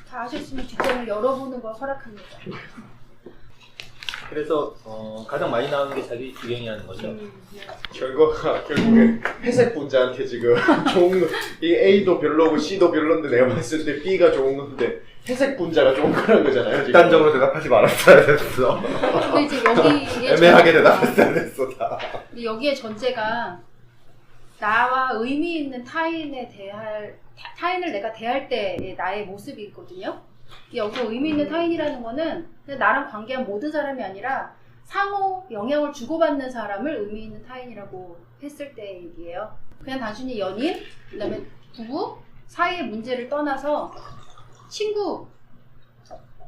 다 하셨으면 뒷장을 열어보는 걸 허락합니다. 그래서 가장 많이 나오는 게 자기 유형이라는 거죠. 네. 결과가 결국에 회색 분자한테 지금 좋은 거, 이 A도 별로고 C도 별론데 내가 봤을 때 B가 좋은 건데 회색 분자가 좋은 거란 거잖아요. 지금. 극단적으로 대답하지 말았어야 됐어. 근데 이제 여기에 애매하게 대답했어야 됐어 다. 근데 여기에 전제가 나와 의미 있는 타인을 내가 대할 때의 나의 모습이 있거든요. 여기서 의미 있는 타인이라는 거는 그냥 나랑 관계한 모든 사람이 아니라 상호 영향을 주고받는 사람을 의미 있는 타인이라고 했을 때 얘기예요. 그냥 단순히 연인, 그다음에 부부 사이의 문제를 떠나서 친구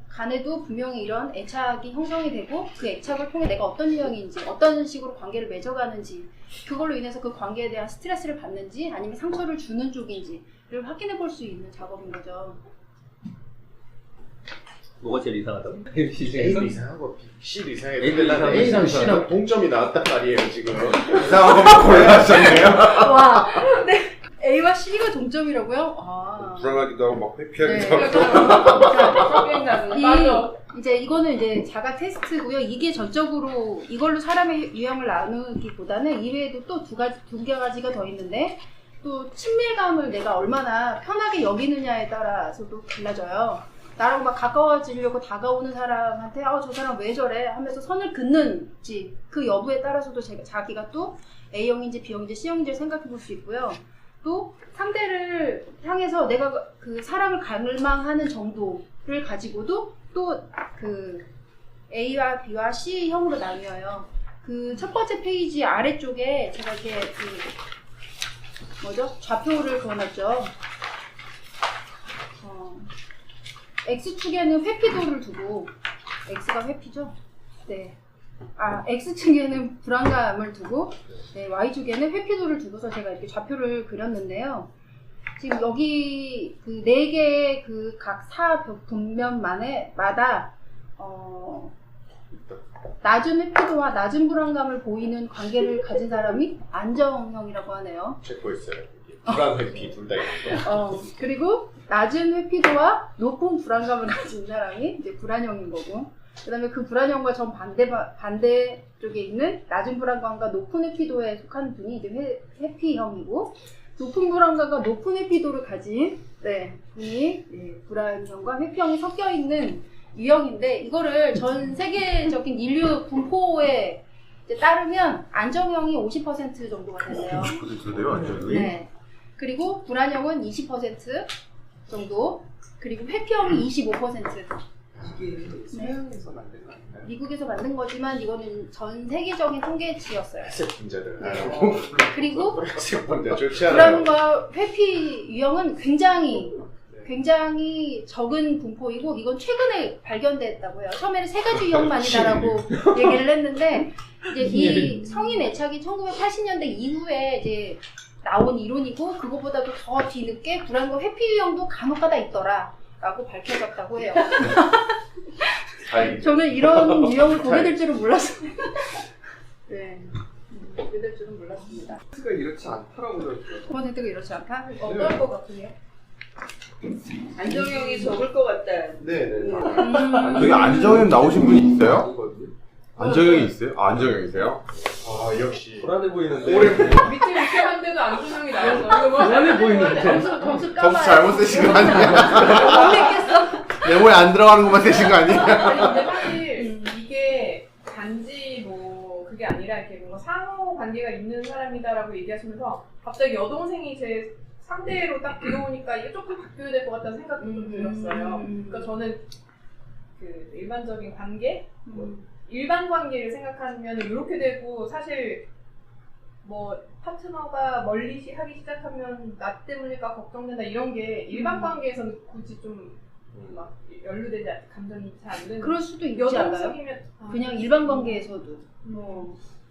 간에도 분명히 이런 애착이 형성이 되고 그 애착을 통해 내가 어떤 유형인지 어떤 식으로 관계를 맺어가는지 그걸로 인해서 그 관계에 대한 스트레스를 받는지 아니면 상처를 주는 쪽인지를 확인해 볼 수 있는 작업인 거죠. 뭐가 제일 이상하다고? A도 이상하고 C도 이상해. A도 근데 나는 이상하고 A랑 C도 C랑 동점이 나왔단 말이에요 지금. 이상한 것만 골라하셨네요. 와, 네. A와 C가 동점이라고요? 아. 불안하기도 하고 막 회피하기도 네. 하고. 이제 이거는 이제 자가 테스트고요. 이게 전적으로 이걸로 사람의 유형을 나누기보다는 이외에도 또 두 가지가 더 있는데 또 친밀감을 내가 얼마나 편하게 여기느냐에 따라서도 달라져요. 나랑 막 가까워지려고 다가오는 사람한테 저 사람 왜 저래 하면서 선을 긋는지 그 여부에 따라서도 자기가 또 A형인지 B형인지 C형인지 생각해 볼 수 있고요. 또 상대를 향해서 내가 그 사랑을 갈망하는 정도를 가지고도 또 그 A와 B와 C형으로 나뉘어요. 그 첫 번째 페이지 아래쪽에 제가 이렇게 좌표를 그어놨죠. X축에는 회피도를 두고, X가 회피죠? 네. X축에는 불안감을 두고, 네, Y축에는 회피도를 두고서 제가 이렇게 좌표를 그렸는데요. 지금 여기 그 4개의 그 각 분면마다, 낮은 회피도와 낮은 불안감을 보이는 관계를 가진 사람이 안정형이라고 하네요. 체코 있어요. 불안 회피 둘 다 있고. 그리고 낮은 회피도와 높은 불안감을 가진 사람이 이제 불안형인 거고, 그 다음에 그 불안형과 정 반대 쪽에 있는 낮은 불안감과 높은 회피도에 속한 분이 이제 회피형이고, 높은 불안감과 높은 회피도를 가진 분이 불안형과 회피형이 섞여 있는 유형인데, 이거를 전 세계적인 인류 분포에 따르면 안정형이 50% 정도가 되네요. 그래요, 완전히. 네. 그리고 불안형은 20% 정도, 그리고 회피형이 25%. 이게 서양에서 만든 거 아닌가요? 미국에서 만든 거지만 이거는 전 세계적인 통계치였어요. 회색 분자들. 그리고 회색 분자 좋지 않아요. 불안과 회피 유형은 굉장히 적은 분포이고, 이건 최근에 발견됐다고 해요. 처음에는 3가지 유형만이다라고 얘기를 했는데, 이제 이 성인 애착이 1980년대 이후에 이제 나온 이론이고, 그거보다도 더 뒤늦게 불안과 회피 유형도 간혹가다 있더라라고 밝혀졌다고 해요. 저는 이런 유형을 보게 될 줄은 몰랐어요. 네, 보게 될 줄은 몰랐습니다. X가 이렇지 않다라고 그러더라고요. 퍼센트가 이렇지 않다? 어떨 것 같으세요? 안정형이 적을 것 같다. 네네. 저기 안정형 나오신 분이 있어요? 안정형이 있어요? 안정형이세요? 역시. 불안해 보이는데. 밑에 한데도 안정형이 나와서 불안해 보이는데. 점수 점수 잘못 쓰신 거 아니야? 못 믿겠어. 메모에 안 들어가는 것만 쓰신 거 아니야? 아니 근데 사실 이게 단지 뭐 그게 아니라 이렇게 뭔가 상호 관계가 있는 사람이다라고 얘기하시면서 갑자기 여동생이 제 상대로 딱 들어오니까 이게 조금 바뀌어야 될 것 같다는 생각도 좀 들었어요. 그러니까 저는 그 일반적인 관계, 일반 관계를 생각하면 이렇게 되고, 사실 뭐 파트너가 멀리 하기 시작하면 나 때문일까 걱정된다 이런 게 일반 관계에서는 굳이 좀 막 연루되지 감정이 잘 안 되는. 그럴 수도 있지 않아요? 여동생이면 그냥 일반 관계에서도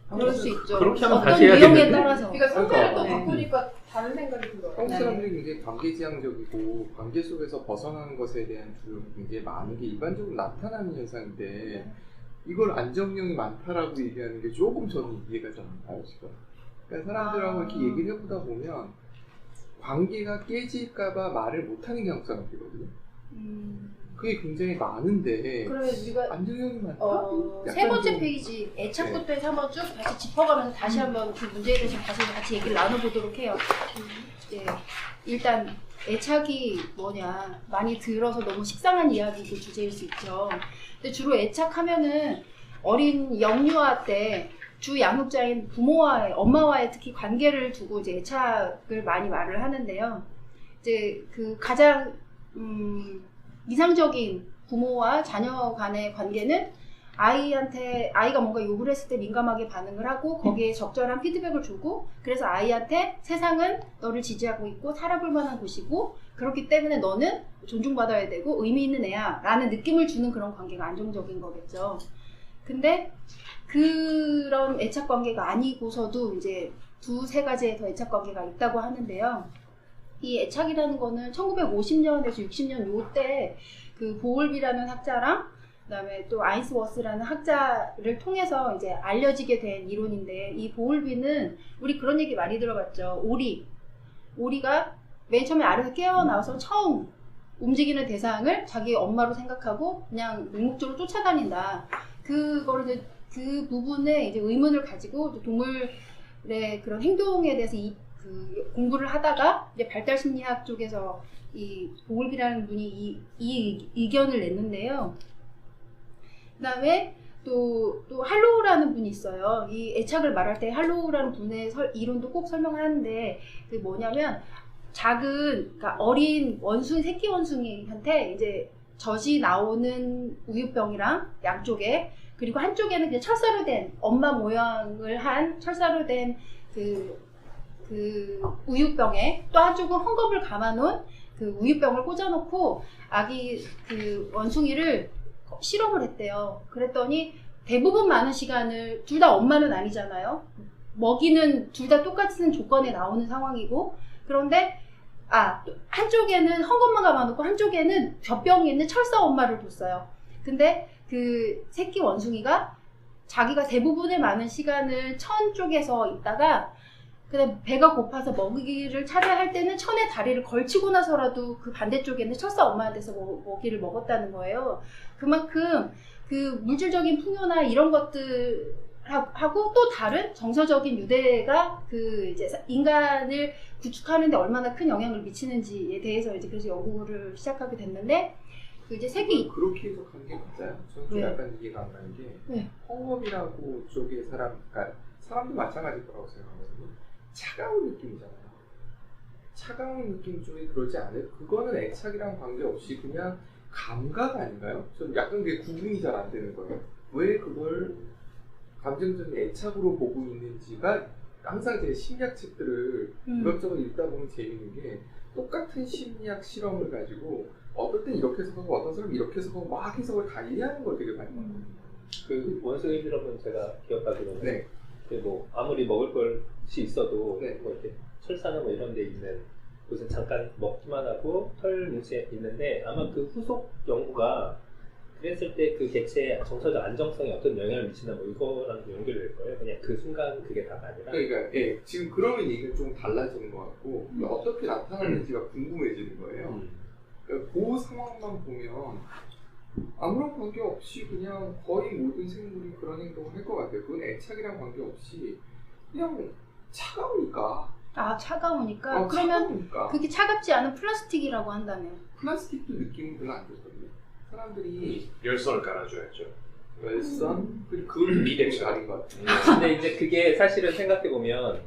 그럴 수 있죠. 그렇게 하면 어떤 다시 유형에 해야겠는데? 따라서. 그러니까 상태를 또 네. 바꾸니까 다른 생각이 들어요. 한국 사람들이 굉장히 관계지향적이고 관계 속에서 벗어나는 것에 대한 두려움이 굉장히 많은 게 일반적으로 나타나는 현상인데, 이걸 안정형이 많다라고 얘기하는 게 조금 저는 이해가 좀 안 가요 지금. 그러니까 사람들하고 이렇게 얘기를 해보다 보면 관계가 깨질까봐 말을 못하는 게 항상 있거든요. 그게 굉장히 많은데 그러면 우리가 안정형이 많다? 세 약간 번째 좀- 페이지 애착부터 해서 한번 쭉 다시 짚어가면서 다시 한번 그 문제에 대해서 다시 같이 얘기를 나눠보도록 해요. 네, 일단 애착이 뭐냐 많이 들어서 너무 식상한 이야기도 주제일 수 있죠. 근데 주로 애착하면은 어린 영유아 때 주 양육자인 부모와의 엄마와의 특히 관계를 두고 이제 애착을 많이 말을 하는데요. 이제 그 가장 이상적인 부모와 자녀 간의 관계는 아이가 뭔가 요구를 했을 때 민감하게 반응을 하고 거기에 적절한 피드백을 주고 그래서 아이한테 세상은 너를 지지하고 있고 살아볼 만한 곳이고 그렇기 때문에 너는 존중받아야 되고 의미 있는 애야 라는 느낌을 주는 그런 관계가 안정적인 거겠죠. 근데 그런 애착 관계가 아니고서도 이제 두세 가지의 더 애착 관계가 있다고 하는데요. 이 애착이라는 거는 1950년에서 60년 요때 그 보울비라는 학자랑 그다음에 또 아인스워스라는 학자를 통해서 이제 알려지게 된 이론인데 이 보울비는 우리 그런 얘기 많이 들어봤죠. 오리가 맨 처음에 알에서 깨어나와서 처음 움직이는 대상을 자기 엄마로 생각하고 그냥 맹목적으로 쫓아다닌다. 그거를 이제 그 부분에 이제 의문을 가지고 동물의 그런 행동에 대해서 그 공부를 하다가 이제 발달 심리학 쪽에서 이 보울비라는 분이 이 의견을 냈는데요. 그다음에 또 할로우라는 분이 있어요. 이 애착을 말할 때 할로우라는 분의 이론도 꼭 설명하는데 그 뭐냐면 그러니까 어린 새끼 원숭이한테 이제 젖이 나오는 우유병이랑 양쪽에 그리고 한쪽에는 그냥 철사로 된 엄마 모양을 한 철사로 된 그 우유병에 또 한쪽은 헝겊을 감아놓은 그 우유병을 꽂아놓고 아기 그 원숭이를 실험을 했대요. 그랬더니 대부분 많은 시간을 둘 다 엄마는 아니잖아요. 먹이는 둘 다 똑같은 조건에 나오는 상황이고 그런데 한쪽에는 헝겊만 감아놓고 한쪽에는 젖병에 있는 철사 엄마를 뒀어요. 근데 그 새끼 원숭이가 자기가 대부분의 많은 시간을 천 쪽에서 있다가 그다음 배가 고파서 먹이를 찾아야 할 때는 천에 다리를 걸치고 나서라도 그 반대쪽에는 철사 엄마한테서 먹이를 먹었다는 거예요. 그만큼 그 물질적인 풍요나 이런 것들하고 또 다른 정서적인 유대가 그 이제 인간을 구축하는데 얼마나 큰 영향을 미치는지에 대해서 이제 그래서 연구를 시작하게 됐는데 그 이제 그렇게 해석하는 게 맞아요? 저는 좀 네. 약간 이해가 안 가는 게 네. 헝겊이라고 쪽의 그러니까 사람도 마찬가지일 거라고 생각하거든요. 차가운 느낌이잖아요. 차가운 느낌 쪽이 그러지 않아요? 그거는 애착이랑 관계없이 그냥 감각 아닌가요? 전 약간 그게 구분이 잘 안 되는 거예요. 왜 그걸 감정적인 애착으로 보고 있는지가 항상 제 심리학 책들을 이것저것 읽다 보면 재밌는 게 똑같은 심리학 실험을 가지고 어떨 땐 이렇게 해석하고 어떤 사람은 이렇게 해석하고 막 해석을 다 이해하는 걸 되게 많이 봐요. 그 원숭이 실험은 제가 기억하기로는 네. 뭐 아무리 먹을 것이 있어도 네. 뭐 이렇게 철사나 뭐 이런 데 있는 곳은 잠깐 먹기만 하고 털 뭉치에 있는데 아마 그 후속 연구가 그랬을 때 그 개체의 정서적 안정성에 어떤 영향을 미치나 뭐 이거랑 연결될 거예요. 그냥 그 순간 그게 다가 아니라. 그러니까 지금 그러면 얘기가 좀 달라지는 것 같고 어떻게 나타나는지가 궁금해지는 거예요. 그러니까 그 상황만 보면 아무런 관계 없이 그냥 거의 모든 생물이 그런 행동을 할 것 같아요. 그건 애착이랑 관계 없이 그냥 차가우니까. 차가우니까 그러면 차가우니까. 그게 차갑지 않은 플라스틱이라고 한다면 플라스틱도 느낌은 별로 안 좋거든요. 사람들이 열선을 깔아줘야죠. 열선 그리고 그걸 미래를 가린 것 같아요. 근데 이제 그게 사실은 생각해 보면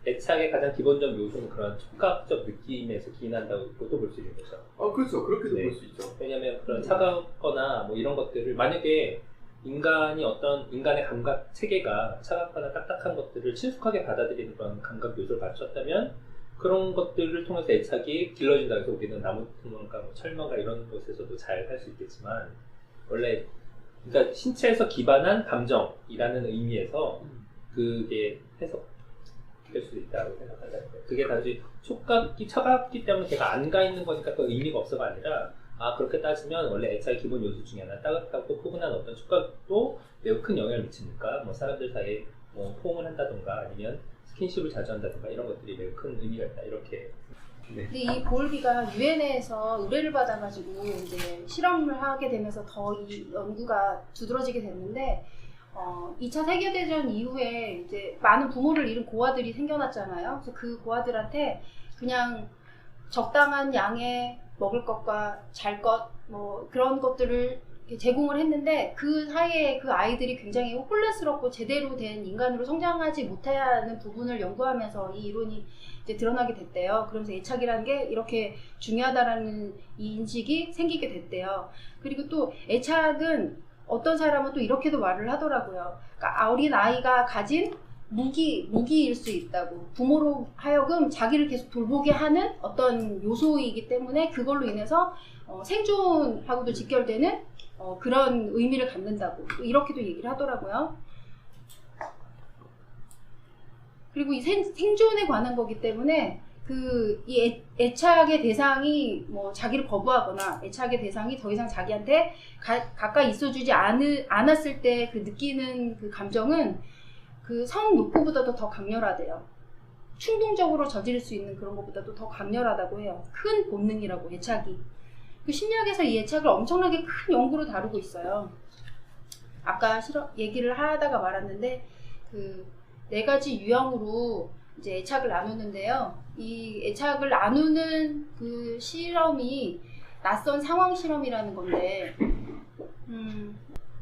애착의 가장 기본적 요소는 그런 촉각적 느낌에서 기인한다고도 볼 수 있는 거죠. 그렇죠. 그렇게도 네. 볼 수 있죠. 왜냐하면 그런 차갑거나 뭐 이런 것들을 만약에 인간의 감각 체계가 차갑거나 딱딱한 것들을 친숙하게 받아들이는 그런 감각 요소를 갖췄다면 그런 것들을 통해서 애착이 길러진다 해서 우리는 나무토막과 뭐 철망과 이런 곳에서도 잘 할 수 있겠지만 원래 그러니까 신체에서 기반한 감정이라는 의미에서 그게 해석될 수도 있다고 생각한다. 그게 단지 차갑기 때문에 걔가 안 가 있는 거니까 또 의미가 없어가 아니라 그렇게 따지면 원래 애착의 기본 요소 중에 하나 따뜻하고 포근한 어떤 촉각도 매우 큰 영향을 미치니까 뭐 사람들 사이에 뭐 포옹을 한다던가 아니면 스킨십을 자주 한다던가 이런 것들이 매우 큰 의미가 있다 이렇게. 네. 근데 이 보울비가 유엔에서 의뢰를 받아가지고 이제 실험을 하게 되면서 더 이 연구가 두드러지게 됐는데 2차 세계대전 이후에 이제 많은 부모를 잃은 고아들이 생겨났잖아요. 그래서 그 고아들한테 그냥 적당한 양의 먹을 것과 잘 것, 뭐 그런 것들을 제공을 했는데 그 사이에 그 아이들이 굉장히 혼란스럽고 제대로 된 인간으로 성장하지 못하는 부분을 연구하면서 이 이론이 이제 드러나게 됐대요. 그러면서 애착이라는 게 이렇게 중요하다라는 이 인식이 생기게 됐대요. 그리고 또 애착은 어떤 사람은 또 이렇게도 말을 하더라고요. 그러니까 어린 아이가 가진 무기일 수 있다고. 부모로 하여금 자기를 계속 돌보게 하는 어떤 요소이기 때문에 그걸로 인해서 생존하고도 직결되는 그런 의미를 갖는다고. 이렇게도 얘기를 하더라고요. 그리고 이 생존에 관한 거기 때문에 이 애착의 대상이 뭐 자기를 거부하거나 애착의 대상이 더 이상 자기한테 가까이 있어주지 않았을 때 그 느끼는 그 감정은 그 성노포보다도 더 강렬하대요. 충동적으로 저지를 수 있는 그런 것보다도 더 강렬하다고 해요. 큰 본능이라고, 애착이. 그 심리학에서 이 애착을 엄청나게 큰 연구로 다루고 있어요. 아까 얘기를 하다가 말았는데 그 4가지 유형으로 이제 애착을 나누는데요. 이 애착을 나누는 그 실험이 낯선 상황 실험이라는 건데,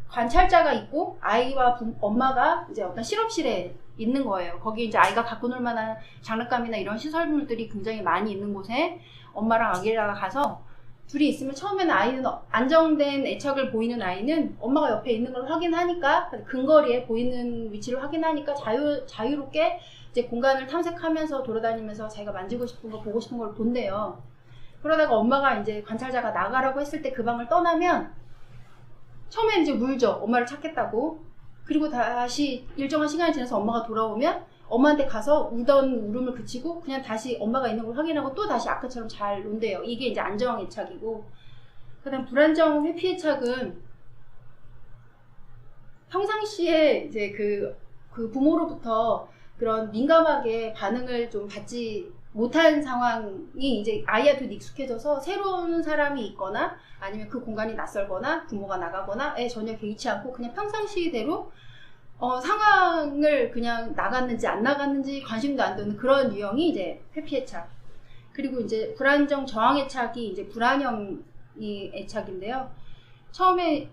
관찰자가 있고 아이와 엄마가 이제 어떤 실험실에 있는 거예요. 거기 이제 아이가 갖고 놀 만한 장난감이나 이런 시설물들이 굉장히 많이 있는 곳에 엄마랑 아기가 가서 둘이 있으면 처음에는 아이는 안정된 애착을 보이는 아이는 엄마가 옆에 있는 걸 확인하니까 근거리에 보이는 위치를 확인하니까 자유롭게 이제 공간을 탐색하면서 돌아다니면서 자기가 만지고 싶은 거 보고 싶은 걸 본대요. 그러다가 엄마가 이제 관찰자가 나가라고 했을 때 그 방을 떠나면 처음엔 이제 울죠. 엄마를 찾겠다고. 그리고 다시 일정한 시간이 지나서 엄마가 돌아오면 엄마한테 가서 울던 울음을 그치고 그냥 다시 엄마가 있는 걸 확인하고 또 다시 아까처럼 잘 논대요. 이게 이제 안정 애착이고, 그다음 불안정 회피 애착은 평상시에 이제 그 부모로부터 그런 민감하게 반응을 좀 받지 못한 상황이 이제 아이한테 익숙해져서 새로운 사람이 있거나 아니면 그 공간이 낯설거나 부모가 나가거나에 전혀 개의치 않고 그냥 평상시대로 상황을 그냥 나갔는지 안 나갔는지 관심도 안 두는 그런 유형이 이제 회피 애착. 그리고 이제 불안정 저항 애착이 이제 불안형 애착인데요. 처음에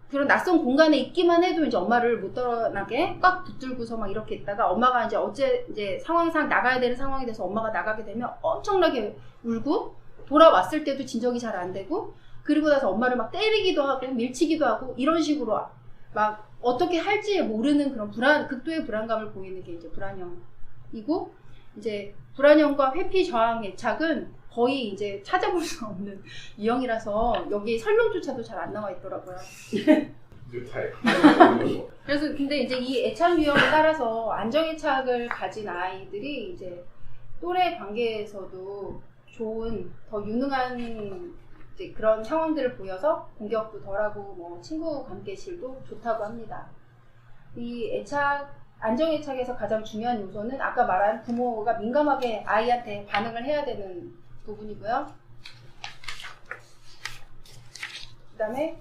그런 낯선 공간에 있기만 해도 이제 엄마를 못 떠나게 꽉 붙들고서 막 이렇게 있다가 엄마가 이제 상황상 나가야 되는 상황이 돼서 엄마가 나가게 되면 엄청나게 울고 돌아왔을 때도 진정이 잘 안 되고, 그리고 나서 엄마를 막 때리기도 하고 밀치기도 하고 이런 식으로 막 어떻게 할지 모르는 그런 극도의 불안감을 보이는 게 이제 불안형이고, 이제 불안형과 회피 저항 애착은 거의 이제 찾아볼 수 없는 유형이라서 여기 설명조차도 잘 안 나와 있더라고요. 뉴타입. 그래서 근데 이제 이 애착 유형에 따라서 안정 애착을 가진 아이들이 이제 또래 관계에서도 좋은, 더 유능한 이제 그런 상황들을 보여서 공격도 덜하고 뭐 친구 관계실도 좋다고 합니다. 이 안정 애착에서 가장 중요한 요소는 아까 말한 부모가 민감하게 아이한테 반응을 해야 되는 부분이고요. 그다음에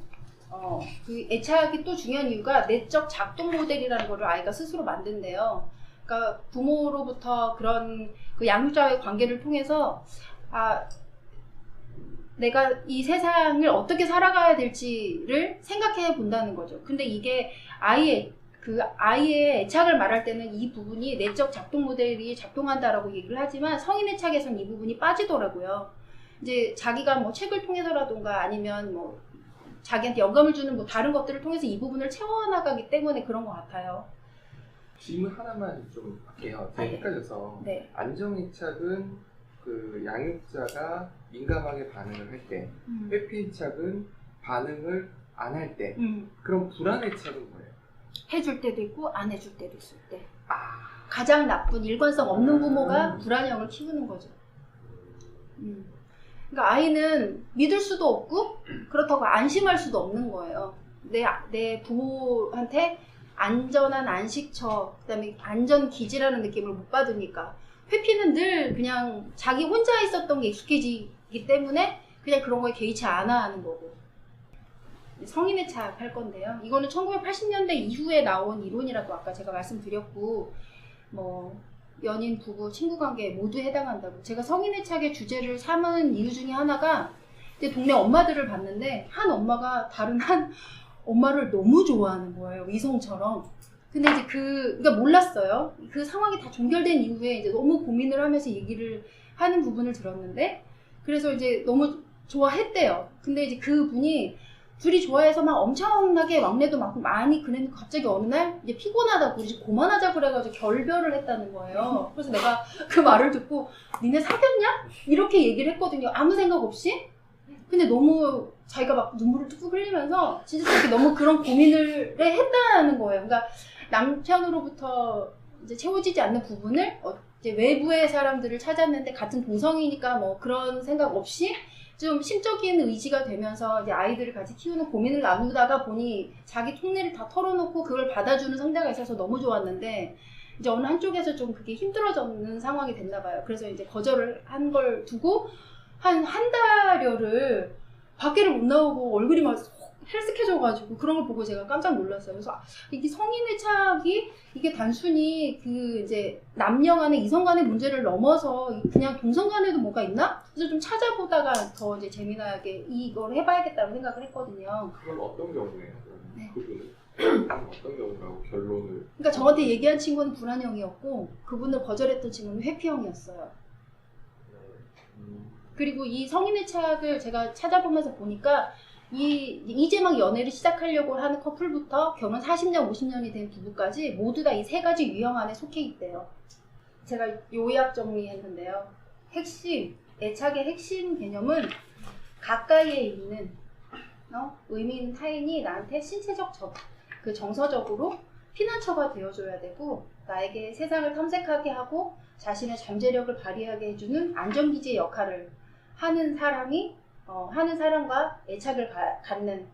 그 애착이 또 중요한 이유가 내적 작동 모델이라는 거를 아이가 스스로 만든대요. 그러니까 부모로부터 그런 그 양육자와의 관계를 통해서 내가 이 세상을 어떻게 살아가야 될지를 생각해 본다는 거죠. 근데 이게 아이의 애착을 말할 때는 이 부분이 내적 작동 모델이 작동한다라고 얘기를 하지만 성인 애착에서는 이 부분이 빠지더라고요. 이제 자기가 뭐 책을 통해서라든가 아니면 뭐 자기한테 영감을 주는 뭐 다른 것들을 통해서 이 부분을 채워나가기 때문에 그런 것 같아요. 질문 하나만 좀 할게요. 제가 헷갈려서. 네. 안정애착은 그 양육자가 민감하게 반응을 할 때, 회피애착은 반응을 안 할 때. 그럼 불안애착은 뭐예요? 해줄 때도 있고 안 해줄 때도 있을 때. 가장 나쁜 일관성 없는 부모가 불안형을 키우는 거죠. 그러니까 아이는 믿을 수도 없고 그렇다고 안심할 수도 없는 거예요. 내 부모한테 안전한 안식처, 그다음에 안전기지라는 느낌을 못 받으니까. 회피는 늘 그냥 자기 혼자 있었던 게 익숙해지기 때문에 그냥 그런 거에 개의치 않아 하는 거고. 성인의 착 할 건데요. 이거는 1980년대 이후에 나온 이론이라고 아까 제가 말씀드렸고, 뭐 연인, 부부, 친구 관계 모두 해당한다고. 제가 성인의 착의 주제를 삼은 이유 중에 하나가 이제 동네 엄마들을 봤는데 한 엄마가 다른 한 엄마를 너무 좋아하는 거예요. 이성처럼. 근데 이제 그러니까 몰랐어요. 그 상황이 다 종결된 이후에 이제 너무 고민을 하면서 얘기를 하는 부분을 들었는데, 그래서 이제 너무 좋아했대요. 근데 이제 그 분이 둘이 좋아해서 막 엄청나게 왕래도 막 많이 그랬는데 갑자기 어느 날 이제 피곤하다고 이제 그만하자고 그래가지고 결별을 했다는 거예요. 그래서 내가 그 말을 듣고 니네 사귀었냐? 이렇게 얘기를 했거든요. 아무 생각 없이. 근데 너무 자기가 막 눈물을 뚝뚝 흘리면서 진짜 자기 너무 그런 고민을 했다는 거예요. 그러니까 남편으로부터 이제 채워지지 않는 부분을 이제 외부의 사람들을 찾았는데 같은 동성이니까 뭐 그런 생각 없이 좀 심적인 의지가 되면서 이제 아이들을 같이 키우는 고민을 나누다가 보니 자기 통례를 다 털어놓고 그걸 받아주는 상대가 있어서 너무 좋았는데 이제 어느 한쪽에서 좀 그게 힘들어지는 상황이 됐나 봐요. 그래서 이제 거절을 한 걸 두고 한 달여를 밖에를 못 나오고 얼굴이 막 헬쓱해져가지고 그런 걸 보고 제가 깜짝 놀랐어요. 그래서 이게 성인의 착이 이게 단순히 그 이제 남녀 간의 이성 간의 문제를 넘어서 그냥 동성 간에도 뭐가 있나? 그래서 좀 찾아보다가 더 이제 재미나게 이걸 해봐야겠다고 생각을 했거든요. 그건 어떤 경우예요? 네. 그분은 어떤 경우라고 결론을? 그러니까 저한테 얘기한 친구는 불안형이었고 그분을 거절했던 친구는 회피형이었어요. 그리고 이 성인의 착을 제가 찾아보면서 보니까 이제 막 연애를 시작하려고 하는 커플부터 결혼 40년, 50년이 된 부부까지 모두 다 이 세 가지 유형 안에 속해 있대요. 제가 요약 정리했는데요. 애착의 핵심 개념은 가까이에 있는 의미 있는 타인이 나한테 신체적 그 정서적으로 피난처가 되어줘야 되고 나에게 세상을 탐색하게 하고 자신의 잠재력을 발휘하게 해주는 안전기지의 역할을 하는 사람과 애착을 갖는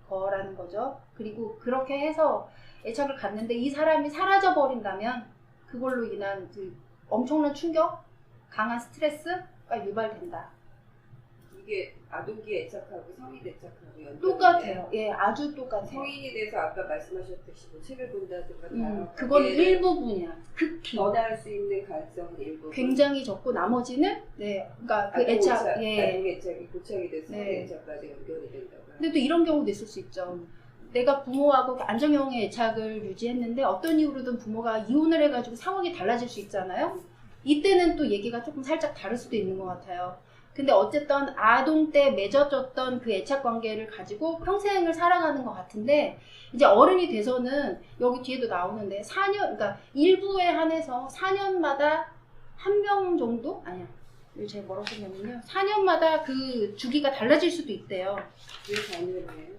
거라는 거죠. 그리고 그렇게 해서 애착을 갖는데 이 사람이 사라져 버린다면 그걸로 인한 그 엄청난 충격, 강한 스트레스가 유발된다. 이게 아동기 애착하고 성인 애착하고 연결이 똑같아요. 예, 아주 똑같아요. 성인이 돼서 아까 말씀하셨듯이 뭐 책을 본다든가 그건 일부분이야. 극히. 전할 수 있는 가능성은 일부. 굉장히 적고 나머지는 그러니까 그 애착, 아동 애착이 고착이 돼서 성인 애착까지 연결이 된다고요. 근데 또 이런 경우도 있을 수 있죠. 내가 부모하고 안정형의 애착을 유지했는데 어떤 이유로든 부모가 이혼을 해가지고 상황이 달라질 수 있잖아요. 이때는 또 얘기가 조금 살짝 다를 수도 있는 것 같아요. 근데 어쨌든 아동 때 맺어졌던 그 애착 관계를 가지고 평생을 살아가는 것 같은데 이제 어른이 돼서는 여기 뒤에도 나오는데 4년, 그러니까 일부에 한해서 4년마다 한 명 정도? 아니야. 제가 뭐라고 했냐면요. 4년마다 그 주기가 달라질 수도 있대요. 왜 4년이에요?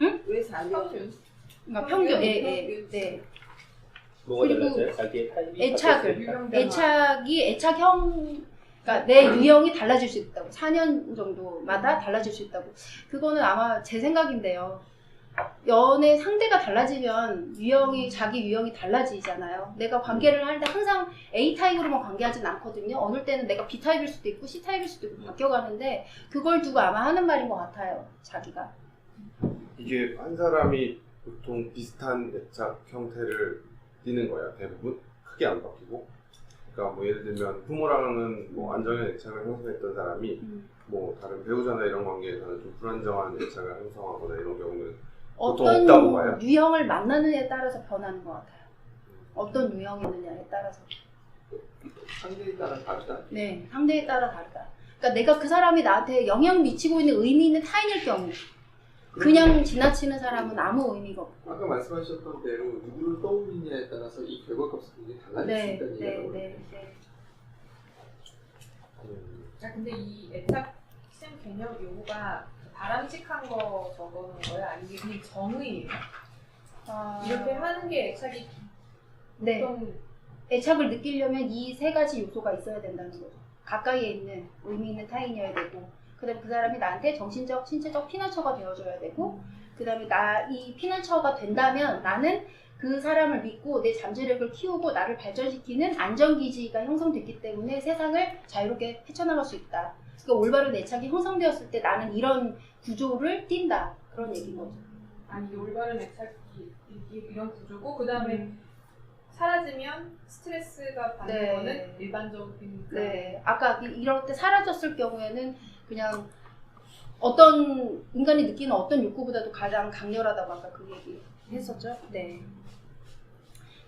응? 왜 4년? 그러니까 평균, 네. 뭐가 그리고 달라져요? 자기의 타입이 애착형, 그러니까 내 유형이 달라질 수 있다고. 4년 정도마다 달라질 수 있다고. 그거는 아마 제 생각인데요. 연애 상대가 달라지면 자기 유형이 달라지잖아요. 내가 관계를 할 때 항상 A 타입으로만 관계하진 않거든요. 어느 때는 내가 B 타입일 수도 있고 C 타입일 수도 있고 바뀌어가는데 그걸 두고 아마 하는 말인 것 같아요. 자기가. 이게 한 사람이 보통 비슷한 애착 형태를 띠는 거예요. 대부분 크게 안 바뀌고. 그러니까 뭐 예를 들면 부모랑은 뭐 안정형 애착을 형성했던 사람이 뭐 다른 배우자나 이런 관계에서는 좀 불안정한 애착을 형성하거나 이런 경우는 보통 없다고 봐요. 어떤 유형을 만나느냐에 따라서 변하는 것 같아요. 어떤 유형이느냐에 따라서. 상대에 따라 다르다. 네, 상대에 따라 다르다. 그러니까 내가 그 사람이 나한테 영향 미치고 있는 의미 있는 타인일 경우 그냥 지나치는 사람은 아무 의미가 없고. 아까 말씀하셨던 대로 누구를 떠올리냐에 따라서 이 결과값이 굉장히 달라질 수 있다는 얘기가 자, 근데 이 애착 시장 개념 요구가 바람직한 거 적어놓은 거예요? 아니면 그냥 정의예요? 이렇게 하는 게 애착이 어떤 애착을 느끼려면 이 세 가지 요소가 있어야 된다는 거죠. 가까이에 있는 의미 있는 타인이어야 되고, 그다음에 그 사람이 나한테 정신적, 신체적 피난처가 되어줘야 되고, 그다음에 이 피난처가 된다면 나는 그 사람을 믿고 내 잠재력을 키우고 나를 발전시키는 안전기지가 형성됐기 때문에 세상을 자유롭게 헤쳐나갈 수 있다. 그러니까 올바른 애착이 형성되었을 때 나는 이런 구조를 띈다. 그런 얘기인 거죠. 아니 올바른 애착이 이런 구조고 그 다음에 사라지면 스트레스가 받는 네. 거는 일반적인 네, 아까 이럴 때 사라졌을 경우에는 그냥 어떤 인간이 느끼는 어떤 욕구보다도 가장 강렬하다고 아까 그 얘기 했었죠. 네.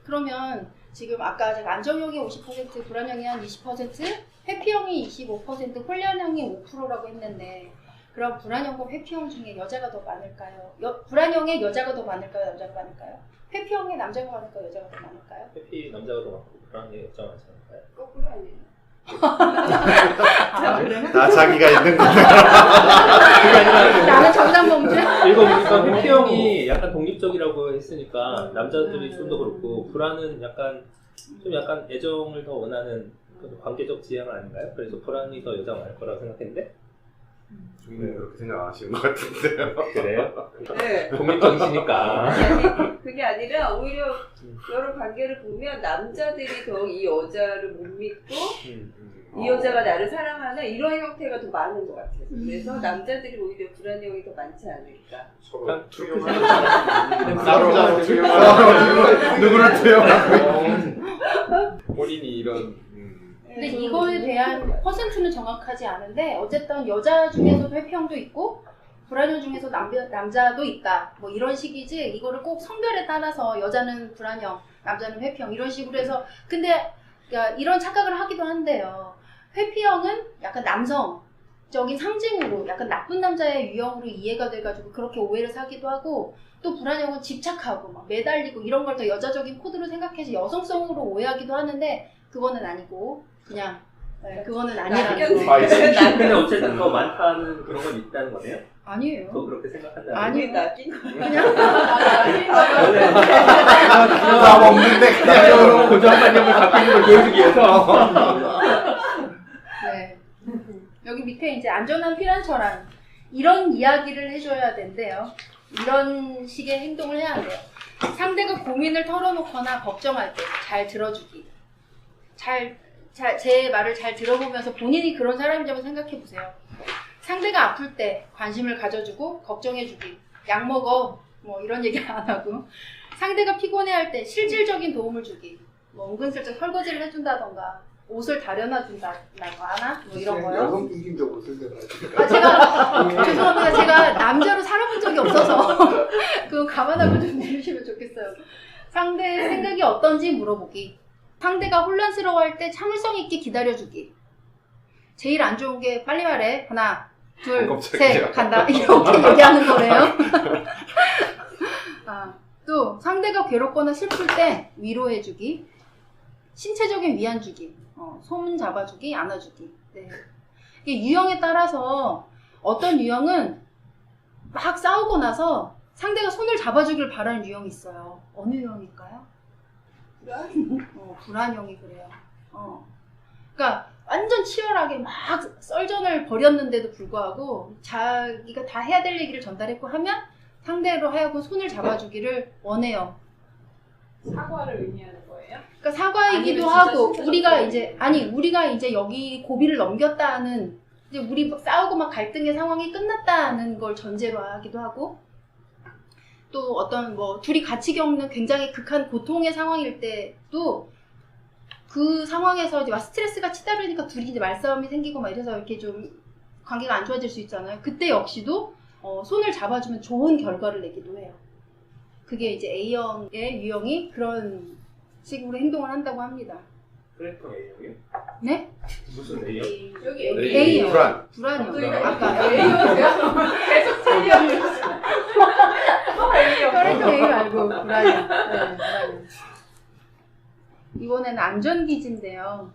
그러면 지금 아까 제가 안정형이 50%, 불안형이 한 20%, 회피형이 25%, 혼란형이 5%라고 했는데 그럼 불안형과 회피형 중에 여자가 더 많을까요? 불안형에 여자가 더 많을까요? 남자가 많을까요? 회피형에 남자가 많을까요? 여자가 더 많을까요? 회피 남자가 더 많고 불안이 여자가 많지 않을까요? 거꾸로 아니에요. 다 자기가 있는 거야. 나는 정답범죄? 읽어보니까 회피형이 약간 독립적이라고 했으니까 남자들이 좀 더 그렇고 불안은 약간 애정을 더 원하는 그런 관계적 지향 아닌가요? 그래서 불안이 더 여자가 많을 거라고 생각했는데 저희는 그렇게 생각 안 하시는 것 같은데요. 그래요? 네. 독립적이시니까. 아니, 그게 아니라 오히려 여러 관계를 보면 남자들이 더 이 여자를 못 믿고 이 여자가 나를 사랑하나 이런 형태가 더 많은 것 같아요. 그래서 남자들이 오히려 불안형이 더 많지 않을까. 서로 투영하는 남자로 투영하고 누구를 투영하고 본인이 이런 근데 이거에 대한 퍼센트는 정확하지 않은데 어쨌든 여자 중에서도 회피형도 있고 불안형 중에서 남자도 있다. 뭐 이런 식이지 이거를 꼭 성별에 따라서 여자는 불안형, 남자는 회피형 이런 식으로 해서 근데 그러니까 이런 착각을 하기도 한대요. 회피형은 약간 남성적인 상징으로 약간 나쁜 남자의 유형으로 이해가 돼가지고 그렇게 오해를 사기도 하고 또 불안형은 집착하고 막 매달리고 이런 걸 더 여자적인 코드로 생각해서 여성성으로 오해하기도 하는데 그거는 아니고 그냥 네, 그거는 아니라는 거. 근데 어쨌든 더 많다는 그런 건 있다는 거네요? 아니에요. 더 그렇게 생각한다. 아니 낚인 거. 그냥 나 없는데 그냥 고정관념을 갖고 있는 걸 보여주기 위해서. 네. 여기 밑에 이제 안전한 피난처란 이런 이야기를 해줘야 된대요. 이런 식의 행동을 해야 돼요. 상대가 고민을 털어놓거나 걱정할 때 잘 들어주기. 제 말을 잘 들어보면서 본인이 그런 사람인지 한번 생각해 보세요. 상대가 아플 때 관심을 가져주고 걱정해주기. 약 먹어. 뭐 이런 얘기 안 하고. 상대가 피곤해할 때 실질적인 도움을 주기. 뭐 은근슬쩍 설거지를 해준다던가 옷을 다려놔준다거나 뭐 이런 거요. 여성 중심적으로 쓸때가 아 제가 죄송합니다. 제가 남자로 살아본 적이 없어서 그건 감안하고 좀 해주시면 좋겠어요. 상대의 생각이 어떤지 물어보기. 상대가 혼란스러워할 때 참을성 있게 기다려주기. 제일 안 좋은 게 빨리 말해. 하나, 둘, 셋, 간다. 이렇게 얘기하는 거래요. 또 상대가 괴롭거나 슬플 때 위로해주기. 신체적인 위안 주기. 손 잡아주기, 안아주기. 네. 이게 유형에 따라서 어떤 유형은 막 싸우고 나서 상대가 손을 잡아주길 바라는 유형이 있어요. 어느 유형일까요? 불안형이 그래요. 그러니까 완전 치열하게 막 썰전을 벌였는데도 불구하고 자기가 다 해야 될 얘기를 전달했고 하면 상대로 하여금 손을 잡아주기를 원해요. 사과를 의미하는 거예요? 그러니까 사과이기도 하고 우리가 이제 여기 고비를 넘겼다는 이제 우리 싸우고 막 갈등의 상황이 끝났다는 걸 전제로 하기도 하고 또 어떤 뭐 둘이 같이 겪는 굉장히 극한 고통의 상황일 때도 그 상황에서 이제 막 스트레스가 치달으니까 둘이 이제 말싸움이 생기고 막 이래서 이렇게 좀 관계가 안 좋아질 수 있잖아요. 그때 역시도 손을 잡아주면 좋은 결과를 내기도 해요. 그게 이제 A형의 유형이 그런 식으로 행동을 한다고 합니다. 그래서 A형이요? 네? 무슨 A형? 여기 A형. 불안. 불안형. 아까 A형이요? 계속 틀려. 혈액형 A 말고 불안형. 네, 불안형. 이번에는 안전기지인데요.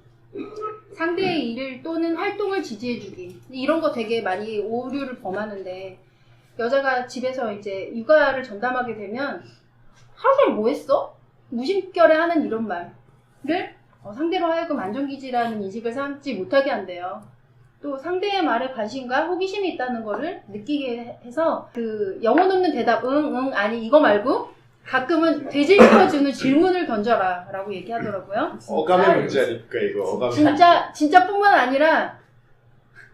상대의 일을 또는 활동을 지지해주기. 이런 거 되게 많이 오류를 범하는데 여자가 집에서 이제 육아를 전담하게 되면 하루 종일 뭐 했어? 무심결에 하는 이런 말을 상대로 하여금 안전기지라는 인식을 삼지 못하게 한대요. 또 상대의 말에 관심과 호기심이 있다는 거를 느끼게 해서 그 영혼 없는 대답 응 아니 이거 말고 가끔은 되짚어주는 질문을 던져라라고 얘기하더라고요. 어감의 문제 아닙니까 이거 어감. 진짜뿐만 아니라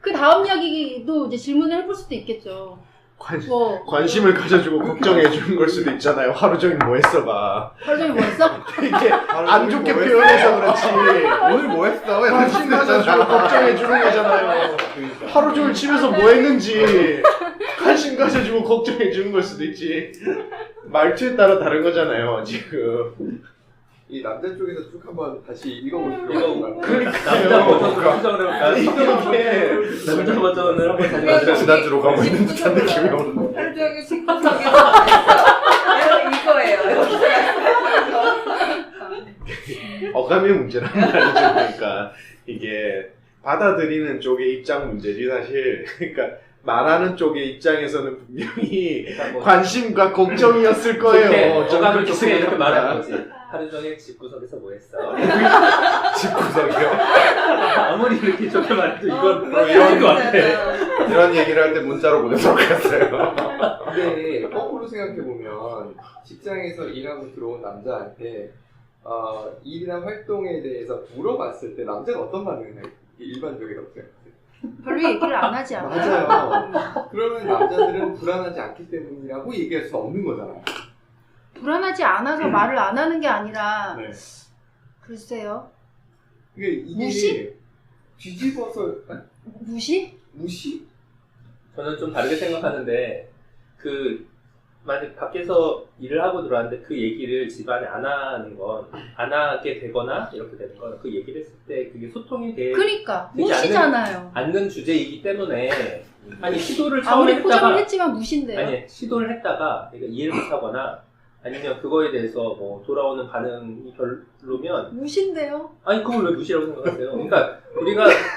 그 다음 이야기도 이제 질문을 해볼 수도 있겠죠. 관심을 가져주고 걱정해 주는 걸 수도 있잖아요. 하루 종일 뭐 했어가. 하루 종일 뭐 했어? 이게 안 좋게 표현해서 그렇지. 오늘 뭐 했어? 관심 가져주고 걱정해 주는 거잖아요. 하루 종일 집에서 뭐 했는지 관심 가져주고 걱정해 주는 걸 수도 있지. 말투에 따라 다른 거잖아요 지금. 이 남자 쪽에서 쭉 한번 다시 읽어보시죠. 남자 버전으로 수정을 해볼까요? 이게 남자 버전을 한번 다시 만들어. 지난주로 가고 있는 듯한 느낌이 오는. 하루 종일 식구석에서 이거예요. 어감의 문제라는 말이죠. 그러니까 이게 받아들이는 쪽의 입장 문제지 사실. 그러니까 말하는 쪽의 입장에서는 분명히 관심과 걱정이었을 거예요. 저는 어감을 그렇게 좋게 이렇게 말하는 생각합니다. 거지. 하루 종일 집구석에서 뭐 했어? 집구석이요? 아무리 이렇게 좋게 말해도 이건 그건 이런 거 같아. 아니잖아. 이런 얘기를 할 때 문자로 보내도록 하겠어요. 근데 거꾸로 생각해보면 직장에서 일하고 들어온 남자한테 일이나 활동에 대해서 물어봤을 때 남자가 어떤 반응을 해요? 일반적이라고 생각하세요? 별로 얘기를 안 하지 않아요. 맞아요. 그러면 남자들은 불안하지 않기 때문이라고 얘기할 수 없는 거잖아요. 불안하지 않아서 말을 안 하는 게 아니라 네. 글쎄요. 이게 무시? 뒤집어서 무시? 무시? 저는 좀 다르게 생각하는데 만약 밖에서 일을 하고 들어왔는데 그 얘기를 집안에 안 하는 건 안 하게 되거나 이렇게 되는 건 그 얘기를 했을 때 그게 소통이 그러니까 되지 무시잖아요. 않는 주제이기 때문에 아니 시도를 처음에 아무리 포장을 했다가 했지만 무신데요. 아니 시도를 했다가 그러니까 이해를 못하거나 아니면 그거에 대해서 뭐 돌아오는 반응이 별로면 무신데요. 아니 그걸 왜 무시라고 생각하세요? 그러니까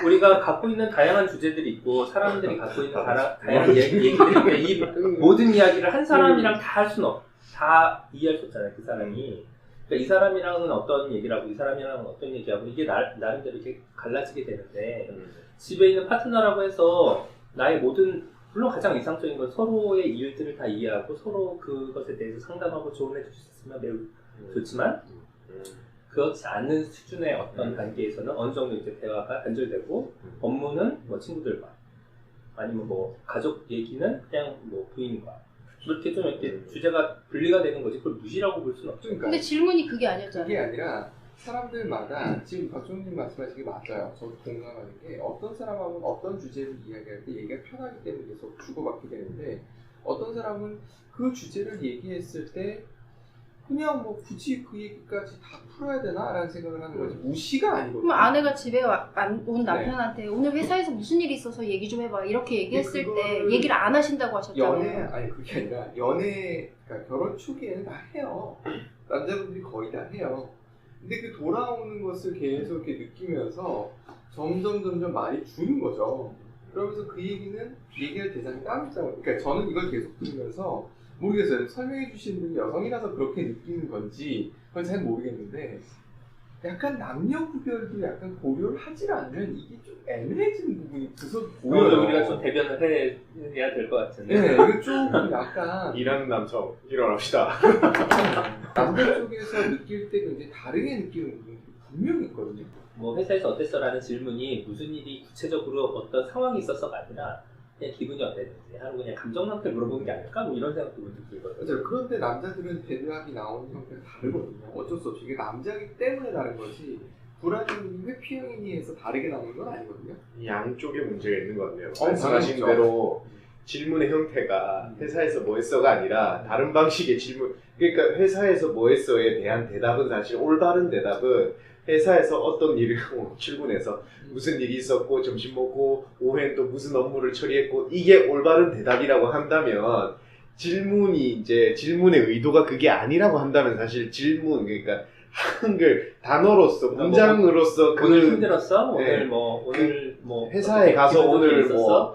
우리가 갖고 있는 다양한 주제들이 있고 사람들이 갖고 있는 다양한 얘기들이 있는데 이 모든 이야기를 한 사람이랑 다 할 수는 다 이해할 수 없잖아요. 그 사람이. 그러니까 이 사람이랑은 어떤 얘기를 하고 이 사람이랑은 어떤 얘기하고 이게 나름대로 이렇게 갈라지게 되는데 집에 있는 파트너라고 해서 나의 모든 물론 가장 이상적인 건 서로의 일들을 다 이해하고 서로 그것에 대해서 상담하고 조언해 줄 수 있으면 매우 좋지만 그렇지 않은 수준의 어떤 단계에서는 어느 정도 이제 대화가 단절되고 업무는 뭐 친구들과 아니면 뭐 가족 얘기는 그냥 뭐 부인과 이렇게 좀 이렇게 주제가 분리가 되는 거지 그걸 무시라고 볼 수는 없죠. 그러니까 근데 질문이 그게 아니었잖아요. 그게 아니라 사람들마다 지금 박종님 말씀하신 게 맞아요. 저도 공감하는 게 어떤 사람하고는 어떤 주제를 이야기할 때 얘기가 편하기 때문에 계속 주고받게 되는데 어떤 사람은 그 주제를 얘기했을 때 그냥 뭐 굳이 그 얘기까지 다 풀어야 되나? 라는 생각을 하는 거지 무시가 아니거든요. 그럼 아내가 집에 온 남편한테 오늘 회사에서 무슨 일이 있어서 얘기 좀 해봐 이렇게 얘기했을 때 얘기를 안 하신다고 하셨잖아요. 아니 그게 아니라 그러니까 결혼 초기에는 다 해요. 남자분들이 거의 다 해요. 근데 그 돌아오는 것을 계속 이렇게 느끼면서 점점 많이 주는 거죠. 그러면서 그 얘기는 얘기할 대상이 따로 있잖아요. 그러니까 저는 이걸 계속 들으면서 모르겠어요. 설명해 주신 분이 여성이라서 그렇게 느끼는 건지 그건 잘 모르겠는데 약간 남녀 구별도 약간 고려를 하질 않으면 이게 좀 애매해지는 부분이 구석 보여요. 우리가 좀 대변을 해야 될 것 같은데. 네, 이거 조금 약간 일하는 남성 일어납시다. 남자 쪽에서 느낄 때 굉장히 다르게 느끼는 부분이 분명히 있거든요. 뭐 회사에서 어땠어라는 질문이 무슨 일이 구체적으로 어떤 상황이 있었어가 아니라 그냥 기분이 어땠는지 하고 그냥 감정 상태를 물어보는 게 아닐까? 뭐 이런 생각도 문득 들거든요. 맞아요. 그런데 남자들은 대답이 나오는 형태가 다르거든요. 어쩔 수 없이 이게 남자이기 때문에 다른 거지 불안이니 회피형이니 해서 다르게 나오는 건 아니거든요. 양쪽에 문제가 있는 것 같네요. 말씀하신 당연하죠. 대로 질문의 형태가 회사에서 뭐 했어가 아니라 다른 방식의 질문. 그러니까 회사에서 뭐 했어에 대한 대답은 사실 올바른 대답은 회사에서 어떤 일을 출근해서 무슨 일이 있었고 점심 먹고 오후엔 또 무슨 업무를 처리했고 이게 올바른 대답이라고 한다면 질문의 의도가 그게 아니라고 한다면 사실 질문 그러니까 한글 단어로서 문장으로서 오늘 힘들었어? 네. 오늘 회사에 가서 오늘 있었어?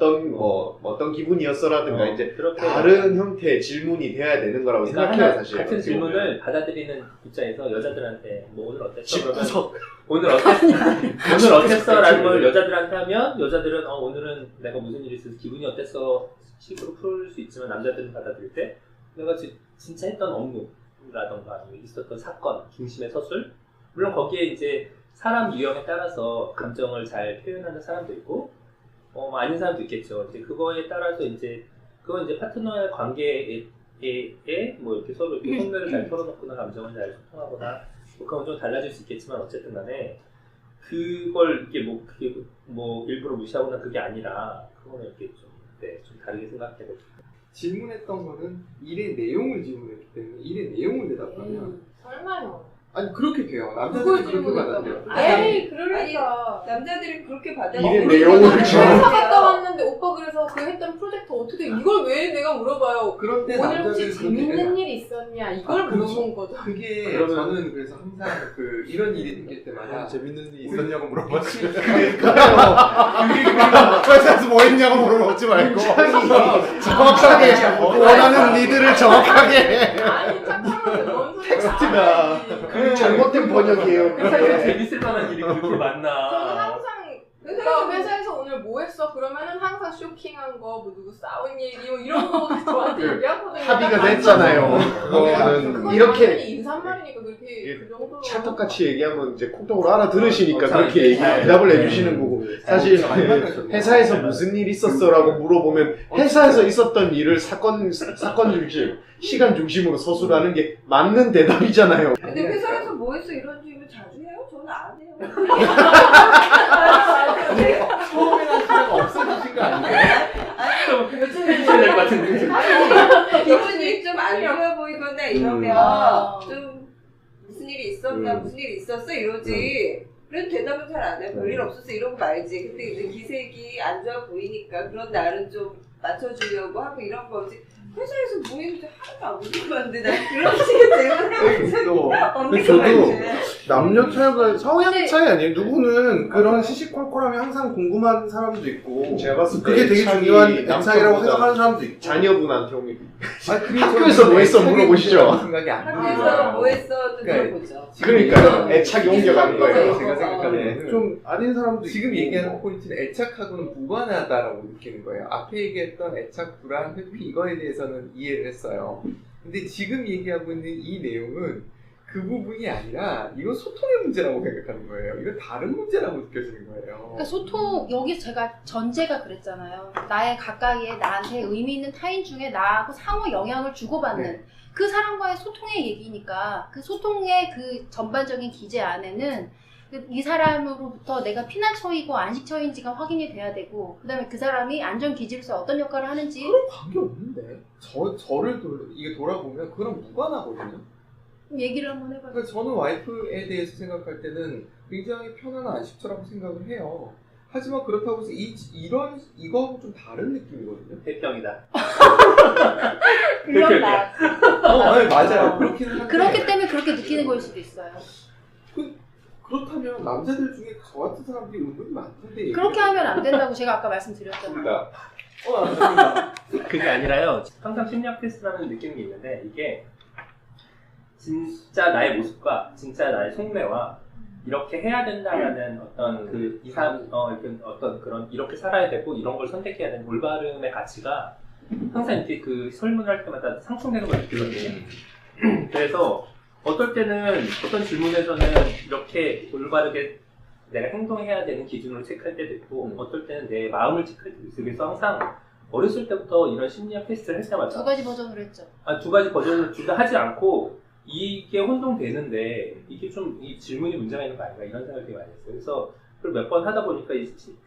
어떤 기분이었어라든가 이제 그렇게 다른 형태의 질문이 돼야 되는 거라고 생각해요 사실. 같은 질문을 받아들이는 입장에서 여자들한테 뭐 오늘 어땠어? 그러면 집구석 오늘 어땠어? 라는 걸 여자들한테 하면 여자들은 오늘은 내가 무슨 일이 있어서 기분이 어땠어? 식으로 풀 수 있지만 남자들은 받아들일 때 내가 진짜 했던 업무 일이라던가 아니면 있었던 사건 중심의 서술. 물론 거기에 이제 사람 유형에 따라서 감정을 잘 표현하는 사람도 있고 아닌 사람도 있겠죠. 이제 그거에 따라서 이제 그건 이제 파트너의 관계에 뭐 이렇게 서로 이렇게 속내를 잘 털어놓거나 감정을 잘 소통하거나 그건 좀 달라질 수 있겠지만 어쨌든 간에 그걸 이게 그게 일부러 무시하거나 그게 아니라 그거는 이렇게 좀 다르게 생각해야 될 것 같아요. 질문했던 거는 일의 내용을 질문했기 때문에 일의 내용을 대답하면 설마요. 아니 그렇게 돼요. 누굴 남자들이 그렇게 질문했다고? 받아들여요. 에이, 그러니까. 남자들이 그렇게 일의 받아들이는 내용을 회사 갔다 왔는데 오빠 그래서 그 했던 프로젝트 어떻게 이걸 왜 내가 물어봐요? 그런데 오늘 남자들이 혹시 그렇게 재밌는 돼요. 일 있었냐? 이걸 그렇죠. 물어본 거죠. 그게 그러면- 저는 그래서 항상 이런 일이 생길 때마다 재밌는 일이 있었냐고 물어봤지. 그러니까 회사에서 뭐 했냐고 물어보지 말고 정확하게 원하는 리드를 정확하게 아니 착하면 뭔 소리야? 텍스트가 그 잘못된 번역이에요. 회사에서 재밌을 만한 일이 그렇게 저는 많나. 항상 회사에서 오늘 뭐 했어? 그러면은 항상 쇼킹한 거, 뭐 누구 싸운 얘기, 뭐 이런 거 저한테 얘기하거든요. 합의가 됐잖아요. 그거는 그건 이렇게 당연히 인사말이니까 그렇게 그 정도로. 찰떡같이 얘기하면 이제 콩떡으로 알아들으시니까 잘 그렇게 대답을 해주시는 거고 사실 맞아요. 회사에서 무슨 일 있었어라고 물어보면 회사에서 있었던 일을 사건 중심, 시간 중심으로 서술하는 게 맞는 대답이잖아요. 근데 회사에서 뭐 했어 이런 질문 자주 해요? 저는 안 해요. 처음에는 수가 없어지신 거 아니에요? 요즘 해주셔야 될 것 같은데. 기분이 좀 안 좋아 보이거나 이러면 아. 좀 무슨 일이 있었나 무슨 일이 있었어 이러지. 그래도 대답은 잘 안 해. 별일 없었어 이러고 말지. 근데 이제 기색이 안 좋아 보이니까 그런 날은 좀 맞춰주려고 하고 이런 거지. 회사에서 뭐 했는지 하나도 안 궁금한데 난 그런 식의 질문을 또 없는 저도 거 같아. 남녀 차이가 성향 근데- 차이 아니에요. 누구는 그런 시시콜콜함이 항상 궁금한 사람도 있고 제가 봤을 때 그게 되게 애착이 중요한 애착이라고 남편보다 생각하는 사람도 있고 자녀분한테 오면 그게 학교에서 뭐 했어 물어보시죠. 생각이 안 학교에서 들어요. 뭐 했어 또 그러니까 물어보죠. 그러니까요. 애착이 옮겨가는 거예요. 제가 생각하는 거는 좀 아닌 사람도 지금 있고 얘기하는 포인트는 애착하고는 무관하다라고 느끼는 거예요. 앞에 얘기했던 애착, 불안, 회피 이거에 대해서는 이해를 했어요. 근데 지금 얘기하고 있는 이 내용은 그 부분이 아니라 이건 소통의 문제라고 생각하는 거예요. 이건 다른 문제라고 느껴지는 거예요. 그러니까 소통, 여기 제가 전제가 그랬잖아요. 나의 가까이에 나한테 의미 있는 타인 중에 나하고 상호 영향을 주고받는 네. 그 사람과의 소통의 얘기니까 그 소통의 그 전반적인 기제 안에는 이 사람으로부터 내가 피난처이고 안식처인지가 확인이 돼야 되고 그 다음에 그 사람이 안전기지로서 어떤 역할을 하는지 그런 관계 없는데 저를 이게 돌아보면 그거랑 무관하거든요. 얘기를 한번 해봐요. 그러니까 저는 와이프에 대해서 생각할 때는 굉장히 편안한 안식처라고 생각을 해요. 하지만 그렇다고 해서 이거하고 좀 다른 느낌이거든요. 해평이다. 그런 나 아니, 맞아요. 그렇긴 한데 그렇기 때문에 그렇게 느끼는 거일 수도 있어요. 그렇다면 남자들 중에 저 같은 사람들이 은근히 많던데 그렇게 하면 안 된다고 제가 아까 말씀드렸잖아요. 그러니까 맞습니다. 그게 아니라요. 항상 심리학 테스트라는 느낌이 있는데 이게 진짜 나의 모습과 진짜 나의 속내와 이렇게 해야 된다라는 어떤 그 어떤 그런 이렇게 살아야 되고 이런 걸 선택해야 되는 올바름의 가치가 항상 이렇게 그 설문을 할 때마다 상충되는 걸 느끼거든요. 그래서 어떨 때는 어떤 질문에서는 이렇게 올바르게 내가 행동해야 되는 기준으로 체크할 때도 있고 어떨 때는 내 마음을 체크할 때도 있어요. 그래서 항상 어렸을 때부터 이런 심리학 테스트를 할 때마다 두 가지 버전으로 했죠. 두 가지 버전을 둘 다 하지 않고 이게 혼동되는데 이게 좀 이 질문이 문제가 있는 거 아닌가 이런 생각을 되게 많이 했어요. 그래서 그걸 몇 번 하다 보니까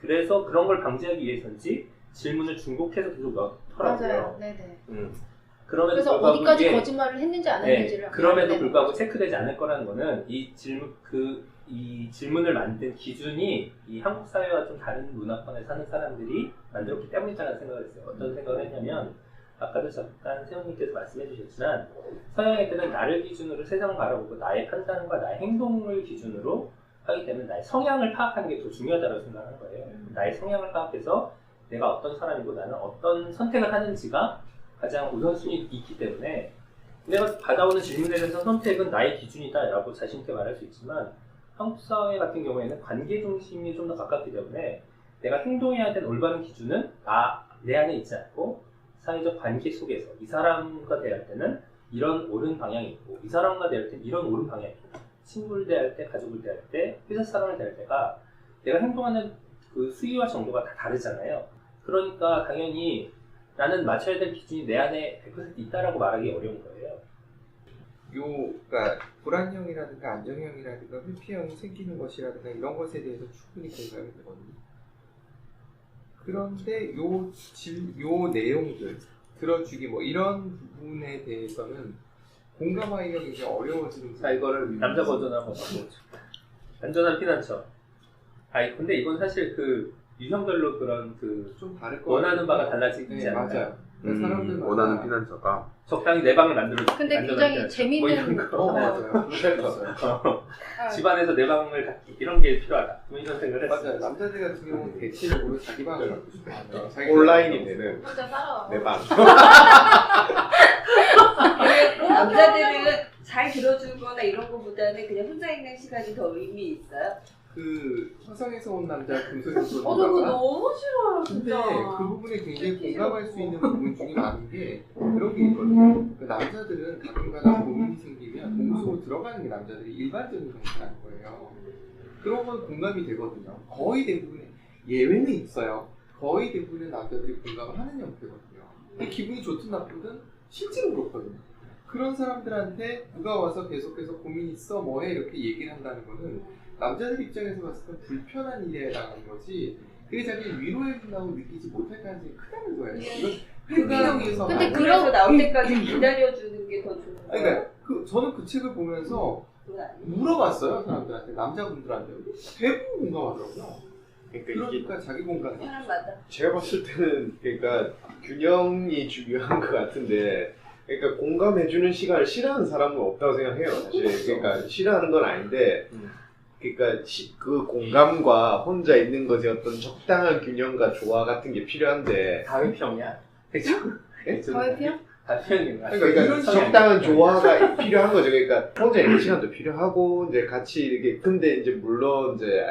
그래서 그런 걸 방지하기 위해서인지 질문을 중복해서 계속 넣더라고요. 맞아요. 네네. 그럼에도 그래서 불구하고 어디까지 이게 거짓말을 했는지 안 네, 했는지를 그럼에도 알아내는 불구하고 거죠. 체크되지 않을 거라는 거는 이 질문을 만든 기준이 이 한국 사회와 좀 다른 문화권에 사는 사람들이 만들었기 때문이라는 생각을 했어요. 어떤 생각을 했냐면 아까도 잠깐 세훈님께서 말씀해 주셨지만 서양 애들은 나를 기준으로 세상을 바라보고 나의 판단과 나의 행동을 기준으로 하기 때문에 나의 성향을 파악하는 게 더 중요하다고 생각하는 거예요. 나의 성향을 파악해서 내가 어떤 사람이고 나는 어떤 선택을 하는지가 가장 우선순위가 있기 때문에 내가 받아오는 질문에 대해서 선택은 나의 기준이다 라고 자신있게 말할 수 있지만 한국 사회 같은 경우에는 관계 중심이 좀 더 가깝기 때문에 내가 행동해야 될 올바른 기준은 내 안에 있지 않고 사회적 관계 속에서 이 사람과 대할 때는 이런 옳은 방향이 있고 이 사람과 대할 때 이런 옳은 방향이 있고 친구를 대할 때, 가족을 대할 때, 회사 사람을 대할 때가 내가 행동하는 그 수위와 정도가 다 다르잖아요. 그러니까 당연히 나는 맞춰야 될 기준이 내 안에 100% 있다라고 말하기 어려운 거예요. 그러니까 불안형이라든가 안정형이라든가 회피형이 생기는 것이라든가 이런 것에 대해서 충분히 공감이 되거든요. 그런데 요 내용들 들어주기 뭐 이런 부분에 대해서는 공감하기가 굉장히 어려워지는. 자, 이거를 남자 버전 한번 바꿔보죠. 안전한 피난처. 근데 이건 사실 그 유형별로 그런 그 좀 다를 거 원하는 바가 달라지지 네, 않나요? 맞아요. 그러니까 사람들마다 원하는 피난처가 적당히 내 방을 만들어주고. 근데 굉장히 재밌는 뭐 이런 거. 맞아요. 있어요. 집안에서 내 방을 갖기 이런 게 필요하다. 뭐 이런 생각을 했어요. 맞아요. 남자들 같은 경우는 대체적으로 자기 방을 갖고 싶어요. 자기 온라인이 되는 혼자 살아. 내 방. 남자들은 잘 들어주거나 이런 거보다는 그냥 혼자 있는 시간이 더 의미 있어요. 그 화성에서 온 남자 금소에서 저 온 그거 남자. 너무 싫어요, 근데 진짜. 그 부분에 굉장히 공감할 수 있는 부분 중에 많은 게 그런 게 있거든요. 그 남자들은 가끔가다 고민이 생기면 몸속으로 들어가는 게 남자들이 일반적인 형태라는 거예요. 그런 건 공감이 되거든요. 거의 대부분의 예외는 있어요. 거의 대부분의 남자들이 공감을 하는 형태거든요. 근데 기분이 좋든 나쁘든 실제로 그렇거든요. 그런 사람들한테 누가 와서 계속해서 고민 있어 뭐해 이렇게 얘기를 한다는 거는 남자들 입장에서 봤을 때 불편한 일에 해당하는 거지 그게 자기 위로해준다고 느끼지 못할 가능성이 크다는 거예요. 이건 회피형에서 근데 그래서 나올 때까지 기다려주는 게 더 좋은 거예요. 그러니까 저는 그 책을 보면서 물어봤어요 사람들한테 남자분들한테 대부분 공감하더라고요. 그러니까 자기 공감. 사람마다. 제가 봤을 때는 그러니까 균형이 중요한 것 같은데 그러니까 공감해주는 시간을 싫어하는 사람은 없다고 생각해요. 사실 그러니까 싫어하는 건 아닌데 그러니까 그 공감과 혼자 있는 것의 어떤 적당한 균형과 조화 같은 게 필요한데 다회평이야. 그죠? 다회평? 다회평인가? 그러니까 적당한 조화가 필요한 거죠. 그러니까 혼자 있는 시간도 필요하고 이제 같이 이렇게 근데 이제 물론 이제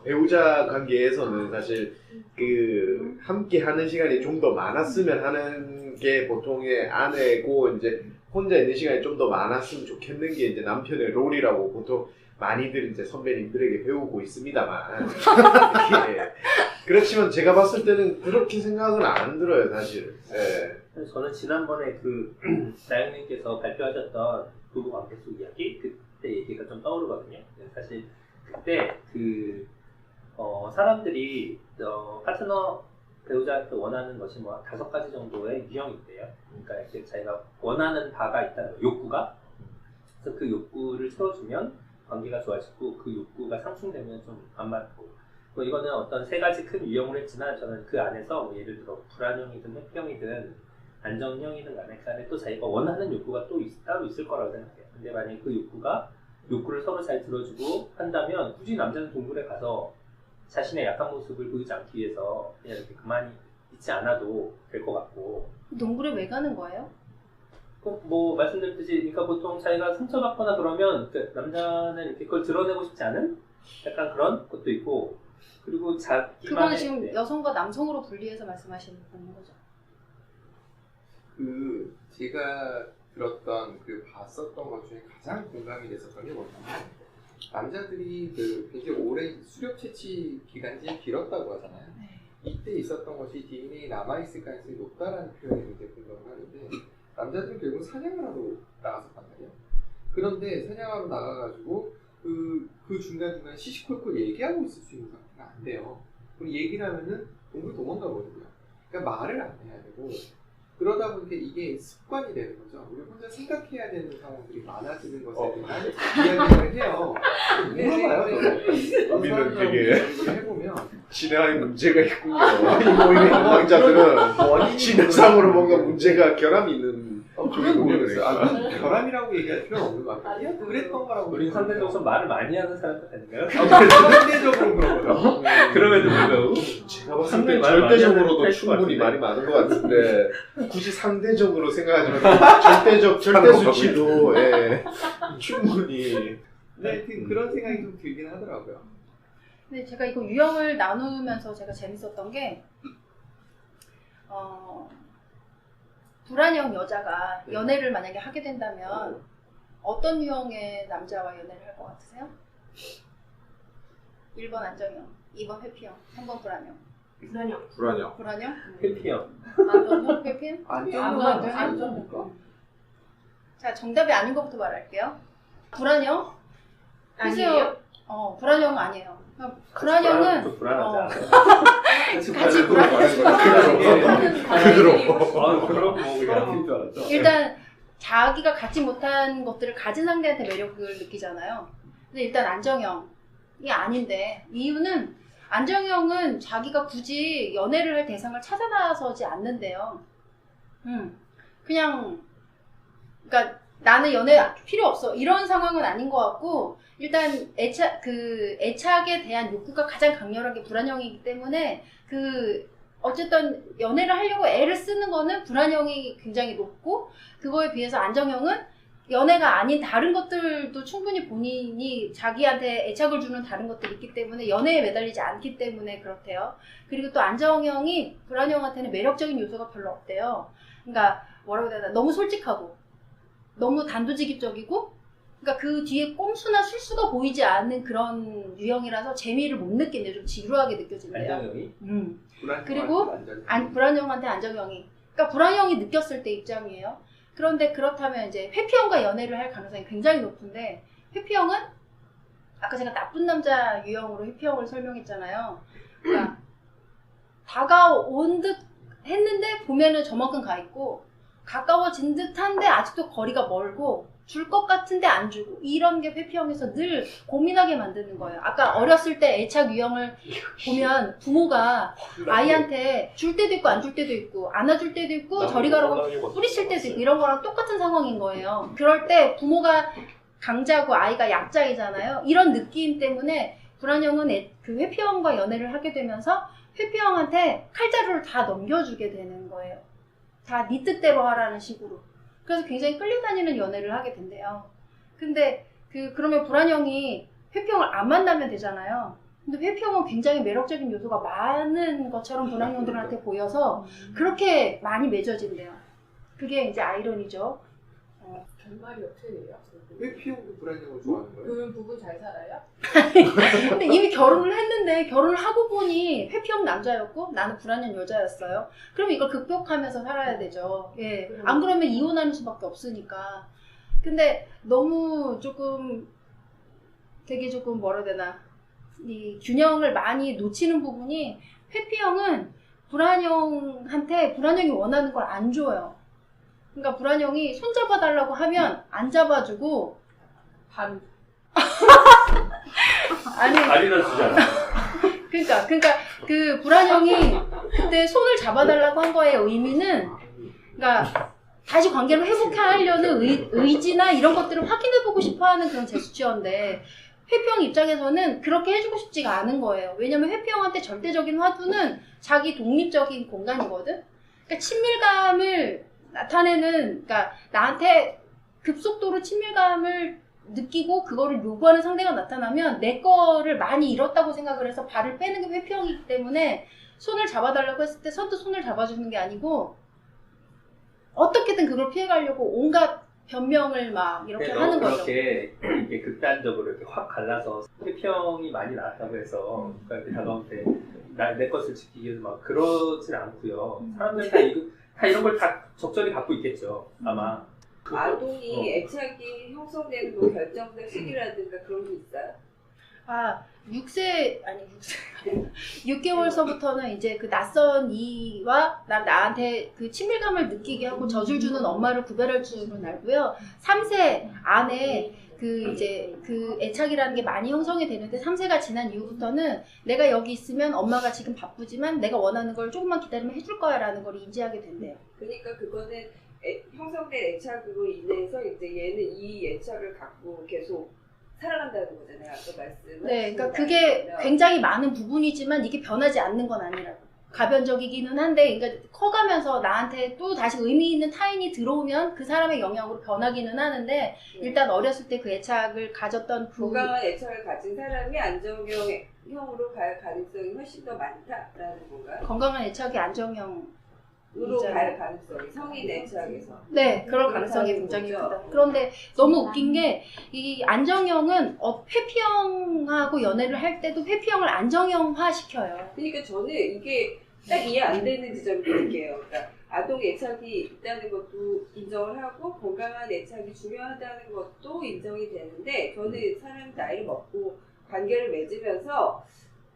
배우자 관계에서는 사실 그 함께 하는 시간이 좀 더 많았으면 하는 게 보통의 아내고 이제 혼자 있는 시간이 좀 더 많았으면 좋겠는 게 이제 남편의 롤이라고 보통 많이들 이제 선배님들에게 배우고 있습니다만 예. 그렇지만 제가 봤을 때는 그렇게 생각은 안 들어요 사실. 예. 저는 지난번에 그 나영님께서 발표하셨던 부부 관계 속 이야기 그때 얘기가 좀 떠오르거든요. 사실 그때 그 사람들이 파트너 배우자한테 원하는 것이 뭐 5가지 정도의 유형이 있대요. 그러니까 이렇게 자기가 원하는 바가 있다는 거, 욕구가. 그래서 그 욕구를 채워주면 관계가 좋아지고 그 욕구가 상충되면 좀 안 맞고. 뭐 이거는 어떤 3가지 큰 유형으로 했지만 저는 그 안에서 뭐 예를 들어 불안형이든 회피형이든 안정형이든 간에 그 안에 또 자기가 원하는 욕구가 또 따로 있을 거라고 생각해요. 근데 만약에 그 욕구를 서로 잘 들어주고 한다면 굳이 남자는 동굴에 가서 자신의 약한 모습을 보이지 않기 위해서 그냥 이렇게 가만히 있지 않아도 될 것 같고. 동굴에 왜 가는 거예요? 뭐 말씀드렸듯이 그러니까 보통 자기가 상처받거나 그러면 그 남자는 이렇게 그걸 드러내고 싶지 않은 약간 그런 것도 있고 그리고 자기만의 그거는 지금 네. 여성과 남성으로 분리해서 말씀하시는 거죠? 그 제가 들었던 그 봤었던 것 중에 가장 공감이 됐었던 게 뭐냐면 남자들이 그 굉장히 오랜 수렵 채취 기간이 길었다고 하잖아요. 이때 있었던 것이 DNA에 남아있을 가능성이 높다라는 표현에 굉장히 공감을 하는데 남자들은 결국 사냥을 하러 나갔었단 말이에요. 그런데 사냥하러 나가가지고 그 중간중간 시시콜콜 얘기하고 있을 수 있는 상태가 안 돼요. 그럼 얘기를 하면은 동굴 도망가거든요. 그러니까 말을 안 해야 되고 그러다 보니까 이게 습관이 되는 거죠. 우리 혼자 생각해야 되는 상황들이 많아지는 것에 대한 이야기를 해요. 물어봐요. 우리는 되게 해보면 진화에 문제가 있군요. 이 남자들은 진화상으로 뭔가 문제가 결함이 있는 그건 모르겠어요. 결함이라고 얘기할 필요는 없는 것 같아요. 그랬던 거라고. 우리 상대적으로 좀 말을 많이 하는 사람들 아닌가요? 상대적으로 그런 거죠. 그럼에도 불구하고 제가 봤을 때 절대적으로도 충분히 말이 많은 것 같은데 굳이 상대적으로 생각하지 말고 절대 수치도 예, 충분히. 네, 그런 생각이 좀 들긴 하더라고요. 근데 제가 이거 유형을 나누면서 제가 재밌었던 게 불안형 여자가 연애를 만약에 하게 된다면 어떤 유형의 남자와 연애를 할 것 같으세요? 1번 안정형, 2번 회피형, 3번 불안형. 불안형. 불안형? 회피형. 안정형? 회피형? 안정형. 자, 정답이 아닌 것부터 말할게요. 불안형? 아니에요? 불안형은 아니에요. 불안형은 좀 불안하지 않아요? 같이 그럼 뭐 그냥 일단 자기가 갖지 못한 것들을 가진 상대한테 매력을 느끼잖아요. 근데 일단 안정형이 아닌데 이유는 안정형은 자기가 굳이 연애를 할 대상을 찾아 나서지 않는데요. 그냥 그러니까 나는 연애 필요 없어 이런 상황은 아닌 것 같고 일단 애착에 대한 욕구가 가장 강렬한 게 불안형이기 때문에 어쨌든 연애를 하려고 애를 쓰는 거는 불안형이 굉장히 높고 그거에 비해서 안정형은 연애가 아닌 다른 것들도 충분히 본인이 자기한테 애착을 주는 다른 것들이 있기 때문에 연애에 매달리지 않기 때문에 그렇대요. 그리고 또 안정형이 불안형한테는 매력적인 요소가 별로 없대요. 그러니까 뭐라고 해야 되나 너무 솔직하고 너무 단도직입적이고 그러니까 그 뒤에 꼼수나 술수가 보이지 않는 그런 유형이라서 재미를 못 느낀대요. 좀 지루하게 느껴진대요. 안정형이? 그리고 불안형한테 안정형이 그러니까 불안형이 느꼈을 때 입장이에요. 그런데 그렇다면 이제 회피형과 연애를 할 가능성이 굉장히 높은데 회피형은 아까 제가 나쁜 남자 유형으로 회피형을 설명했잖아요. 그러니까 다가온 듯 했는데 보면은 저만큼 가 있고 가까워진 듯한데 아직도 거리가 멀고 줄 것 같은데 안 주고 이런 게 회피형에서 늘 고민하게 만드는 거예요. 아까 어렸을 때 애착 유형을 보면 부모가 아이한테 줄 때도 있고 안 줄 때도 있고 안아줄 때도 있고 저리 가라고 뿌리칠 때도 있고 이런 거랑 똑같은 상황인 거예요. 그럴 때 부모가 강자고 아이가 약자이잖아요. 이런 느낌 때문에 불안형은 그 회피형과 연애를 하게 되면서 회피형한테 칼자루를 다 넘겨주게 되는 거예요. 다 네 뜻대로 하라는 식으로. 그래서 굉장히 끌려다니는 연애를 하게 된대요. 근데 그러면 불안형이 회피형을 안 만나면 되잖아요. 근데 회피형은 굉장히 매력적인 요소가 많은 것처럼 불안형들한테 보여서 그렇게 많이 맺어진대요. 그게 이제 아이러니죠. 결말이 어떻게 돼요? 회피형도 불안형을 좋아하는 거예요? 그러면 부부 잘 살아요? 근데 이미 결혼을 했는데 결혼을 하고 보니 회피형 남자였고 나는 불안형 여자였어요. 그럼 이걸 극복하면서 살아야 되죠. 예. 안 그러면 이혼하는 수밖에 없으니까. 근데 너무 되게 뭐라 해야 되나 이 균형을 많이 놓치는 부분이 회피형은 불안형이 원하는 걸 안 줘요. 그러니까 불안형이 손 잡아달라고 하면 안 잡아주고 반 아니 다리를 주잖아. 그러니까 그 불안형이 그때 손을 잡아달라고 한 거의 의미는 그러니까 다시 관계를 회복하려는 의지나 이런 것들을 확인해보고 싶어하는 그런 제스처인데 회피형 입장에서는 그렇게 해주고 싶지가 않은 거예요. 왜냐면 회피형한테 절대적인 화두는 자기 독립적인 공간이거든. 그러니까 친밀감을 나타내는 그러니까 나한테 급속도로 친밀감을 느끼고 그거를 요구하는 상대가 나타나면 내 거를 많이 잃었다고 생각을 해서 발을 빼는 게 회피형이기 때문에 손을 잡아달라고 했을 때 선뜻 손을 잡아주는 게 아니고 어떻게든 그걸 피해가려고 온갖 변명을 막 이렇게 하는 거죠. 그렇게 이게 극단적으로 이렇게 확 갈라서 회피형이 많이 나왔다고 해서 그러니까 다가올 때 내 것을 지키기 위해서 막 그러진 않고요. 사람들은 다 이런 걸 다 적절히 갖고 있겠죠. 아마. 아동이 애착이 형성되는 뭐 결정적 시기라든가 그런 게 있어요? 6개월서부터는 이제 그 낯선 이와 나한테 그 친밀감을 느끼게 하고 젖을 주는 엄마를 구별할 줄은 알고요. 3세 안에 그 애착이라는 게 많이 형성이 되는데 3세가 지난 이후부터는 내가 여기 있으면 엄마가 지금 바쁘지만 내가 원하는 걸 조금만 기다리면 해줄 거야 라는 걸 인지하게 된대요. 그러니까 그거는 형성된 애착으로 인해서 이제 얘는 이 애착을 갖고 계속 살아간다는 거잖아요. 아까 말씀하신 네, 그러니까 그게 굉장히 많은 부분이지만 이게 변하지 않는 건 아니라고. 가변적이기는 한데, 그러니까 커가면서 나한테 또 다시 의미 있는 타인이 들어오면 그 사람의 영향으로 변하기는 하는데, 일단 어렸을 때 그 애착을 가졌던 건강한 애착을 가진 사람이 안정형으로 갈 가능성이 훨씬 더 많다라는 건가요? 건강한 애착이 안정형. 맞아요. 갈 가능성이 성인 애착에서. 네, 그럴 가능성이 굉장히 크다. 그런데 너무 웃긴 게 이 안정형은 회피형하고 연애를 할 때도 회피형을 안정형화 시켜요. 그러니까 저는 이게 딱 이해 안 되는 지점이 있게요. 그러니까 아동 애착이 있다는 것도 인정을 하고 건강한 애착이 중요하다는 것도 인정이 되는데 저는 사람 나이를 먹고 관계를 맺으면서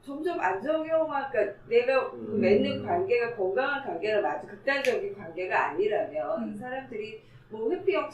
점점 안정형화, 그러니까 내가 맺는 관계가 건강한 관계라 아주 극단적인 관계가 아니라면 사람들이 뭐 회피형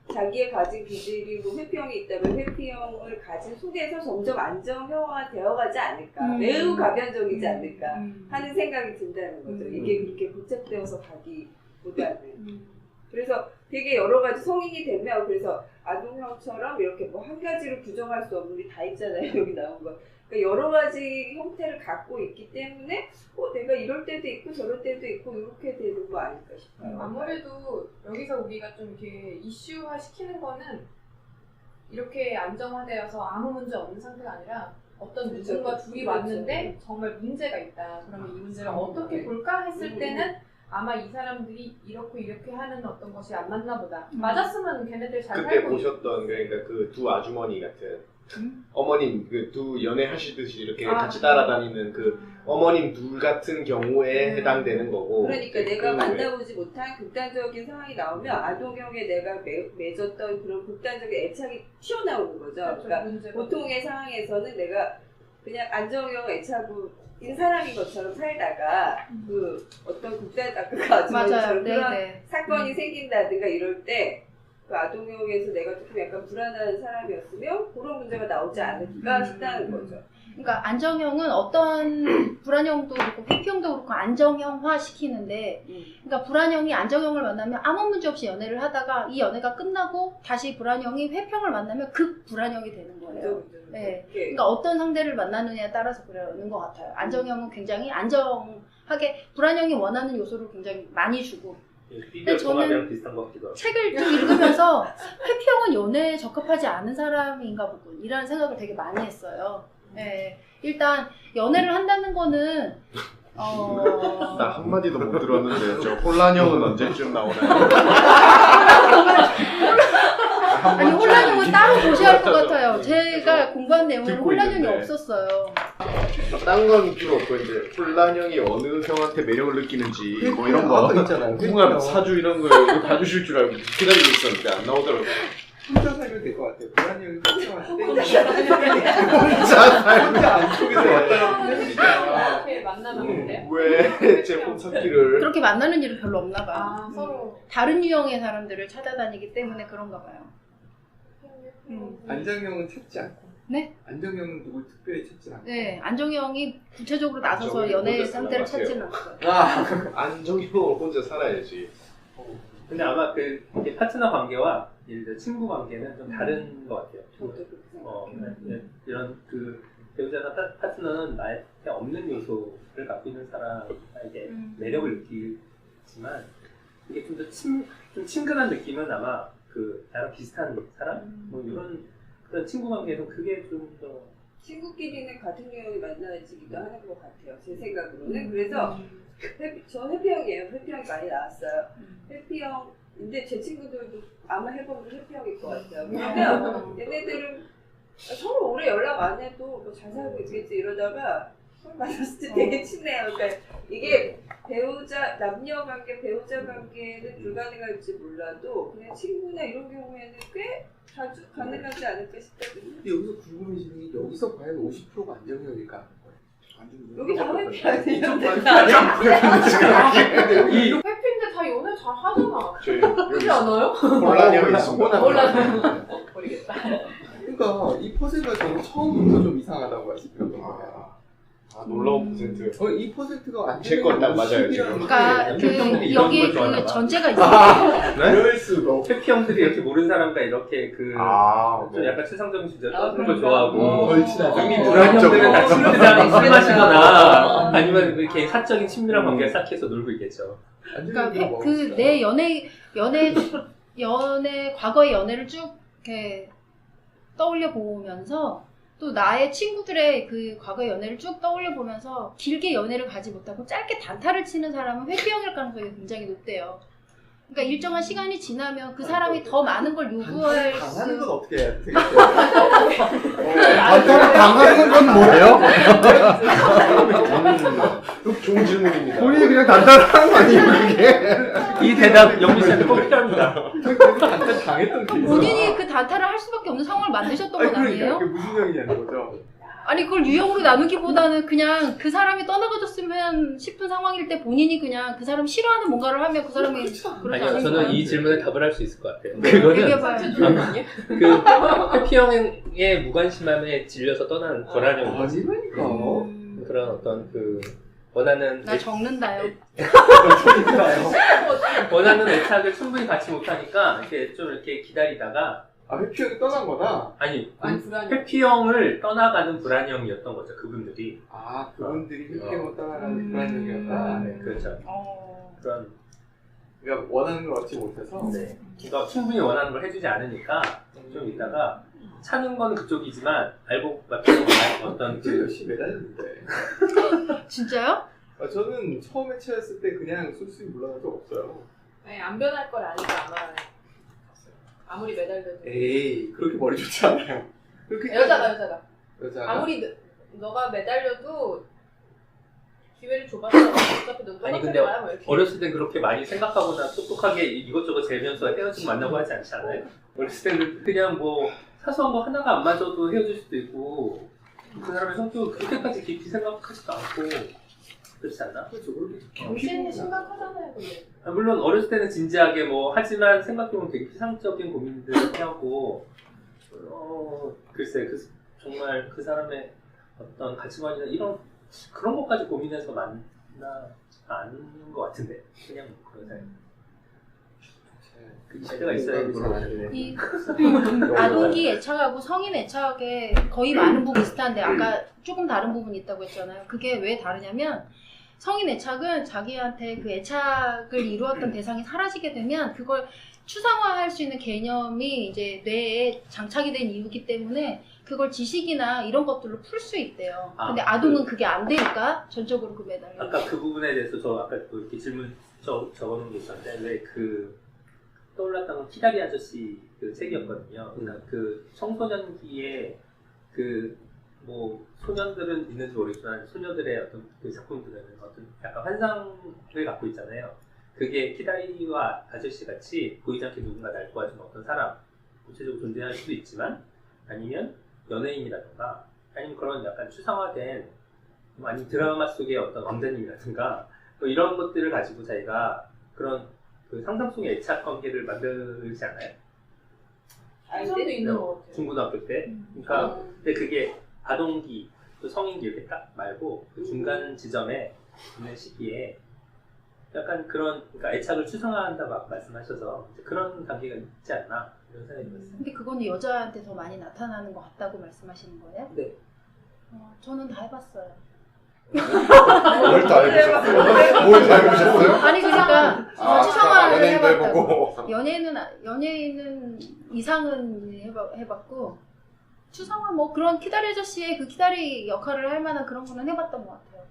자기의 가진 기질이 뭐 회피형이 있다면 회피형을 가진 속에서 점점 안정형화 되어가지 않을까, 매우 가변적이지 않을까 하는 생각이 든다는 거죠. 이게 그렇게 고착되어서 가기보다는. 그래서 되게 여러 가지 성인이 되면 그래서 아동형처럼 이렇게 뭐 한 가지를 부정할 수 없는 게 다 있잖아요. 여기 나온 거. 그러니까 여러 가지 형태를 갖고 있기 때문에 내가 이럴 때도 있고 저럴 때도 있고 이렇게 되는 거 아닐까 싶어요. 아무래도 여기서 우리가 좀 이렇게 이슈화 시키는 거는 이렇게 안정화되어서 아무 문제 없는 상태가 아니라 어떤 누군가 둘이 왔는데 정말 문제가 있다. 그러면 이 문제를 어떻게 볼까 했을 때는 아마 이 사람들이 이렇게 하는 어떤 것이 안 맞나 보다. 맞았으면 걔네들 잘 그때 살고 보셨던 그러니까 그 두 아주머니 같은 어머님 그 두 연애하시듯이 이렇게 아, 같이 따라다니는 그 어머님 둘 같은 경우에 해당되는 거고. 그러니까 내가 만나보지 못한 극단적인 상황이 나오면 아동형에 내가 맺었던 그런 극단적인 애착이 튀어나오는 거죠. 그러니까 보통의 상황에서는 내가 그냥 안정형 애착인 사람인 것처럼 살다가 그 어떤 아까 그 아주머니처럼 그런 사건이 생긴다든가 이럴 때 그 아동형에서 내가 조금 약간 불안한 사람이었으면 그런 문제가 나오지 않을까 싶다는 거죠. 그러니까 안정형은 어떤 불안형도 그렇고 회피형도 그렇고 안정형화 시키는데, 그러니까 불안형이 안정형을 만나면 아무 문제 없이 연애를 하다가 이 연애가 끝나고 다시 불안형이 회피형을 만나면 극불안형이 되는 거예요. 네. 그러니까 어떤 상대를 만나느냐에 따라서 그러는 것 같아요. 안정형은 굉장히 안정하게 불안형이 원하는 요소를 굉장히 많이 주고. 비교 종합이랑 비슷한 것 같기도 하고. 책을 좀 읽으면서 회피형은 연애에 적합하지 않은 사람인가 보군 이라는 생각을 되게 많이 했어요. 네. 일단 연애를 한다는 거는 나 한마디도 못 들었는데 저 혼란형은 언제쯤 나오나요? 아니 혼란형은 따로 보셔야 할 것 같아요. 제가 공부한 내용은 혼란형이 없었어요. 딴 건 필요 없고 이제 혼란형이 어느 형한테 매력을 느끼는지 뭐 이런 거 아까 있잖아요. 궁합 사주 이런 거 봐주실 줄 알고 기다리고 있었는데 안 나오더라고요. 혼자 살면 될 것 같아요. 불안형이 혼자 때 혼자 안쪽에서 왔다 이렇게 만나면 돼요? 왜제 폰찾기를 그렇게 만나는 일은 별로 없나 봐요. 서로 다른 유형의 사람들을 찾아다니기 때문에 그런가 봐요. 안정형은 찾지 않고. 네? 안정형은 누굴 특별히 찾지 않고. 네, 안정형이 구체적으로 나서서 연애 상태를 찾지는 않아요. 안정형을 혼자 살아야지. 근데 아마 그 파트너 관계와 예를 들어 친구 관계는 좀 다른 것 같아요. 이런 그 배우자나 파트너는 나한테 없는 요소를 갖고 있는 사람에게 매력을 느끼지만 이게 좀 더 좀 친근한 느낌은 아마 그 나랑 비슷한 사람 뭐 이런 그런 친구 관계에서 그게 좀 더 친구끼리는 같은 유형이 만나지기도 하는 것 같아요. 제 생각으로는. 그래서 저 회피형이에요. 회피형이 많이 나왔어요. 회피형인데 제 친구들도 아마 해보면 회피형일 것 같아요. 왜냐면 얘네들은 서로 오래 연락 안 해도 뭐 잘 살고 있겠지 이러다가 서로 만났을 때 되게 친해요. 그러니까 이게 남녀 관계, 배우자 관계는 불가능할지 몰라도 그냥 친구나 이런 경우에는 꽤 자주 가능하지 않을까 싶거든요. 근데 여기서 궁금해지는 게 여기서 과연 50%가 안정형일까 하는 거예요. 여기 다 회피형이에요. 회피인데 다 연애 잘 하잖아. 저희 그렇지 않아요? 혼란형이 있습니다. 모르겠다. 그러니까 이 퍼센트가 저는 처음부터 좀 이상하다고 말씀드렸던 거예요. 놀라운 퍼센트. 이 퍼센트가 제 건 딱 맞아요, 지금. 그러니까 그 여기 그 좋아하나 봐. 전제가 있어요. 그럴 수도. 회피형들이 이렇게 모르는 사람과 이렇게 좀 약간 치상적인 주제를 떠드는 걸 좋아하고 덜 친하죠. 이미 불안형들은 다 친구들이랑 술 마시거나 아니면 이렇게 사적인 친밀한 관계를 쌓기해서 놀고 있겠죠. 그러니까 그 내 과거의 연애를 쭉 이렇게 떠올려 보면서 또 나의 친구들의 그 과거 연애를 쭉 떠올려 보면서 길게 연애를 가지 못하고 짧게 단타를 치는 사람은 회피형일 가능성이 굉장히 높대요. 그러니까 일정한 시간이 지나면 그 사람이 더 많은 걸 요구할 당하는 건 수. 어떻게 해야 돼? 단타를 당하는 건 뭐예요? 좋은 질문입니다. 본인이 그냥 단타를 하는 거 아니에요, 그게? 이 대답 영미 씨한테 꼭 필요합니다. 단타 당했던 케이스. 본인이 그 단타를 할 수밖에 없는 상황을 만드셨던 건 그러니까 아니에요? 그게 무슨 형이냐는 거죠. 아니 그걸 유형으로 나누기보다는 그냥 그 사람이 떠나가줬으면 싶은 상황일 때 본인이 그냥 그 사람 싫어하는 뭔가를 하면 그 사람이 그렇지 아니요, 않을까요? 저는 이 질문에 답을 할 수 있을 것 같아요. 그거는 얘기해봐요. 그 회피형의 무관심함에 질려서 떠난 불안형 거지. 아니라니까. 그런 어떤 그 원하는 나 적는다요. 원하는 애착을 충분히 갖지 못하니까 이렇게 좀 이렇게 기다리다가 아, 회피형이 떠난 거다? 아니 불안해. 회피형을 떠나가는 불안형이었던 거죠 그분들이. 아, 그분들이 회피형을 떠나가는 불안형이었다. 네, 그렇죠. 그런 그러니까 원하는 걸 얻지 못해서. 네. 그러니까 충분히 원하는 걸 해주지 않으니까 좀 있다가 차는 건 그쪽이지만 알고 봤더니 어떤 진짜 그 열심히 매달렸는데. 진짜요? 아, 저는 처음에 체했을 때 그냥 쑥쑥 물러난 적 없어요. 아니, 안 변할 걸 아니까 아마 아무리 매달려도 에이, 그렇게 머리 좋지 않아요. 그렇게 여자가 여자가. 아무리 너가 매달려도 기회를 줘봤자 어차피 너 아니, 똑같은 근데 거야 뭐 이렇게. 어렸을 땐 그렇게 많이 생각하거나 똑똑하게 이것저것 재면서 헤어지고 만나고 하지 않지 않아요? 어렸을 때는 그냥 뭐 사소한 거 하나가 안 맞아도 헤어질 수도 있고 그 사람의 성격을 그렇게까지 깊이 생각하지도 않고 그렇지 않나? 그렇죠. 그렇게 당신은 심각하잖아요 근데. 물론 어렸을 때는 진지하게 뭐 하지만 생각해보면 되게 피상적인 고민들을 하고 글쎄 정말 그 사람의 어떤 가치관이나 이런 그런 것까지 고민해서 만나 않는 것 같은데 그냥 그런 생각. 그 시대가 있어야 모르겠는데. 이 아동기 애착하고 성인 애착에 거의 많은 부분 비슷한데 아까 조금 다른 부분이 있다고 했잖아요. 그게 왜 다르냐면 성인 애착은 자기한테 그 애착을 이루었던 대상이 사라지게 되면 그걸 추상화할 수 있는 개념이 이제 뇌에 장착이 된 이유기 때문에 그걸 지식이나 이런 것들로 풀 수 있대요. 근데 아동은 그게 안 되니까 전적으로 그 매달려. 아까 그 부분에 대해서 저 아까 이렇게 질문 적어놓은 게 있었는데 왜 그 떠올랐던 건 키다리 아저씨 그 책이었거든요. 그러니까 그 청소년기에 그 뭐 소년들은 있는지 모르겠지만 소녀들의 어떤 그 작품들은 어떤 약간 환상을 갖고 있잖아요. 그게 키다리와 아저씨 같이 보이지 않게 누군가 날 도와주는 어떤 사람, 구체적으로 존재할 수도 있지만 아니면 연예인이라든가 아니면 그런 약간 추상화된 아니면 드라마 속의 어떤 왕자님이라든가 뭐 이런 것들을 가지고 자기가 그런 그 상상 속의 애착 관계를 만들지 않아요? 사람도 있는 것 같아요. 중고등학교 때. 그러니까 근데 그게 아동기, 또 성인기 이렇게 딱 말고 그 중간 지점에 있는 시기에 약간 그런 그러니까 애착을 추상화한다고 말씀하셔서 그런 단계가 있지 않나 이런 생각이 들었어요. 근데 그거는 여자한테 더 많이 나타나는 것 같다고 말씀하시는 거예요? 네. 저는 다 해봤어요. 뭘 다 해보셨어요? 뭘 다 해보셨어요? 아니 그러니까 추상화를 연예인도 해봤다고. 해보고. 연예인은 이상은 해봤고 추상화 뭐 그런 키다리 아저씨의 그 키다리 역할을 할 만한 그런 거는 해봤던 것 같아요.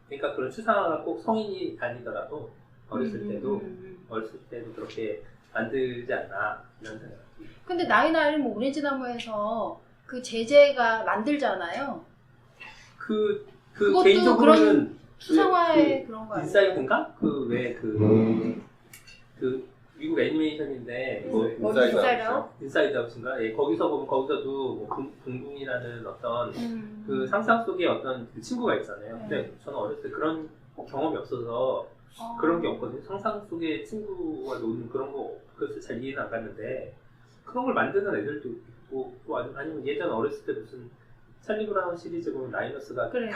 그러니까 그런 추상화가 꼭 성인이 아니더라도 어렸을 때도 그렇게 만들지 않나 이런 생각이. 근데 나이를 뭐 오렌지나무에서 그 제재가 만들잖아요. 그 그것도 개인적으로는 추상화의 그런 거 아니에요? 인사이드인가? 그 왜 그 미국 애니메이션인데 뭐 인사이드 아웃인가? 예, 거기서 보면 거기서도 뭐 붕붕이라는 어떤 그 상상 속의 어떤 그 친구가 있잖아요. 근데 저는 어렸을 때 그런 경험이 없어서 그런 게 없거든요. 상상 속의 친구와 노는 그런 거 그래서 잘 이해는 안 갔는데 그런 걸 만드는 애들도 있고 또 아니면 예전 어렸을 때 무슨 찰리 브라운 시리즈 보면 라이너스가 담요를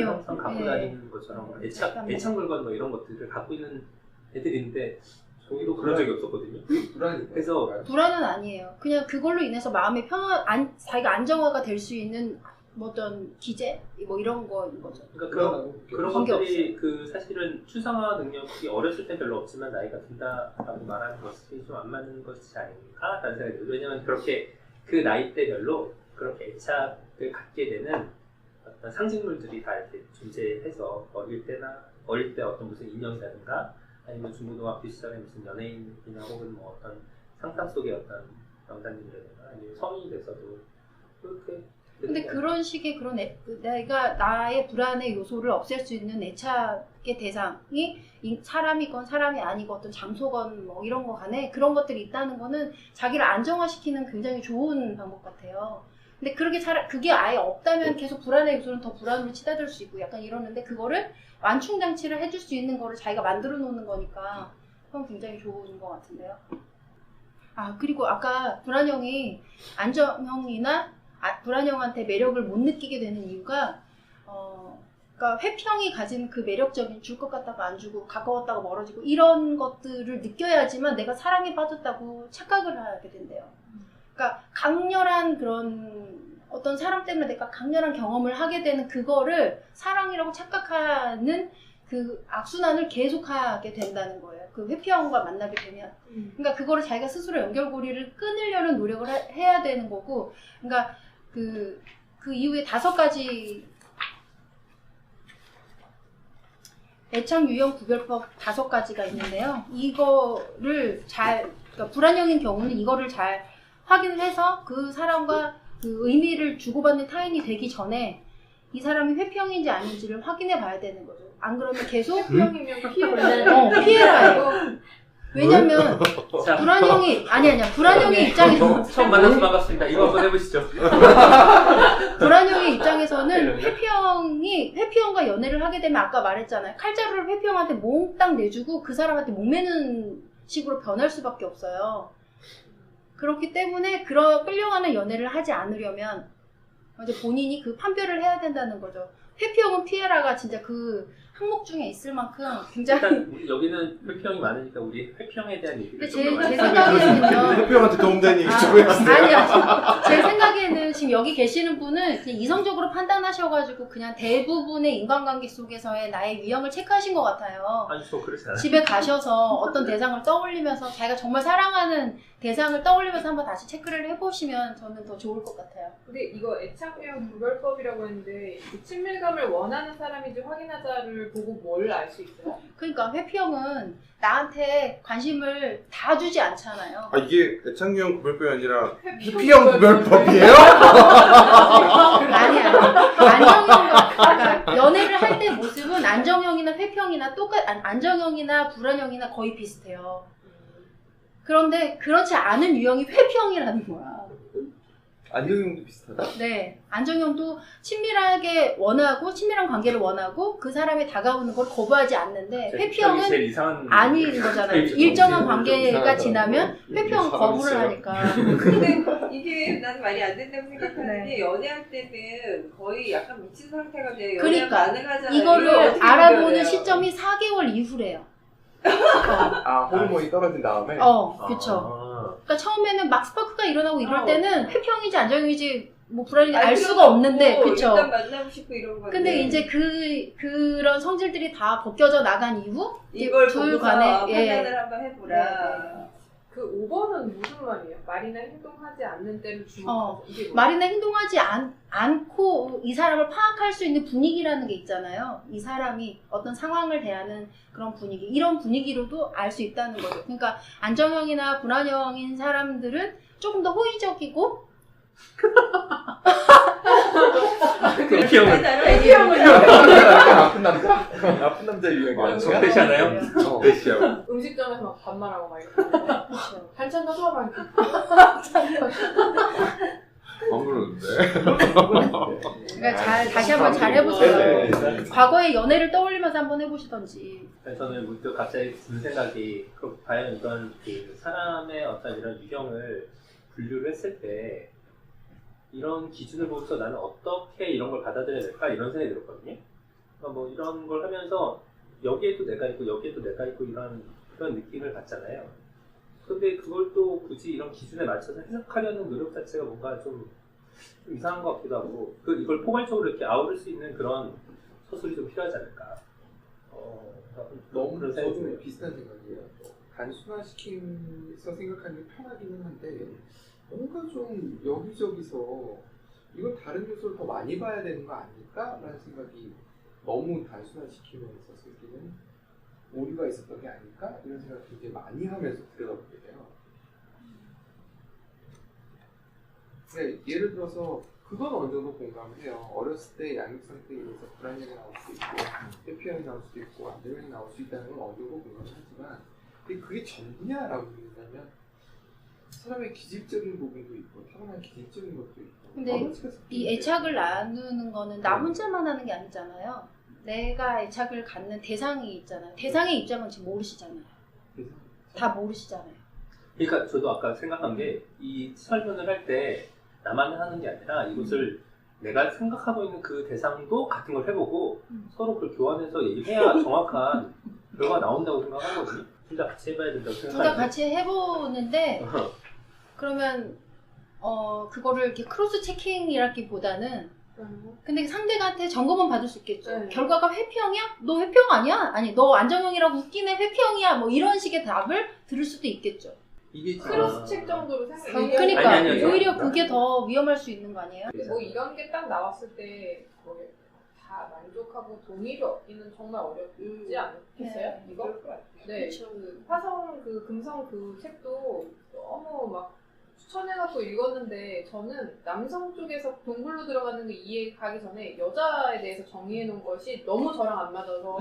항상 갖고 다니는 것처럼 애착 물건 뭐 이런 것들을 갖고 있는 애들이 있는데 저희도 그런 적이 없었거든요. 그래서 불안은 아니에요. 그냥 그걸로 인해서 마음의 자기가 안정화가 될 수 있는 뭐 어떤 기제? 뭐 이런 거인 거죠. 그러니까 그런 것들이 그 사실은 추상화 능력이 어렸을 때 별로 없지만 나이가 든다라고 말하는 것이 좀 안 맞는 것이 아닌가 라는 생각이 들어요. 왜냐면 그렇게 그 나이 때별로 그렇게 애착을 갖게 되는 어떤 상징물들이 다 이렇게 존재해서 어릴 때 어떤 무슨 인형이라든가 아니면 중고등학교 시절에 무슨 연예인이나 혹은 뭐 어떤 상상 속의 어떤 명단님이라든가 아니면 성인이 돼서도 그렇게. 근데 그런 식의 내가 나의 불안의 요소를 없앨 수 있는 애착의 대상이 사람이건 사람이 아니고 어떤 장소건 뭐 이런 거 간에 그런 것들이 있다는 거는 자기를 안정화시키는 굉장히 좋은 방법 같아요. 근데 그게 아예 없다면 계속 불안의 요소는 더 불안으로 치닫을 수 있고 약간 이러는데 그거를 완충장치를 해줄 수 있는 거를 자기가 만들어 놓는 거니까 그건 굉장히 좋은 것 같은데요. 그리고 아까 불안형이 안정형이나 불안형한테 매력을 못 느끼게 되는 이유가 그러니까 회피형이 가진 그 매력적인 줄 것 같다가 안 주고 가까웠다가 멀어지고 이런 것들을 느껴야지만 내가 사랑에 빠졌다고 착각을 하게 된대요. 그러니까 강렬한 그런 어떤 사람 때문에 내가 강렬한 경험을 하게 되는 그거를 사랑이라고 착각하는 그 악순환을 계속하게 된다는 거예요. 그 회피형과 만나게 되면. 그러니까 그거를 자기가 스스로 연결고리를 끊으려는 노력을 해야 되는 거고, 그러니까 그 이후에 5가지 애착 유형 구별법 5가지가 있는데요. 이거를 그러니까 불안형인 경우는 이거를 잘 확인을 해서 그 사람과 그 의미를 주고받는 타인이 되기 전에 이 사람이 회피형인지 아닌지를 확인해 봐야 되는 거죠. 안 그러면 계속 회피형이면 피해라. 피해라예요. 왜냐면 불안형이 불안형의 입장에서 처음 만나서 반갑습니다. 이거 한번 해보시죠. 불안형의 입장에서는 회피형과 연애를 하게 되면 아까 말했잖아요. 칼자루를 회피형한테 몽땅 내주고 그 사람한테 목매는 식으로 변할 수밖에 없어요. 그렇기 때문에 그런 끌려가는 연애를 하지 않으려면 이제 본인이 그 판별을 해야 된다는 거죠. 회피형은 피해라가 진짜 그 항목 중에 있을 만큼 굉장히 일단 여기는 회피형이 많으니까 우리 회피형에 대한 얘기를 제 좀 생각에는요. 대표한테 도움되는 얘기 좀 해주세요. 아니요. 제 생각에는 지금 여기 계시는 분은 그냥 이성적으로 판단하셔가지고 그냥 대부분의 인간관계 속에서의 나의 유형을 체크하신 것 같아요. 아니 저 그렇지 않아요. 집에 가셔서 어떤 대상을 떠올리면서 자기가 정말 사랑하는 대상을 떠올리면서 한번 다시 체크를 해보시면 저는 더 좋을 것 같아요. 근데 이거 애착유형 구별법이라고 했는데 그 친밀감을 원하는 사람인지 확인하자를 보고 뭘 알 수 있어요? 그러니까 회피형은 나한테 관심을 다 주지 않잖아요. 이게 애착유형 구별법이 아니라 회피형 회피형 구별법이에요? 아니야. 안정형과 그러니까 연애를 할 때 모습은 안정형이나 회피형이나 안정형이나 불안형이나 거의 비슷해요. 그런데 그렇지 않은 유형이 회피형이라는 거야. 안정형도 비슷하다. 네, 안정형도 친밀하게 원하고 친밀한 관계를 원하고 그 사람이 다가오는 걸 거부하지 않는데 회피형은 제일 이상한 아닌 거잖아요. 일정한 관계가 지나면 회피형은 거부를 하니까. 근데 이게 나는 말이 안 된다고 생각하는 네. 게 연애할 때는 거의 약간 미친 상태가 돼요. 연애 그러니까 가능하잖아요. 이거를 이걸 어떻게 알아보는 구별해요? 시점이 4개월 이후래요. 호르몬이 떨어진 다음에. 그쵸. 그러니까 처음에는 막 스파크가 일어나고 이럴 때는 회피형이지 안정형이지 뭐 불안인지 알 필요가 수가 없는데, 없고 그쵸. 일단 만나고 싶고 이런 건데. 근데 이제 그런 성질들이 다 벗겨져 나간 이후 이걸 둘 보고서 간에 판단을 한번 해보라. 네. 그 5번은 무슨 말이에요? 말이나 행동하지 않는 때를 주목하자. 이게 뭐예요? 말이나 행동하지 않고 이 사람을 파악할 수 있는 분위기라는 게 있잖아요. 이 사람이 어떤 상황을 대하는 그런 분위기, 이런 분위기로도 알 수 있다는 거죠. 그러니까 안정형이나 불안형인 사람들은 조금 더 호의적이고 회피형은 아픈 남자? 아픈 남자 유형이야. 적대시 하나요? 대시하고. 음식점에서 막 반말하고 막 이렇게. 반찬 가져와 봐. 이렇게. 안 그러는데. 그러니까 다시 한번 잘 해보세요. 네. 과거의 연애를 떠올리면서 한번 해보시던지. 저는 문득 갑자기 든 생각이 과연 이런 그 사람의 어떤 이런 유형을 분류를 했을 때 이런 기준을 보고서 나는 어떻게 이런 걸 받아들여야 될까 이런 생각이 들었거든요. 그러니까 뭐 이런 걸 하면서 여기에도 내가 있고 여기에도 내가 있고 그런 느낌을 받잖아요. 근데 그걸 또 굳이 이런 기준에 맞춰서 해석하려는 노력 자체가 뭔가 좀 이상한 것 같기도 하고 이걸 포괄적으로 이렇게 아우를 수 있는 그런 서술이 좀 필요하지 않을까. 너무 그런 저도 생각이 들어요. 비슷한 생각이에요. 단순화시키면서 생각하는 게 편하기는 한데 뭔가 좀 여기저기서 이건 다른 요소를 더 많이 봐야 되는 거 아닐까라는 생각이 너무 단순화시키면서 생기는 오류가 있었던 게 아닐까 이런 생각을 굉장히 많이 하면서 들여다보게 돼요. 네, 예를 들어서 그건 어느 정도 공감을 해요. 어렸을 때 양육 상태에 의해서 불안형이 나올 수도 있고 회피형이 나올 수도 있고 안정형이 나올 수 있다는 건 어느 정도 공감을 하지만 근데 그게 전부냐라고 얘기하면 사람의 기질적인 부분도 있고 타고난 기질적인 것도 있고 근데 이 애착을 나누는 거는 나 혼자만 하는 게 아니잖아요. 내가 애착을 갖는 대상이 있잖아요. 대상의 입장은 지금 모르시잖아요. 다 모르시잖아요. 그러니까 저도 아까 생각한 게 이 설문을 할 때 나만 하는 게 아니라 이것을 내가 생각하고 있는 그 대상도 같은 걸 해보고 서로 그걸 교환해서 얘기해야 정확한 결과가 나온다고 생각하거든요. 둘 다 같이 해봐야 된다고 둘 다 생각하는데 같이 해보는데 그러면 그거를 이렇게 크로스 체킹이라기보다는 근데 상대한테 점검은 받을 수 있겠죠. 네. 결과가 회피형이야? 너 회피형 아니야? 아니 너 안정형이라고 웃기네 회피형이야? 뭐 이런 식의 답을 들을 수도 있겠죠. 이게 크로스 책 정도로 생각해요. 그러니까 아니, 오히려 그게 더 위험할 수 있는 거 아니에요? 뭐 이런 게 딱 나왔을 때 거의 다 만족하고 동의를 얻기는 정말 어렵지 않겠어요? 네. 이거? 네. 그 화성 그 금성 그 책도 너무 막 추천해갖고 읽었는데 저는 남성 쪽에서 동굴로 들어가는 게 이해가기 전에 여자에 대해서 정의해놓은 것이 너무 저랑 안 맞아서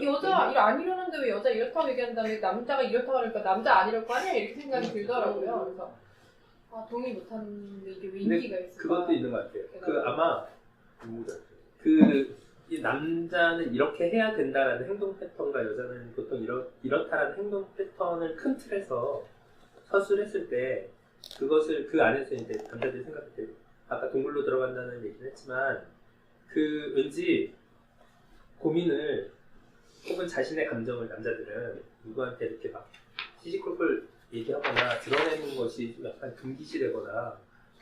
여자 일 아니려는데 왜 여자 이렇다고 얘기한 다음에 남자가 이렇다고 하니까 남자 아니라고 하냐 이렇게 생각이 들더라고요. 그래서 동의 못하는데 이게 왜 인기가 있을까? 그것도 있는 것 같아요. 그 아마 이 남자는 이렇게 해야 된다라는 행동 패턴과 여자는 보통 이렇다라는 행동 패턴을 큰 틀에서 서술했을 때 그것을 그 안에서 이제 남자들이 생각할 때 아까 동굴로 들어간다는 얘기를 했지만 그 왠지 고민을 혹은 자신의 감정을 남자들은 누구한테 이렇게 막 시시콜콜 얘기하거나 드러내는 것이 좀 약간 금기시되거나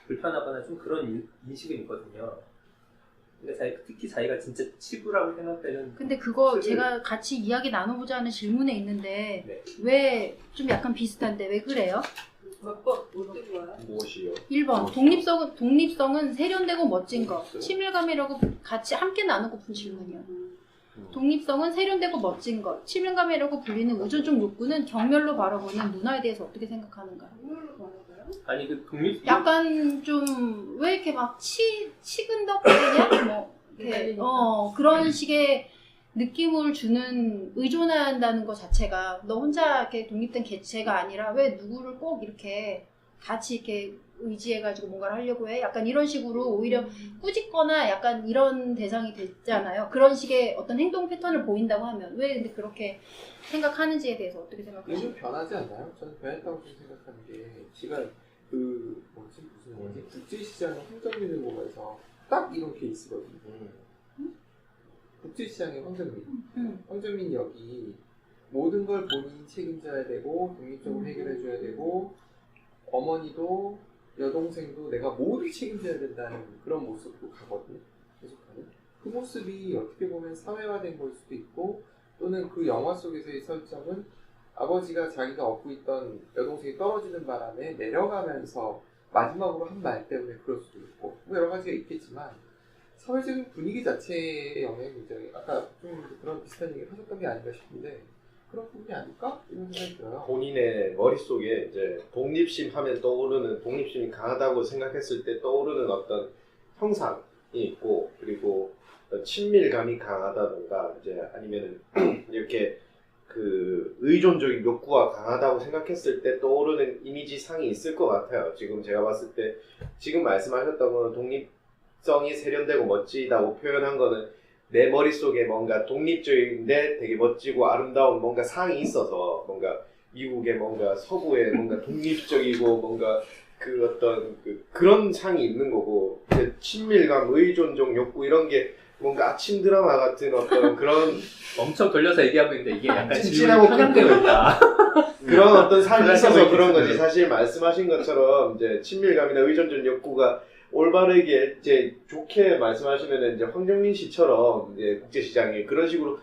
불편하거나 좀 그런 인식은 있거든요. 근데 특히 자기가 진짜 치부라고 생각되는 근데 그거 그- 제가 같이 이야기 나눠보자는 질문에 있는데 네. 왜 좀 약간 비슷한데 왜 그래요? 몇 번? 못 들어와요? 무엇이요? 1번 독립성은 세련되고 멋진 것 친밀감이라고 같이 함께 나누고 푼 질문이요. 독립성은 세련되고 멋진 것 친밀감이라고 불리는 우존적 욕구는 경멸로 바라보는 문화에 대해서 어떻게 생각하는가? 아니 그 독립 약간 좀 왜 이렇게 막 치근덕거리냐? 뭐 이렇게 그런 식의 느낌을 주는 의존한다는 것 자체가 너 혼자 이렇게 독립된 개체가 아니라 왜 누구를 꼭 이렇게 같이 이렇게 의지해가지고 뭔가를 하려고 해? 약간 이런 식으로 오히려 꾸짖거나 약간 이런 대상이 되잖아요. 그런 식의 어떤 행동 패턴을 보인다고 하면 왜 근데 그렇게 생각하는지에 대해서 어떻게 생각하세요? 요즘 변하지 않나요? 저는 변했다고 좀 생각하는 게 제가 무슨 영화지? 국제시장의 황정민을 보면서 딱 이런 케이스거든요. 국제시장의 황정민. 황정민 역이 모든 걸 본인이 책임져야 되고 독립적으로 해결해줘야 되고 어머니도 여동생도 내가 모두 책임져야 된다는 그런 모습으로 가거든요. 계속하는. 그 모습이 어떻게 보면 사회화된 걸 수도 있고 또는 그 영화 속에서의 설정은 아버지가 자기가 얻고 있던 여동생이 떨어지는 바람에 내려가면서 마지막으로 한 말 때문에 그럴 수도 있고 뭐 여러 가지가 있겠지만 사회적인 분위기 자체의 영향이 굉장히 아까 좀 그런 비슷한 얘기를 하셨던 게 아닌가 싶은데 그런 부분이 아닐까? 이런 생각이 들어요. 본인의 머릿속에 이제 독립심 하면 떠오르는 독립심이 강하다고 생각했을 때 떠오르는 어떤 형상이 있고 그리고 어떤 친밀감이 강하다던가 이제 아니면은 이렇게 그 의존적인 욕구가 강하다고 생각했을 때 떠오르는 이미지 상이 있을 것 같아요. 지금 제가 봤을 때 지금 말씀하셨던 거는 독립성이 세련되고 멋지다고 표현한 거는 내 머릿속에 뭔가 독립적인데 되게 멋지고 아름다운 뭔가 상이 있어서 뭔가 미국의 뭔가 서부의 뭔가 독립적이고 뭔가 그 어떤 그런 상이 있는 거고 이제 친밀감, 의존적 욕구 이런 게 뭔가 아침 드라마 같은 어떤 그런 엄청 돌려서 얘기하고 있는데 이게 약간 찐찐하고 질문이 편향되어 있다. 그런 어떤 상이 있어서 편향되어 그런 거지. 있겠지. 사실 말씀하신 것처럼 이제 친밀감이나 의존적 욕구가 올바르게 이제 좋게 말씀하시면은 이제 황정민 씨처럼 이제 국제시장에 그런 식으로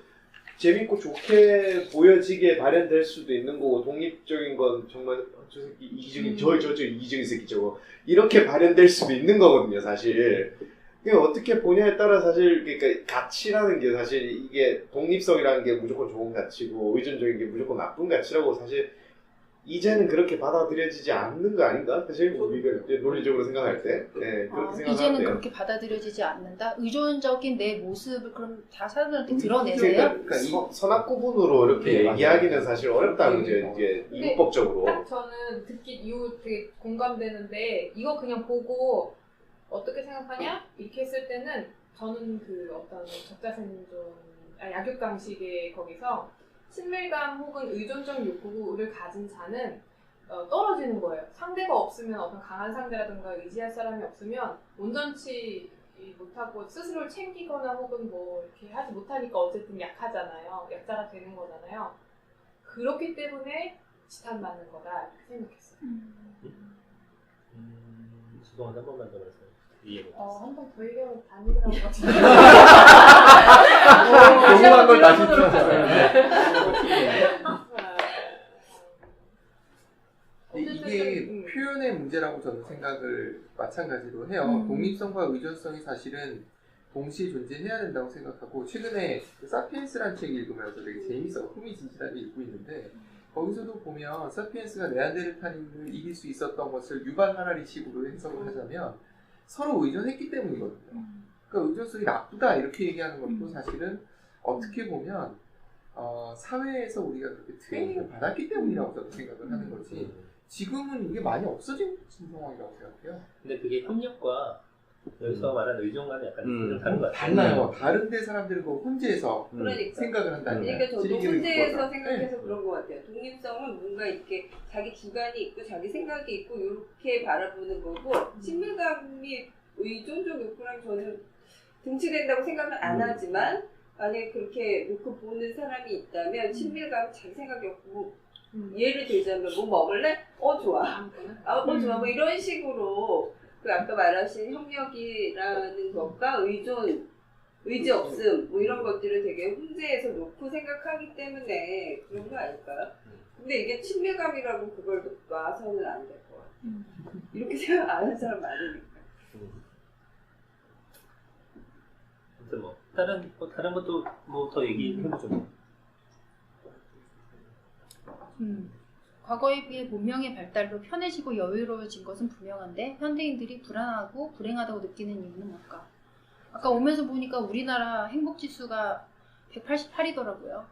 재밌고 좋게 보여지게 발현될 수도 있는 거고 독립적인 건 정말 저 새끼 이기적인 저 이기적인 새끼 저거 이렇게 발현될 수도 있는 거거든요 사실. 그게 어떻게 보냐에 따라 사실 그러니까 가치라는 게 사실 이게 독립성이라는 게 무조건 좋은 가치고 의존적인 게 무조건 나쁜 가치라고 사실 이제는 그렇게 받아들여지지 않는 거 아닌가? 사실 우리가 이제 논리적으로 생각할 때 그렇게 생각하는데요. 이제는 그렇게 받아들여지지 않는다? 의존적인 내 모습을 그럼 다 사람들한테 드러내세요? 그러니까 선악구분으로 이렇게 네, 얘기하기는 맞아요. 사실 어렵다는 거죠. 이제 근데 이법적으로. 딱 저는 듣기 이후 되게 공감되는데 이거 그냥 보고 어떻게 생각하냐? 이렇게 했을 때는 저는 그 어떤 적자생존 약육강식의 거기서 친밀감 혹은 의존적 욕구를 가진 자는 떨어지는 거예요. 상대가 없으면 어떤 강한 상대라든가 의지할 사람이 없으면 온전치 못하고 스스로를 챙기거나 혹은 뭐 이렇게 하지 못하니까 어쨌든 약하잖아요. 약자가 되는 거잖아요. 그렇기 때문에 지탄받는 거다 이렇게 생각했어요. 죄송한데 한 번만 더 말씀해 주세요. 한 번 더 얘기하면 반일을 한것 같은데. 궁금한 걸 다시 들었잖아요. 이게 표현의 문제라고 저는 생각을 마찬가지로 해요. 독립성과 의존성이 사실은 동시에 존재해야 된다고 생각하고 최근에 그 사피엔스라는 책 읽으면서 되게 재밌어요. 흥미진진하게 읽고 있는데 거기서도 보면 사피엔스가 네안데르탈인을 이길 수 있었던 것을 유발 하라리식으로 해석을 하자면 서로 의존했기 때문이거든요. 그러니까 의존성이 나쁘다 이렇게 얘기하는 것도 사실은 어떻게 보면 사회에서 우리가 그렇게 트레이닝을 받았기 때문이라고 저는 생각을 하는 거지 지금은 이게 많이 없어진 상황이라고 생각해요. 근데 그게 협력과 여기서 말하는 의존과는 약간 좀 다른 것 같아요. 달라요. 다른데 사람들은 그 혼재해서 그러니까. 생각을 한다는 그러니까 저도 지리기를 혼자에서 구워서. 생각해서 그런 것 같아요. 독립성은 뭔가 이렇게 자기 주관이 있고 자기 생각이 있고 이렇게 바라보는 거고 친밀감이 의존적 욕구랑 저는 등치된다고 생각은 안 하지만 만약에 그렇게 놓고 보는 사람이 있다면 친밀감 자기 생각이 없고 예를 들자면 뭐 먹을래? 좋아. 좋아. 뭐 이런 식으로 그 아까 말하신 협력이라는 것과 의지 없음 뭐 이런 것들을 되게 훈제해서 놓고 생각하기 때문에 그런 거 아닐까요? 근데 이게 친밀감이라고 그걸 놔서는 안 될 것 같아요. 이렇게 생각 안 하는 사람 많으니까. 아무튼 뭐 다른 것도 뭐 더 얘기해보죠. 과거에 비해 문명의 발달로 편해지고 여유로워진 것은 분명한데 현대인들이 불안하고 불행하다고 느끼는 이유는 뭘까? 아까 오면서 보니까 우리나라 행복지수가 188이더라고요.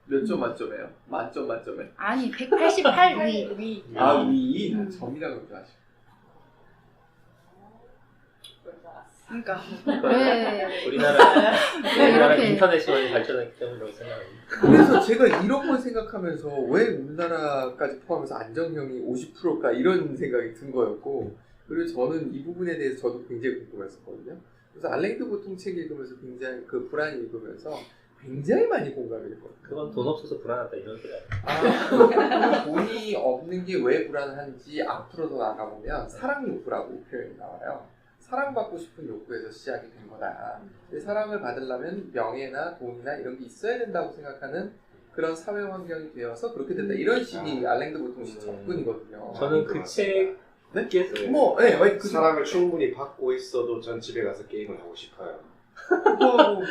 몇 점 만점이에요? 만점 만점에? 아니 188위. 위. 아 위? 점이라 그러지 마시고. 그러니까 왜 우리나라 이렇게 인터넷이 많이 발전했기 때문이라고 생각합니다. 그래서 제가 이런 걸 생각하면서 왜 우리나라까지 포함해서 안정형이 50%일까 이런 생각이 든 거였고 그리고 저는 이 부분에 대해서 저도 굉장히 궁금했었거든요. 그래서 알랭드 보통 책 읽으면서 굉장히 그 불안 읽으면서 굉장히 많이 공감이 됐거든요. 그건 돈 없어서 불안하다 이런 소리 아니에요. 돈이 없는 게 왜 불안한지 앞으로 더 나가보면 사랑 욕구라고 표현이 나와요. 사랑받고 싶은 욕구에서 시작이 된 거다. 근데 사랑을 받으려면 명예나 돈이나 이런 게 있어야 된다고 생각하는 그런 사회 환경이 되어서 그렇게 된다. 이런 식이 알랭드 보통식 접근이거든요. 저는 그 책에 사랑을 충분히 받고 있어도 전 집에 가서 게임을 하고 싶어요. 이거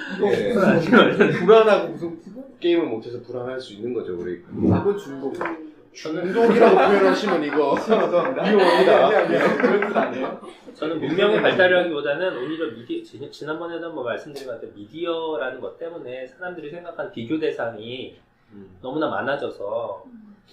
불안하고 무슨 게임을 못해서 불안할 수 있는 거죠 우리. 이건 중독. 중독이라고 표현하시면 이거 위험합니다. 그런 뜻 아니에요? 저는 문명의 발달이라기보다는 오히려 지난번에도 한번 말씀드린 것 같아요. 미디어라는 것 때문에 사람들이 생각한 비교 대상이 너무나 많아져서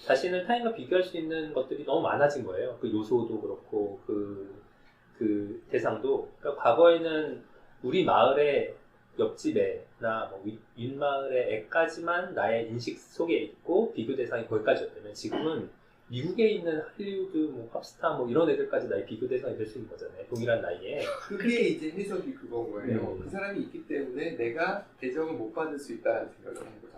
자신을 타인과 비교할 수 있는 것들이 너무 많아진 거예요. 그 요소도 그렇고 그 대상도. 그러니까 과거에는 우리 마을의 옆집에나 뭐 윗마을의 애까지만 나의 인식 속에 있고 비교 대상이 거기까지였다면 지금은 미국에 있는 할리우드 뭐 팝스타 뭐 이런 애들까지 나의 비교 대상이 될 수 있는 거잖아요. 동일한 나이에. 그게 이제 해석이 그건 거예요. 그 사람이 있기 때문에 내가 애정을 못 받을 수 있다는 생각을 하는 거죠.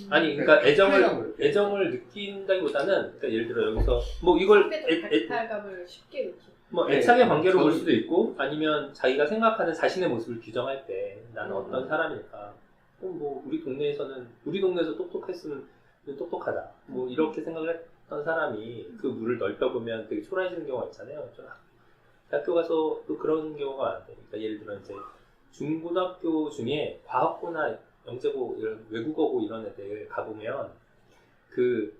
아니 그러니까 애정을 느낀다기보다는 그러니까 예를 들어 여기서 뭐 이걸 발달감을 쉽게 느끼고 뭐 애착의 관계로 볼 수도 있고 아니면 자기가 생각하는 자신의 모습을 규정할 때 나는 어떤 사람일까 그럼 뭐 우리 동네에서 똑똑했으면 똑똑하다. 뭐 이렇게 생각을 했던 사람이 그 물을 넓혀보면 되게 초라해지는 경우가 있잖아요. 좀 대학교 가서 또 그런 경우가 많은데, 그러니까 예를 들어 이제 중고등학교 중에 과학고나 영재고 이런 외국어고 이런 애들 가보면 그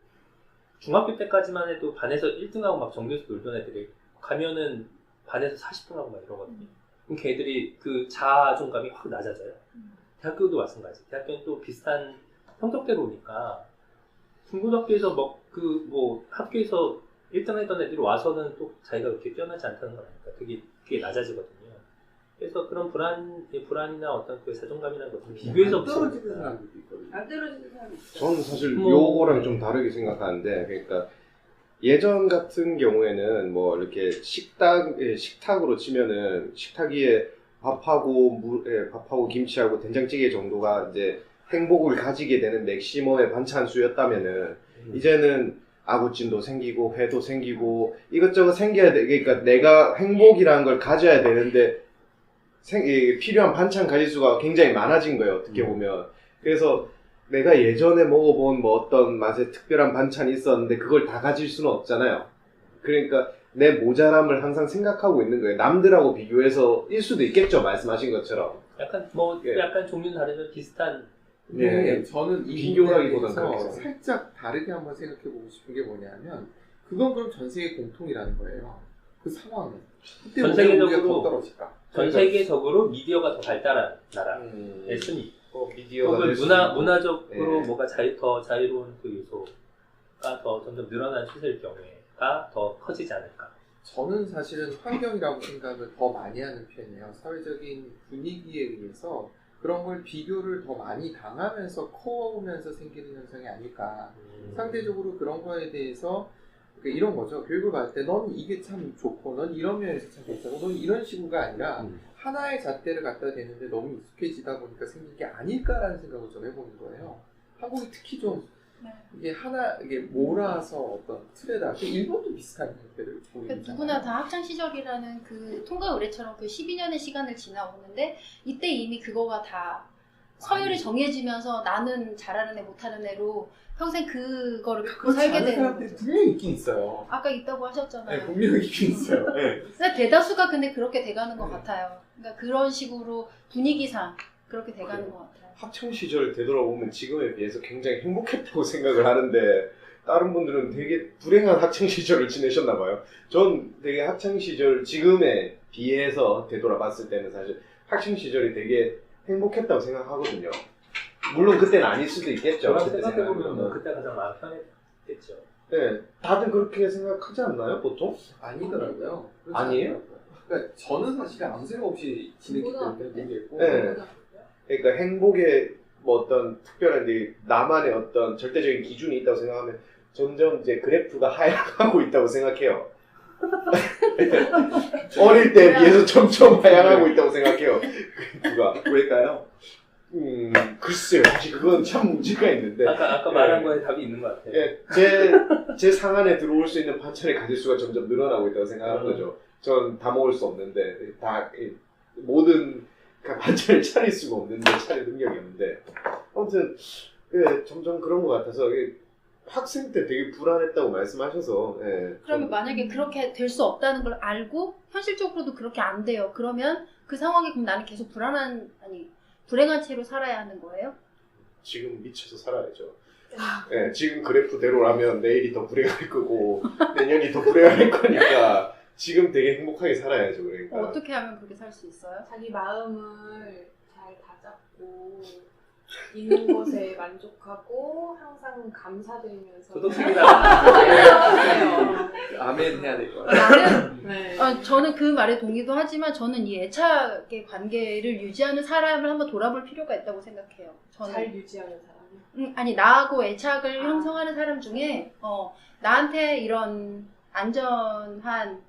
중학교 때까지만 해도 반에서 1등하고 막 정규에서 놀던 애들이 가면은 반에서 40등하고 막 이러거든요. 그럼 걔들이 그 자아존감이 확 낮아져요. 대학교도 마찬가지. 대학교는 또 비슷한 성적대로 오니까 중고등학교에서 뭐 학교에서 1등 했던 애들이 와서는 또 자기가 그렇게 뛰어나지 않다는 거니까 그게 낮아지거든요. 그래서 그런 불안이나 어떤 그 자존감이라는 것들 비교해서 떨어지는 사람들도 있거든요. 안 떨어지는 사람 있어. 저는 사실 뭐- 요거랑 좀 다르게 생각하는데, 그러니까 예전 같은 경우에는 뭐 이렇게 식탁으로 치면은 식탁 위에 밥하고 김치하고 된장찌개 정도가 이제 행복을 가지게 되는 맥시멈의 반찬 수였다면은 이제는 아구찜도 생기고 회도 생기고 이것저것 생겨야 돼. 그러니까 내가 행복이라는 걸 가져야 되는데 필요한 반찬 가짓수가 굉장히 많아진 거예요. 어떻게 보면. 그래서 내가 예전에 먹어본 뭐 어떤 맛의 특별한 반찬이 있었는데 그걸 다 가질 수는 없잖아요. 그러니까 내 모자람을 항상 생각하고 있는 거예요. 남들하고 비교해서 일 수도 있겠죠. 말씀하신 것처럼. 약간 예. 약간 종류는 다르지만 비슷한. 근데 저는 이 비교라기보다는 부분에 그렇죠. 대해서 살짝 다르게 한번 생각해보고 싶은 게 뭐냐면 그건 그럼 전 세계 공통이라는 거예요. 그 상황은. 그때 전 왜 세계적으로 우리가 더 떨어질까? 전 세계적으로 미디어가 더 발달한 나라의 순위. 미디어가 혹은 될 수 문화적으로 예. 뭐가 더 자유로운 그 요소가 더 점점 늘어나는 추세일 경우에가 더 커지지 않을까. 저는 사실은 환경이라고 생각을 더 많이 하는 편이에요. 사회적인 분위기에 의해서 그런 걸 비교를 더 많이 당하면서 커오면서 생기는 현상이 아닐까. 상대적으로 그런 거에 대해서 그러니까 이런 거죠. 교육을 받을 때 넌 이게 참 좋고 넌 이런 면에서 참 괜찮고 넌 이런 식으로가 아니라 하나의 잣대를 갖다 대는데 너무 익숙해지다 보니까 생긴 게 아닐까라는 생각을 좀 해보는 거예요. 한국이 특히 좀 이게 몰아서 어떤 틀에다 일본도 비슷한 형태를 보이잖아요. 그러니까 누구나 다 학창 시절이라는 그 통과 의례처럼 그 12년의 시간을 지나오는데 이때 이미 그거가 다 서열이 정해지면서 나는 잘하는 애 못하는 애로 평생 그거를 갖고 살게 되는 사람들이 거죠. 분명히 있긴 있어요. 아까 있다고 하셨잖아요. 네, 분명히 있긴 있어요. 네. 근데 대다수가 근데 그렇게 돼가는 것 같아요. 그러니까 그런 식으로 분위기상 그렇게 돼가는 것 같아요. 학창 시절 되돌아보면 지금에 비해서 굉장히 행복했다고 생각을 하는데 다른 분들은 되게 불행한 학창 시절을 지내셨나 봐요. 전 되게 학창 시절 지금에 비해서 되돌아봤을 때는 사실 학창 시절이 되게 행복했다고 생각하거든요. 물론 그때는 아닐 수도 있겠죠. 저랑 그때 생각해보면 생각하면. 그때 가장 마음 편했겠죠. 네, 다들 그렇게 생각하지 않나요, 보통? 아니더라고요. 그렇지 아니에요? 않더라고요. 그러니까 저는 사실 아무 생각 없이 지냈기 때문에 모르겠고 네. 그러니까 행복에 뭐 어떤 특별한 나만의 어떤 절대적인 기준이 있다고 생각하면 점점 이제 그래프가 하향하고 있다고 생각해요. 어릴 때에 비해서 점점 하향하고 있다고 생각해요. 그래프가. 왜일까요? 글쎄요. 사실 그건 참 문제가 있는데. 아까 예. 말한 거에 답이 있는 것 같아요. 예, 제 상 안에 들어올 수 있는 반찬의 가짓수가 점점 늘어나고 있다고 생각하는 거죠. 전 다 먹을 수 없는데, 모든 반찬을 차릴 수가 없는데, 차릴 능력이 없는데. 아무튼, 예, 점점 그런 것 같아서, 학생 때 되게 불안했다고 말씀하셔서, 예. 그러면 만약에 그렇게 될 수 없다는 걸 알고 현실적으로도 그렇게 안 돼요. 그러면 그 상황에 그럼 나는 계속 불행한 채로 살아야 하는 거예요? 지금 미쳐서 살아야죠. 예, 지금 그래프대로라면 내일이 더 불행할 거고, 내년이 더 불행할 거니까, 지금 되게 행복하게 살아야죠, 그러니까. 어떻게 하면 그렇게 살 수 있어요? 자기 마음을 잘 다잡고 있는 것에 만족하고 항상 감사드리면서 도덕심이다. 아멘 해야 될 거예요. 나는 네. 저는 그 말에 동의도 하지만 저는 이 애착의 관계를 유지하는 사람을 한번 돌아볼 필요가 있다고 생각해요. 저는 잘 유지하는 사람이요. 아니 나하고 애착을 형성하는 사람 중에 나한테 이런 안전한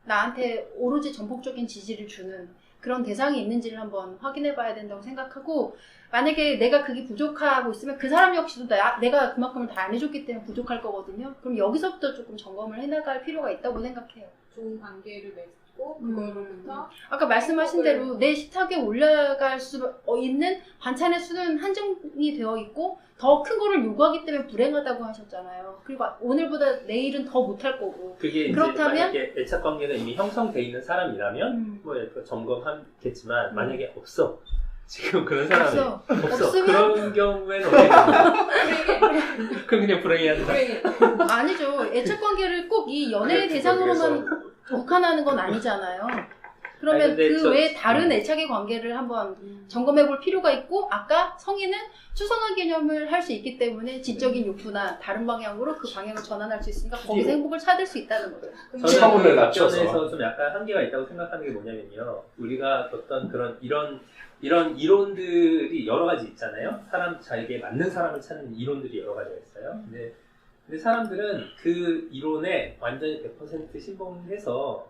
나한테 오로지 전폭적인 지지를 주는 그런 대상이 있는지를 한번 확인해 봐야 된다고 생각하고 만약에 내가 그게 부족하고 있으면 그 사람 역시도 내가 그만큼을 다 안 해줬기 때문에 부족할 거거든요. 그럼 여기서부터 조금 점검을 해나갈 필요가 있다고 생각해요. 좋은 관계를 맺고 있고 그거로부터 아까 말씀하신 대로 내 식탁에 올라갈 수 있는 반찬의 수는 한정이 되어 있고 더 큰 거를 요구하기 때문에 불행하다고 하셨잖아요. 그리고 오늘보다 내일은 더 못할 거고. 그게 이제 그렇다면? 만약에 애착 관계가 이미 형성돼 있는 사람이라면 뭐 이렇게 점검하겠지만 만약에 없어. 지금 그런 사람이 없어. 없으면? 그런 경우에는 어떻게 되나? 그럼 그냥 불행해야 된다. 아니죠. 애착 관계를 꼭 이 연애의 대상으로만 국한하는 건 아니잖아요. 그러면 아니, 근데 그 외에 다른 애착의 관계를 한번 점검해 볼 필요가 있고, 아까 성인은 추상화 개념을 할 수 있기 때문에 지적인 욕구나 다른 방향으로 그 방향을 전환할 수 있으니까 거기서 행복을 찾을 수 있다는 거죠. 차원을 저는 낮춰서. 답변에서 좀 약간 한계가 있다고 생각하는 게 뭐냐면요. 우리가 어떤 그런 이런 이론들이 여러 가지 있잖아요. 자기에게 맞는 사람을 찾는 이론들이 여러 가지가 있어요. 근데 사람들은 그 이론에 완전히 100% 신봉해서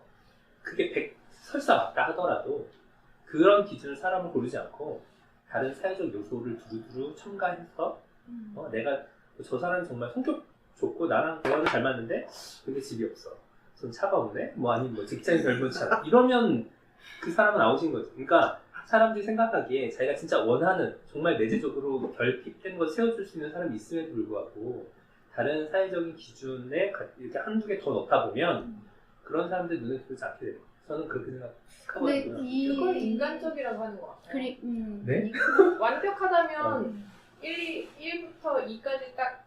그게 설사 맞다 하더라도 그런 기준을 사람을 고르지 않고 다른 사회적 요소를 두루두루 첨가해서 내가 저 사람이 정말 성격 좋고 나랑 대화도 잘 맞는데 근데 집이 없어. 전 차가 없네? 뭐 아니면 뭐 직장이 별로지 않아. 이러면 그 사람은 아웃인 거지. 그러니까 사람들이 생각하기에 자기가 진짜 원하는 정말 내재적으로 결핍된 것을 세워줄 수 있는 사람이 있음에도 불구하고 다른 사회적인 기준에 이렇게 한두 개 더 넣다 보면 그런 사람들 눈에 들지 않게 돼요. 저는 그렇게 생각하거든요. 그걸 인간적이라고 하는 것 같아요. 네? 완벽하다면 1부터 2까지 딱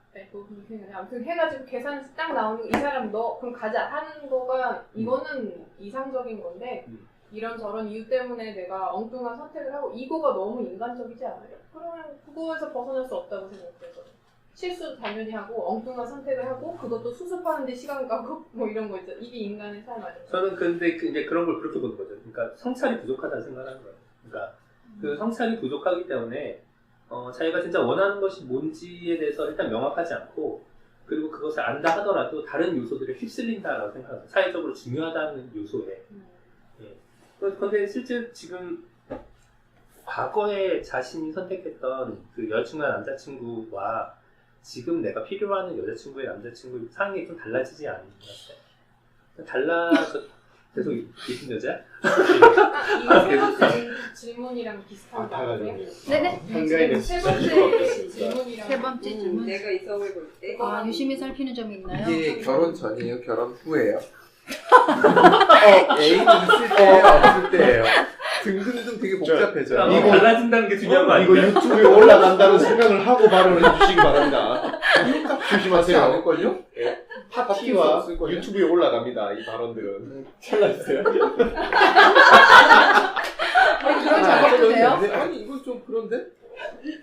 아무튼 해가지고 계산 딱 나오는 이 사람 너 그럼 가자 하는 거가 이거는 이상적인 건데 이런저런 이유 때문에 내가 엉뚱한 선택을 하고 이거가 너무 인간적이지 않아요? 그러면 그거에서 벗어날 수 없다고 생각해요. 실수도 당연히 하고 엉뚱한 선택을 하고 그것도 수습하는데 시간 가고 뭐 이런 거 있죠. 이게 인간의 삶 아니에요? 저는 근데 이제 그런 걸 그렇게 보는 거죠. 그러니까 성찰이 부족하다는 생각을 하는 거예요. 그러니까 그 성찰이 부족하기 때문에 자기가 진짜 원하는 것이 뭔지에 대해서 일단 명확하지 않고 그리고 그것을 안다 하더라도 다른 요소들에 휩쓸린다라고 생각합니다. 사회적으로 중요하다는 요소에. 예. 그런데 실제 지금 과거에 자신이 선택했던 그 여자친구나 남자친구와 지금 내가 필요로 하는 여자친구의 남자친구의 상황이 좀 달라지지 않는 것 같아요. 달라서 계속 예쁜 여자야? 이거 세 번째 질문이랑 비슷한 거 같아요? 네네. 세 번째 질문이랑 세 번째 질문. 내가 이성을 볼 때. 유심히 살피는 점이 있나요? 이게 결혼 전이에요? 결혼 후예요? A는 있을 때 없을 때예요. 등등등 되게 복잡해져요. 이거 달라진다는 게 중요한 거 이거 아니에요? 유튜브에 올라간다는 생각을 하고 발언을 해주시기 바랍니다. 조심하세요. 않을걸요? 파티와 유튜브에 올라갑니다. 이 발언들은. 잘라주세요. 이런 작업도 돼요? 아니 이건 좀 그런데?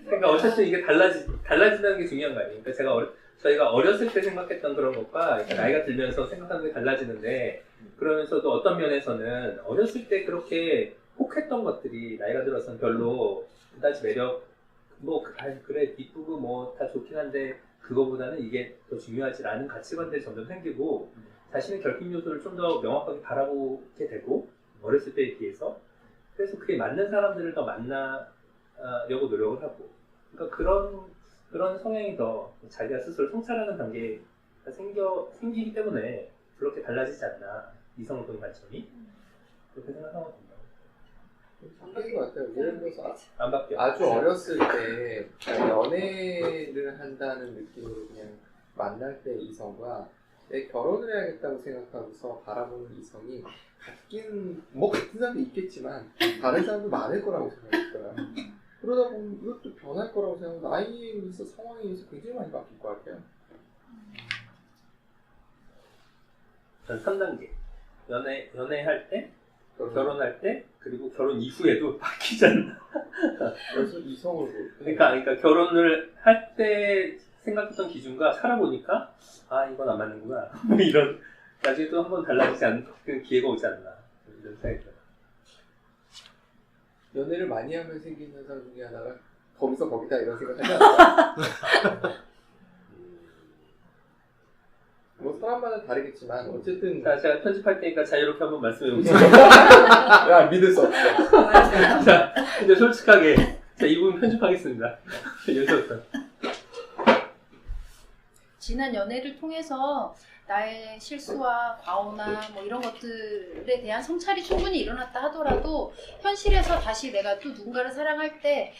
그러니까 어쨌든 이게 달라진다는 게 중요한 거 아니에요? 그러니까 저희가 어렸을 때 생각했던 그런 것과 이렇게 나이가 들면서 생각하는 게 달라지는데 그러면서도 어떤 면에서는 어렸을 때 그렇게 혹했던 것들이 나이가 들어서는 별로 그다지 매력 그래 이쁘고 뭐 다 좋긴 한데 그거보다는 이게 더 중요하지라는 가치관들이 점점 생기고 자신의 결핍 요소를 좀 더 명확하게 바라보게 되고 어렸을 때에 비해서 그래서 그게 맞는 사람들을 더 만나려고 노력을 하고 그러니까 그런 성향이 더 자기가 스스로 성찰하는 단계가 생기기 때문에 그렇게 달라지지 않나 이성을 보는 관점이 그렇게 생각하거든요. 바뀐 것 같아요. 예를 들어서 안 바뀌어. 아주 어렸을 때 연애를 한다는 느낌으로 그냥 만날 때 이성과 내 결혼을 해야겠다고 생각하고서 바라보는 이성이 같은 사람도 있겠지만 다른 사람도 많을 거라고 생각했어요. 그러다 보면 이것도 변할 거라고 생각하고 나이에 의해서 상황에 의해서 굉장히 많이 바뀔 것 같아요. 전 3단계 연애할 때 결혼할 때 그리고 결혼 이후에도 바뀌지 않나. 그래서 이성을 그러니까 결혼을 할 때 생각했던 기준과 살아보니까 이건 안 맞는구나. 이런 나중에 또 한번 달라지지 않는 기회가 오지 않나 이런 생각이 들어요. 연애를 많이 하면 생긴 현상 중에 하나가 거기서 거기다 이런 생각하지 않아요? 뭐 사람마다 다르겠지만 어쨌든 자, 제가 편집할 테니까 자유롭게 한번 말씀해 보세요. 야 믿을 수 없어. 자, 근데 솔직하게 자, 이 부분 편집하겠습니다. 여기서부터. 지난 연애를 통해서 나의 실수와 과오나 뭐 이런 것들에 대한 성찰이 충분히 일어났다 하더라도 현실에서 다시 내가 또 누군가를 사랑할 때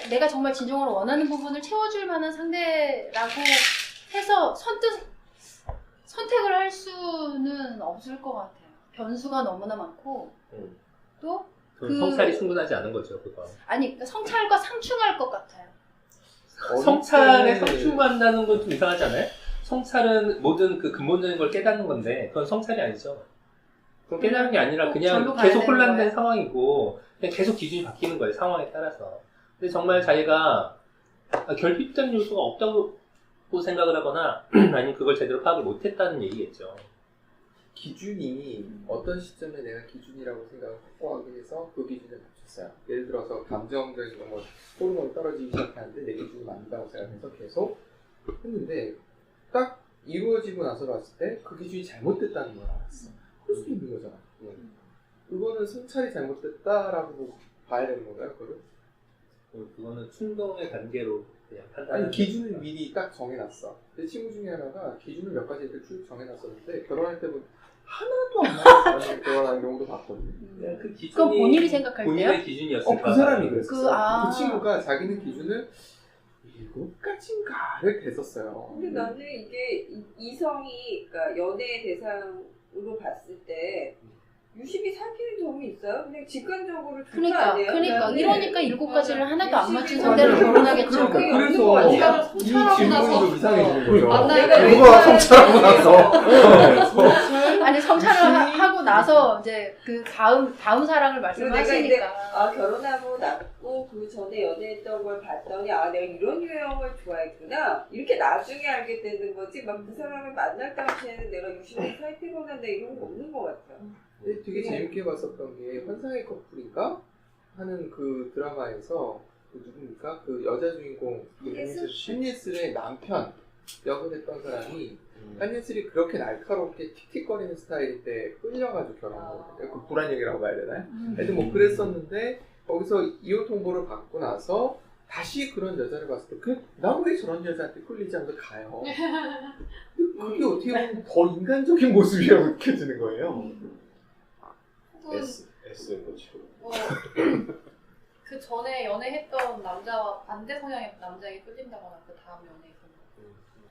내가 정말 진정으로 원하는 부분을 채워줄 만한 상대라고 해서 선택을 할 수는 없을 것 같아요. 변수가 너무나 많고 또 성찰이 충분하지 않은 거죠, 그거. 아니 그러니까 성찰과 상충할 것 같아요. 성찰에 상충한다는 건 좀 이상하지 않아요? 성찰은 모든 그 근본적인 걸 깨닫는 건데 그건 성찰이 아니죠. 그건 깨닫는 게 아니라 그냥 계속 혼란된 상황이고 그냥 계속 기준이 바뀌는 거예요, 상황에 따라서. 근데 정말 자기가 결핍된 요소가 없다고 생각을 하거나 아니면 그걸 제대로 파악을 못했다는 얘기겠죠. 기준이 어떤 시점에 내가 기준이라고 생각을 확고하게 해서 그 기준을 맞췄어요. 예를 들어서 감정적인 거, 뭐 호르몬이 떨어지기 시작하는데 내 기준이 맞는다고 생각해서 계속 했는데 딱 이루어지고 나서 봤을 때 그 기준이 잘못됐다는 걸 알았어. 그럴 수도 있는 거잖아. 그거는 성찰이 잘못됐다라고 봐야 되는 건가요, 그거를? 그거는 충동의 단계로 그냥 판단. 아니 기준을 미리 딱 정해놨어. 내 친구 중에 하나가 기준을 몇 가지 이렇게 쭉 정해놨었는데 결혼할 때 하나도 안 맞는 사람이 결혼하는 경우도 봤거든요. 그 기준이 그건 본인이 생각할 때요? 본인의 기준이었을까? 그 사람이 그랬어. 그 친구가 자기는 기준을 7가지인가를 댔었어요. 근데 나는 이게 이성이 그러니까 연애 대상으로 봤을 때 유심히 살피는 점이 있어요? 그냥 직관적으로 좋지 않아요? 그러니까 이러니까 7가지를 하나도 안 맞춘 유심히 상대로 결혼하겠죠. 그래서 이 질문이 좀 이상해지는 거죠. 누가 성찰하고 나서 아니 성찰을 하고 나서 이제 그 다음 사랑을 말씀하시니까. 결혼하고 낳고 그 전에 연애했던 걸 봤더니 내가 이런 유형을 좋아했구나 이렇게 나중에 알게 되는 거지 막 그 사람을 만날 당시에는 내가 유심히 살피거나 이런 거 없는 것 같아요. 되게 재밌게 봤었던 게 환상의 커플인가 하는 그 드라마에서 그 누굽니까? 그 여자 주인공 한예슬의 남편 역을 했던 사람이 한예슬이 그렇게 날카롭게 틱틱거리는 스타일일 때 끌려가지고 결혼한 거예요. 그 불안형이라고 봐야 되나요? 하여튼 뭐 그랬었는데 거기서 이혼 통보를 받고 나서 다시 그런 여자를 봤을 때 나 왜 저런 여자한테 끌리지 않고 가요. 그게 어떻게 보면 더 인간적인 모습이라고 느껴지는 거예요. S인 거죠. 그 전에 연애했던 남자와 반대 성향의 남자에게 끌린다거나 그 다음 연애에서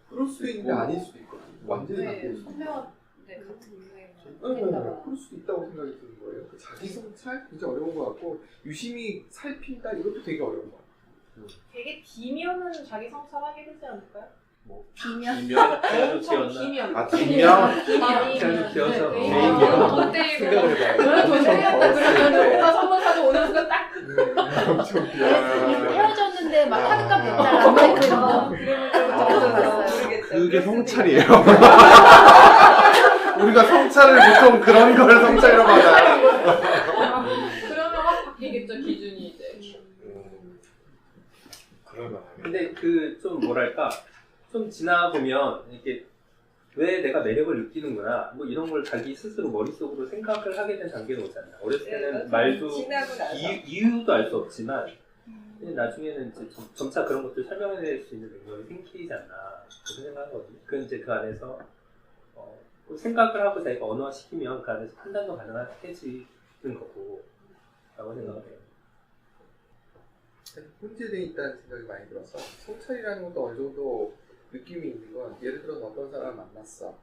그럴 수도 있는데 아닐 수도 있거든요. 완전히 바뀔 수도 있고. 같은 유형의 그럴 수도 있다고 생각이 드는 거예요. 그 자기 성찰 굉장히 어려운 것 같고 유심히 살핀다 이것도 되게 어려운 것 같아요. 되게 비면은 자기 성찰하게 되지 않을까요? 비면 비면 지었나? 비면 뒷면 그래서 지어서 돈 떼이고 생각을 해봐요. 너는 돈 떼이겠다 그러면 오빠 선물 사서 오는 순간 딱 엄청 비하하다. 헤어졌는데 막 카드값 몇 달 안 돼. 그게 성찰이에요. 우리가 성찰을 보통 그런 걸 성찰이라고 하나요? 그러면 확 바뀌겠죠 기준이 이제. 그러면 근데 그 좀 뭐랄까 좀 지나보면 이렇게 왜 내가 매력을 느끼는구나 뭐 이런 걸 자기 스스로 머릿속으로 생각을 하게 된 단계가 오잖아요. 어렸을 때는 말도 지나고 나서. 이유도 알 수 없지만 나중에는 이제 점차 그런 것들 설명해낼 수 있는 능력이 생기지 않나 그렇게 생각하거든요. 그건 이제 그 안에서 생각을 하고 자기가 언어화시키면 그 안에서 판단도 가능해지는 거고 라고 생각을 해요. 혼재되어 있다는 생각이 많이 들어서 성찰이라는 것도 어느 정도 느낌이 있는 건 예를 들어서 어떤 사람을 만났어.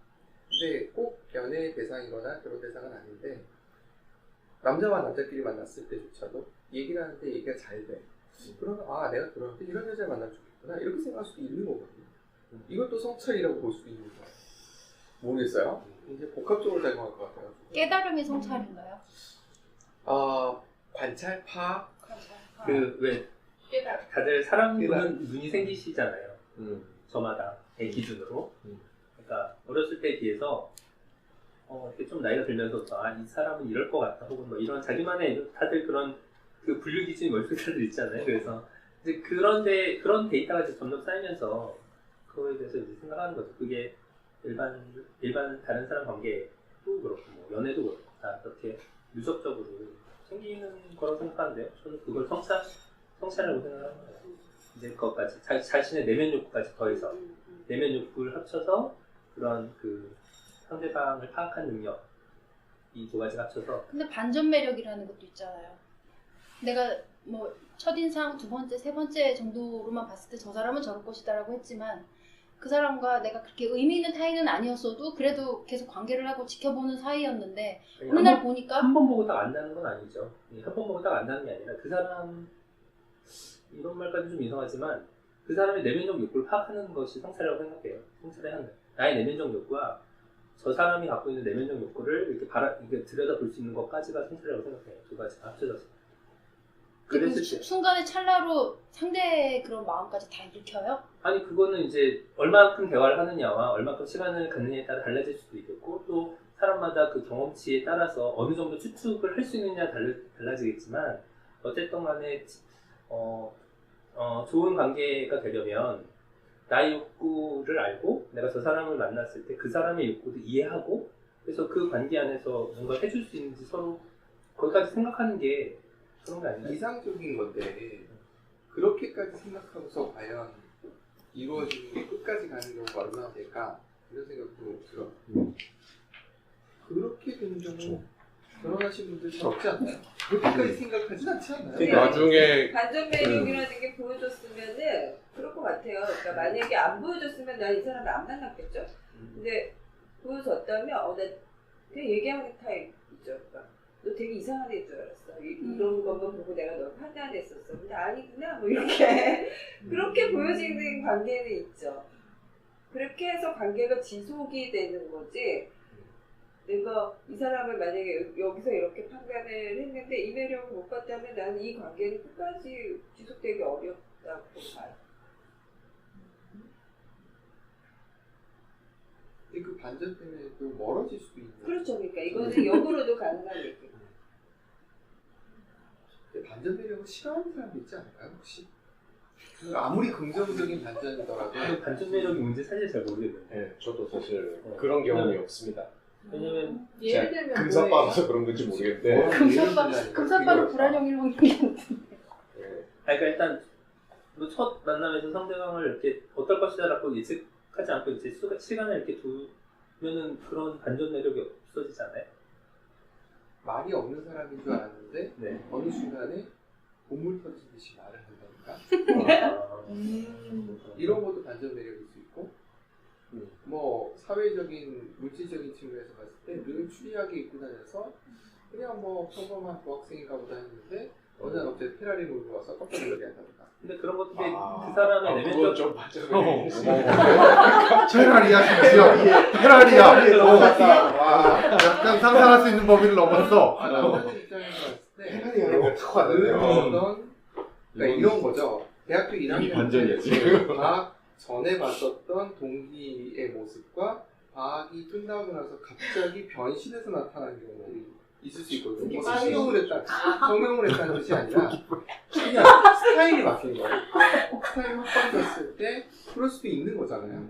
근데 꼭 연애 대상이거나 결혼 대상은 아닌데 남자와 남자끼리 만났을 때조차도 얘기를 하는데 얘기가 잘 돼. 그러면 내가 결혼할 때 이런 여자를 만나면 좋겠구나 이렇게 생각할 수도 있는 거거든요. 이것도 성찰이라고 볼 수도 있는 거예요. 모르겠어요. 이제 복합적으로 작용할 것 같아요. 깨달음이 성찰인가요? 관찰, 파악. 그 왜 깨달. 다들 사람 보는 눈이 생기시잖아요. 저마다의 기준으로. 그러니까 어렸을 때에 비해서 이렇게 좀 나이가 들면서 이 사람은 이럴 것 같다 혹은 뭐 이런 자기만의 다들 그런 그 분류 기준이 머릿속에 있잖아요. 그래서 이제 그런 데이터가 이제 점점 쌓이면서 그거에 대해서 이제 생각하는 거죠. 그게 일반 다른 사람 관계도 그렇고 뭐 연애도 그렇고 다 그렇게 누적적으로 생기는 거라고 생각하는데요. 저는 그걸 성찰이라고 생각하는 거예요. 이제 그것까지 자신의 내면 욕구까지 더해서 내면 욕구를 합쳐서 그런 그 상대방을 파악한 능력 이 두 가지 합쳐서. 근데 반전 매력이라는 것도 있잖아요. 내가 뭐 첫인상, 두 번째, 세 번째 정도로만 봤을 때 저 사람은 저럴 것이다라고 했지만 그 사람과 내가 그렇게 의미 있는 타인은 아니었어도 그래도 계속 관계를 하고 지켜보는 사이였는데 어느 날 보니까 한 번 보고 딱 안다는 건 아니죠. 한 번 보고 딱 안다는 게 아니라 그 사람 이런 말까지 좀 이상하지만 그 사람의 내면적 욕구를 파악하는 것이 성찰이라고 생각해요. 성찰의 하는 나의 내면적 욕구와 저 사람이 갖고 있는 내면적 욕구를 이렇게 들여다볼 수 있는 것까지가 성찰이라고 생각해요. 두 가지가 합쳐져서. 그 순간의 찰나로 상대의 그런 마음까지 다 일으켜요? 아니 그거는 이제 얼마만큼 대화를 하느냐와 얼마만큼 시간을 갖느냐에 따라 달라질 수도 있겠고 또 사람마다 그 경험치에 따라서 어느 정도 추측을 할 수 있느냐 달라지겠지만 어쨌든 간에 좋은 관계가 되려면 나의 욕구를 알고 내가 저 사람을 만났을 때 그 사람의 욕구도 이해하고 그래서 그 관계 안에서 뭔가 해줄 수 있는지 서로 거기까지 생각하는 게 그런 게 아니라 이상적인 건데 그렇게까지 생각하고서 과연 이루어지는 게 끝까지 가는 경우가 얼마나 될까 이런 생각도 들어요. 그렇게 되는 경우 결혼하신 분들 잘 없지 않나요? 그렇게까지 생각하진 않지 않나요? 네. 나중에 반전 매력이라는 게 보여줬으면은 그럴 것 같아요. 그러니까 만약에 안 보여줬으면 난 이 사람을 안 만났겠죠. 근데 보여줬다면 나 그냥 얘기하는 타입 있죠. 그러니까 너 되게 이상한 애인 줄 알았어. 이런 것만 보고 내가 널 판단했었어. 근데 아니구나. 뭐 이렇게 그렇게 보여지는 관계는 있죠. 그렇게 해서 관계가 지속이 되는 거지. 내가 이 사람을 만약에 여기서 이렇게 판단을 했는데 이 매력을 못 봤다면 나는 이 관계는 끝까지 지속되기 어렵다고 봐요. 근데 그 반전 때문에 또 멀어질 수도 있는. 그렇죠. 그러니까 이거는 역으로도 가능한 얘기. 근데 반전 매력을 싫어하는 사람도 있지 않을까요 혹시? 아무리 긍정적인 반전이더라도 반전 매력이 뭔지 사실 잘 모르겠는데. 네, 저도 사실 그런 경험이 없습니다. 왜냐면 예를 들면 금사 뭐예요? 빠서 그런 건지 모르겠는데. 금사빠로 불안형일 확률이 높은데. 네. 그러니까 일단 뭐첫 만남에서 상대방을 이렇게 어떨 것이다라고 예측하지 않고 이제 시간을 이렇게 두면은 그런 반전 매력이 없어지잖아요. 말이 없는 사람인 줄 알았는데 네. 어느 순간에 본물 터지듯이 말을 한다니까. 이런 것도 반전 매력일 수 있고 뭐 사회적인 물질적인 측면에서 봤을 때 늘 추리하게 입고 다녀서 그냥 뭐 평범한 부학생인가 보다 했는데 어느 날 갑자기 페라리 몰고 와서 깜짝 놀라게 한다든가. 근데 그런 것들이 그 사람의 그건 내면적 좀 반전 페라리야 심지어 페라리야 와. 약간 상상할 수 있는 범위를 넘었어. 남자들 입장에서 봤을 때 페라리가 타고 늘 왔는데요. 어떤 그러니까 이런 거죠. 대학교 1학년 반전이야, 때 지금. 방학 전에 봤었던 동기의 모습과 방학이 끝나고 나서 갑자기 변신해서 나타나는 경우가 있을 수 있거든요. 뭐 성형을 했다는 뜻이 아니라 그냥 스타일이 바뀐 거예요. 스타일이 확 바뀌었을 때 그럴 수도 있는 거잖아요.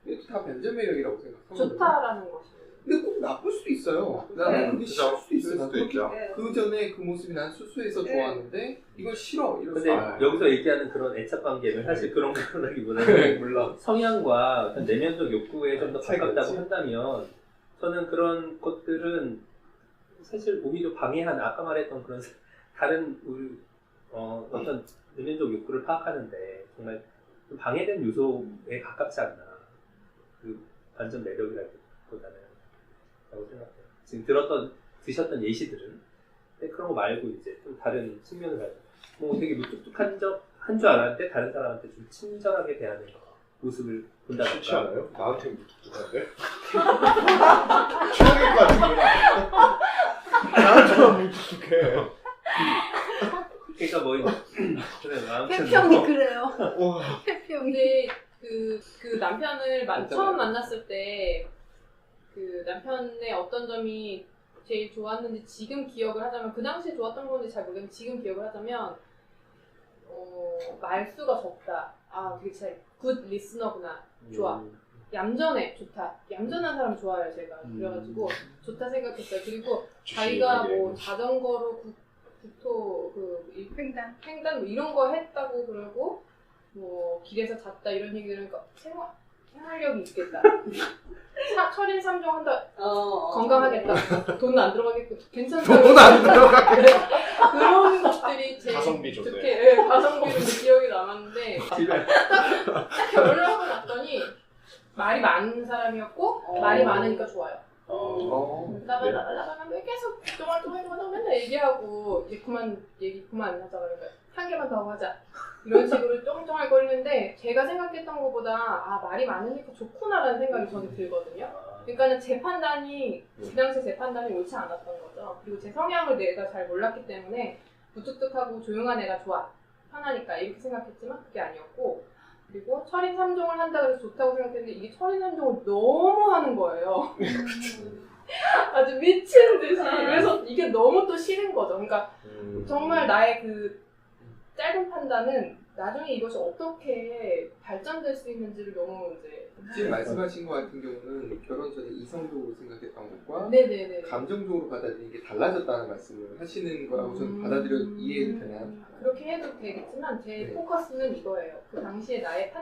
이것도 다 반전 매력이라고 생각하거든요. 좋다라는 것이. 근데 꼭 나쁠 수도 있어요. 나는 그게 싫을 수도 있어요. 난 그렇게 네. 그 전에 그 모습이 난 수수해서 네. 좋았는데 이건 싫어. 이럴 수 근데 있어요. 여기서 얘기하는 그런 애착 관계는 사실 그런 거라기보다는 물론 성향과 어떤 내면적 욕구에 좀 더 가깝다고 한다면 저는 그런 것들은 사실 오히려 방해하는 아까 말했던 그런 다른 우리 어떤 내면적 욕구를 파악하는데 정말 좀 방해된 요소에 가깝지 않나 그 반전 매력이라기보다는 라고 생각해요. 지금 드셨던 예시들은 근데 그런 거 말고 이제 좀 다른 측면을 가지고 뭐 되게 무뚝뚝한 줄 알았는데 다른 사람한테 좀 친절하게 대하는 모습을 본다든가. 그렇지 않아요? 나한테 무뚝뚝한데? 최악일 것 같은데. 나한테만 무뚝뚝해. 그러니까 뭐 그래 아무튼 태평이 그래요. 와. 태평이. 근데 그 남편을 처음 만났을 때 그 남편의 어떤 점이 제일 좋았는지 지금 기억을 하자면 그 당시에 좋았던 건지 잘 모르겠는데 지금 기억을 하자면 말수가 적다. 아 되게 진짜 굿 리스너구나. 좋아. 얌전해. 좋다. 얌전한 사람 좋아해요 제가. 그래가지고 좋다 생각했어요. 그리고 자기가 뭐 자전거로 국토 횡단 뭐 이런 거 했다고 그러고 뭐 길에서 잤다 이런 얘기를 하니까 생활력이 있겠다. 철인 3종 한다. 어. 건강하겠다. 돈 안 들어가겠고 괜찮다. 돈 안 들어가게. 그런 것들이 제일 가성비 좋네. 좋게 가성비로 기억이 남았는데 딱 결혼을 하고 났더니 말이 많은 사람이었고 말이 많으니까 좋아요. 나발나발나발 계속 쪼말쪼말 맨날 얘기하고 이제 그만 하자 그러니까 한 개만 더 하자 이런 식으로 쫑쫑할거리는데 제가 생각했던 것보다 말이 많으니까 좋구나라는 생각이 저는 들거든요. 그러니까는 제 판단이 그 당시 제 판단이 옳지 않았던 거죠. 그리고 제 성향을 내가 잘 몰랐기 때문에 무뚝뚝하고 조용한 애가 좋아 편하니까 이렇게 생각했지만 그게 아니었고 그리고 철인 3종을 한다 그래서 좋다고 생각했는데 이게 철인 3종을 너무 하는 거예요. 아주 미친 듯이. 그래서 이게 너무 또 싫은 거죠. 그러니까 정말 나의 그 짧은 판단은 나중에 이것이 어떻게 발전될 수 있는지를 너무 이제 지금 말씀하신 것 같은 경우는 결혼 전에 이성적으로 생각했던 것과 네네네. 감정적으로 받아들이는 게 달라졌다는 말씀을 하시는 거라고 저는 받아들여 이해해도 되나요? 그렇게 해도 되겠지만 제 네. 포커스는 이거예요. 그 당시에 나의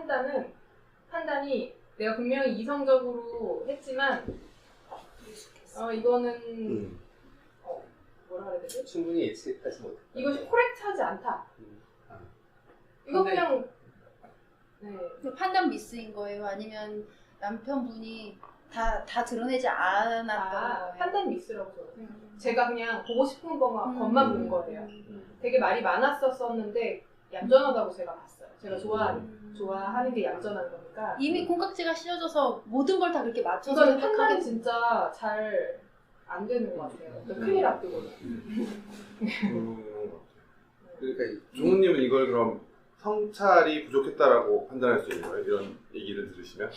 판단이 내가 분명히 이성적으로 했지만 이거는 뭐라 그래야 되지? 충분히 예측하지 못했다. 이것이 코렉트하지 않다. 이거 그냥 판단 미스인 거예요? 아니면 남편분이 다 드러내지 않았던 거예요? 판단 미스라고 저는 생각해요. 제가 그냥 보고 싶은 것만 본 거예요. 되게 말이 많았었는데 얌전하다고 제가 봤어요. 제가 좋아하는 게 얌전한 거니까. 이미 콩깍지가 씌워져서 모든 걸 다 그렇게 맞춰서 그러니까 판단이 생각하게 진짜 잘 안 되는 것 같아요. 큰일 앞두고는. 그러니까 종우님은 이걸 그럼 성찰이 부족했다라고 판단할 수 있는 거예요? 이런 얘기를 들으시면?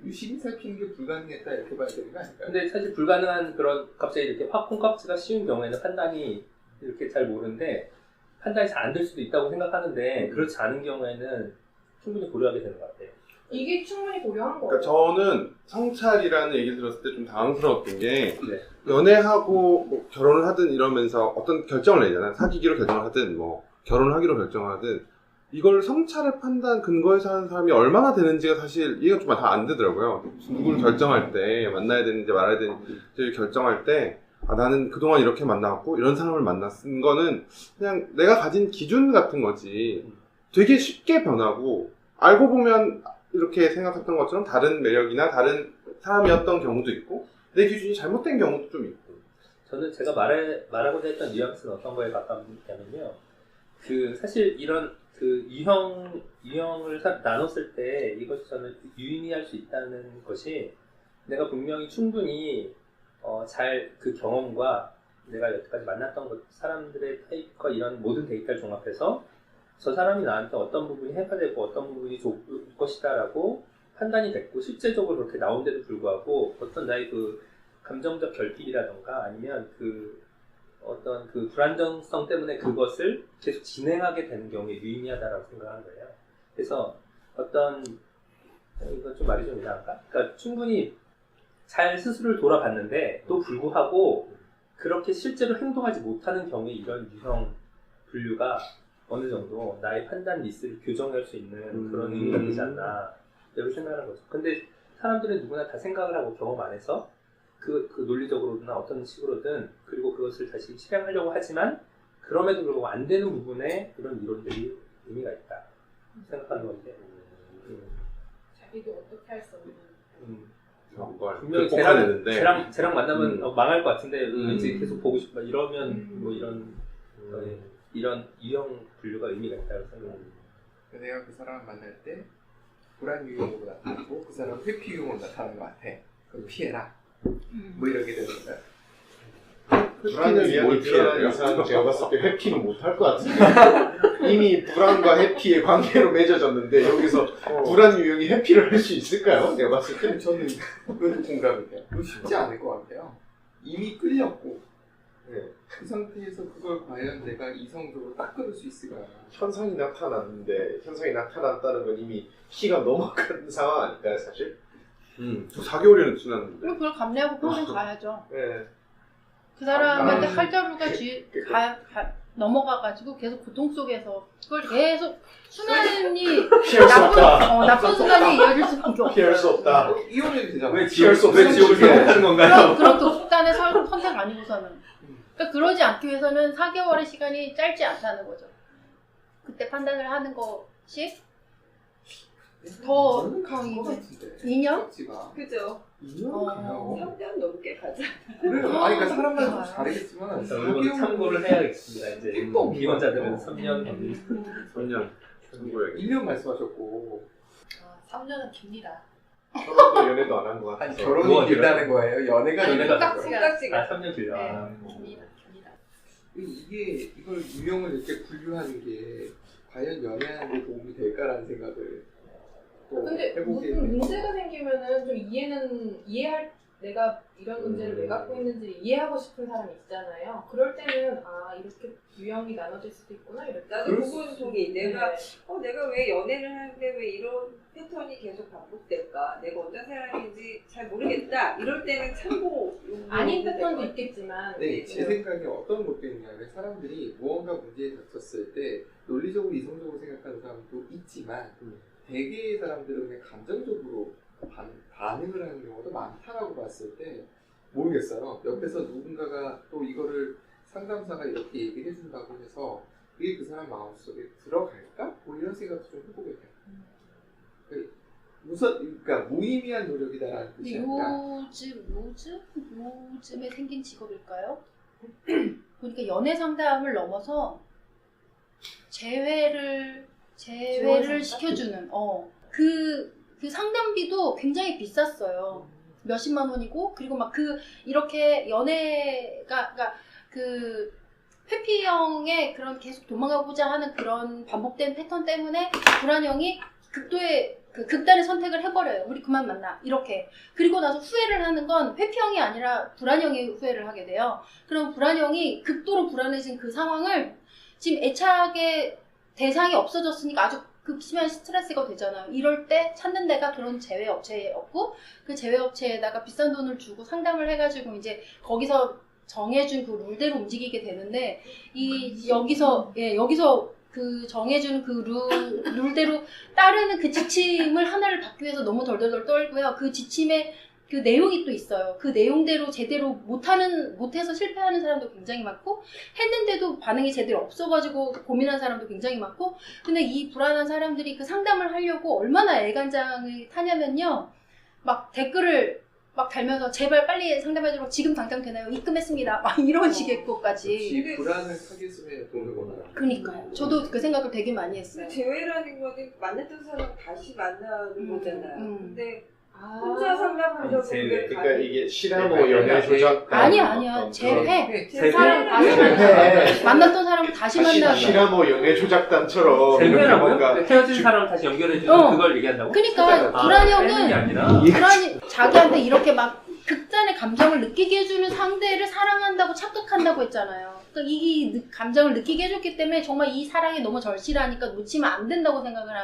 유심히 살피는 게 불가능했다 이렇게 봐야 되는 거 아닐까요? 근데 사실 불가능한 그런 갑자기 이렇게 콩깍지가 씌운 경우에는 판단이 이렇게 잘 모르는데 판단이 잘 안 될 수도 있다고 생각하는데 그렇지 않은 경우에는 충분히 고려하게 되는 것 같아요. 이게 충분히 고려한 거예요. 그러니까 저는 성찰이라는 얘기를 들었을 때 좀 당황스러웠던 게 연애하고 뭐 결혼을 하든 이러면서 어떤 결정을 내잖아요. 사귀기로 결정을 하든 뭐 결혼을 하기로 결정을 하든 이걸 성찰의 판단 근거에서 하는 사람이 얼마나 되는지가 사실 이해가 좀 다 안 되더라고요. 누구를 결정할 때 만나야 되는지 말아야 되는지 결정할 때 나는 그동안 이렇게 만나왔고 이런 사람을 만났은 거는 그냥 내가 가진 기준 같은 거지 되게 쉽게 변하고 알고 보면 이렇게 생각했던 것처럼 다른 매력이나 다른 사람이었던 경우도 있고 내 기준이 잘못된 경우도 좀 있고. 저는 제가 말하고자 했던 뉘앙스는 어떤 거에 가깝냐면요. 사실 이런 유형을 나눴을 때 이것이 저는 유의미할 수 있다는 것이 내가 분명히 충분히 잘 그 경험과 내가 여태까지 만났던 사람들의 타입과 이런 모든 데이터를 종합해서 저 사람이 나한테 어떤 부분이 해가 되고 어떤 부분이 좋을 것이다라고 판단이 됐고 실제적으로 그렇게 나온데도 불구하고 어떤 나의 그 감정적 결핍이라던가 아니면 어떤 그 불안정성 때문에 그것을 계속 진행하게 되는 경우에 유의미하다라고 생각하는 거예요. 그래서 이건 좀 말이 좀 이상한가? 그러니까 충분히 잘 스스로를 돌아봤는데 또 불구하고 그렇게 실제로 행동하지 못하는 경우에 이런 유형 분류가 어느 정도 나의 판단 미스를 교정할 수 있는 그런 의미가 되지 않나 이렇게 생각하는 거죠. 근데 사람들은 누구나 다 생각을 하고 경험 안에서 그 논리적으로나 어떤 식으로든 그리고 그것을 다시 실행하려고 하지만 그럼에도 불구하고 안 되는 부분에 이런 이론들이 의미가 있다 생각하는 건데 자기도 어떻게 할 수 없는 분명히 쟤랑 만나면 망할 것 같은데 왠지 계속 보고 싶다 이러면 뭐 이런 유형 분류가 의미가 있다고 생각합니다. 내가 그 사람을 만날 때 불안 유형으로 나타나고 그 사람은 회피 유형으로 나타나는 것 같아. 그럼 피해라. 뭐 이렇게 되는 거야. 불안을 위한 드러난 이상 제가 봤을 때 회피는 못할 것 같은데 이미 불안과 해피의 관계로 맺어졌는데 여기서 불안 유형이 해피를 할 수 있을까요? 내가 봤을 때 저는 그건 공감이 돼요. 그거 쉽지 않을 것 같아요. 이미 끌렸고 그 상태에서 그걸 과연 내가 이성적으로 딱 끊을 수 있을까? 현상이 나타났는데 현상이 나타났다는 건 이미 키가 넘어간 상황 아닐까요 사실? 4개월이나 지났는데. 그리고 그걸 감내하고 평생 가야죠. 네. 그 사람한테 칼자루가 넘어가가지고 계속 고통 속에서 그걸 계속 순환이 피할 수 없다. 나쁜 순간이 이어질 수밖에 없어요. 피할 수 없다. 이혼해도 되잖아. 왜 피할 수 없는 지옥을 지옥에. 선택하는 건가요? 그런 극단의 선택 아니고서는. 그러니까 그러지 않기 위해서는 4개월의 시간이 짧지 않다는 거죠. 그때 판단을 하는 것이 더 저는 간것 이제 같은데. 2년? 수치가. 그죠? 2년 가요. 3년 넘게 가자. 그래요. 아니 그러니까 사람마다 좀 다르겠지만 그래서 이건 참고를 해야겠습니다. 이제 택도 없는 비혼자들은 거. 3년 걸릴 3년 참고해야겠다. 1년 말씀하셨고 3년은 깁니다. 결혼도 연애도 안 한 것 아니 같아서. 결혼이 누가 길다는 거예요? 연애가 연애가 길다는 거예요? 손깍지가. 3년 길다. 깁니다. 깁니다. 이걸 유형을 이렇게 분류하는 게 과연 연애하는 데 도움이 될까라는 생각을 또 근데 해보게 무슨 돼요. 문제가 생기면은 좀 이해할 내가 이런 문제를 왜 갖고 있는지 이해하고 싶은 사람이 있잖아요. 그럴 때는 이렇게 유형이 나눠질 수도 있구나 이렇게. 나도 그럴 그건 수 동의. 내가 네. 내가 왜 연애를 하는데 왜 이런 패턴이 계속 반복될까? 내가 어떤 사람인지 잘 모르겠다. 이럴 때는 참고 아닌 패턴도 있겠지만 네, 제 생각에 어떤 것도 있냐면 사람들이 무언가 문제에 닥쳤을 때 논리적으로 이성적으로 생각하는 사람도 있지만 대개의 사람들은 그냥 감정적으로 반응을 하는 경우도 많다라고 봤을 때 모르겠어요. 옆에서 누군가가 또 이거를 상담사가 이렇게 얘기를 해준다고 해서 그게 그 사람 마음속에 들어갈까? 뭐 이런 생각도 좀 해보게 돼요. 그러니까 무의미한 노력이다라는 뜻이 아니라 요즘에 생긴 직업일까요? 보니까 연애 상담을 넘어서 재회를 시켜주는 그 상담비도 굉장히 비쌌어요. 몇십만 원이고 그리고 막 이렇게 연애가 그러니까 그 회피형의 그런 계속 도망가고자 하는 그런 반복된 패턴 때문에 불안형이 극도의 극단의 선택을 해버려요. 우리 그만 만나 이렇게. 그리고 나서 후회를 하는 건 회피형이 아니라 불안형이 후회를 하게 돼요. 그럼 불안형이 극도로 불안해진 그 상황을 지금 애착의 대상이 없어졌으니까 아주 극심한 스트레스가 되잖아요. 이럴 때 찾는 데가 그런 제외업체였고 그 제외업체에다가 비싼 돈을 주고 상담을 해가지고 이제 거기서 정해준 그 룰대로 움직이게 되는데 여기서 그 정해준 그 룰대로 따르는 그 지침을 하나를 받기 위해서 너무 덜덜덜 떨고요. 그 지침에 그 내용이 또 있어요. 그 내용대로 제대로 못해서 실패하는 사람도 굉장히 많고, 했는데도 반응이 제대로 없어가지고 고민하는 사람도 굉장히 많고, 근데 이 불안한 사람들이 그 상담을 하려고 얼마나 애간장을 타냐면요. 막 댓글을 막 달면서 제발 빨리 상담해주고 지금 당장 되나요? 입금했습니다. 막 이런 식의 것까지. 역시 불안을 타겟으로 돈을 벌어요. 그러니까요. 저도 그 생각을 되게 많이 했어요. 재회라는 거는 만났던 사람 다시 만나는 거잖아요. 근데 아. 혼자 상담하려고 재회. 그러니까 이게 시나모 연애 조작 아니야. 재회. 사람 다시 재회. 만났던 사람을 다시 만나서. 시나모 연애 조작단처럼 재회라고요? 헤어진 사람 다시 연결해주는 그걸 얘기한다고? 그러니까 불안형은 아니라 자기한테 이렇게 막 극단의 감정을 느끼게 해주는 상대를 사랑한다고 착각한다고 했잖아요. 그러니까 이 감정을 느끼게 해줬기 때문에 정말 이 사랑이 너무 절실하니까 놓치면 안 된다고 생각을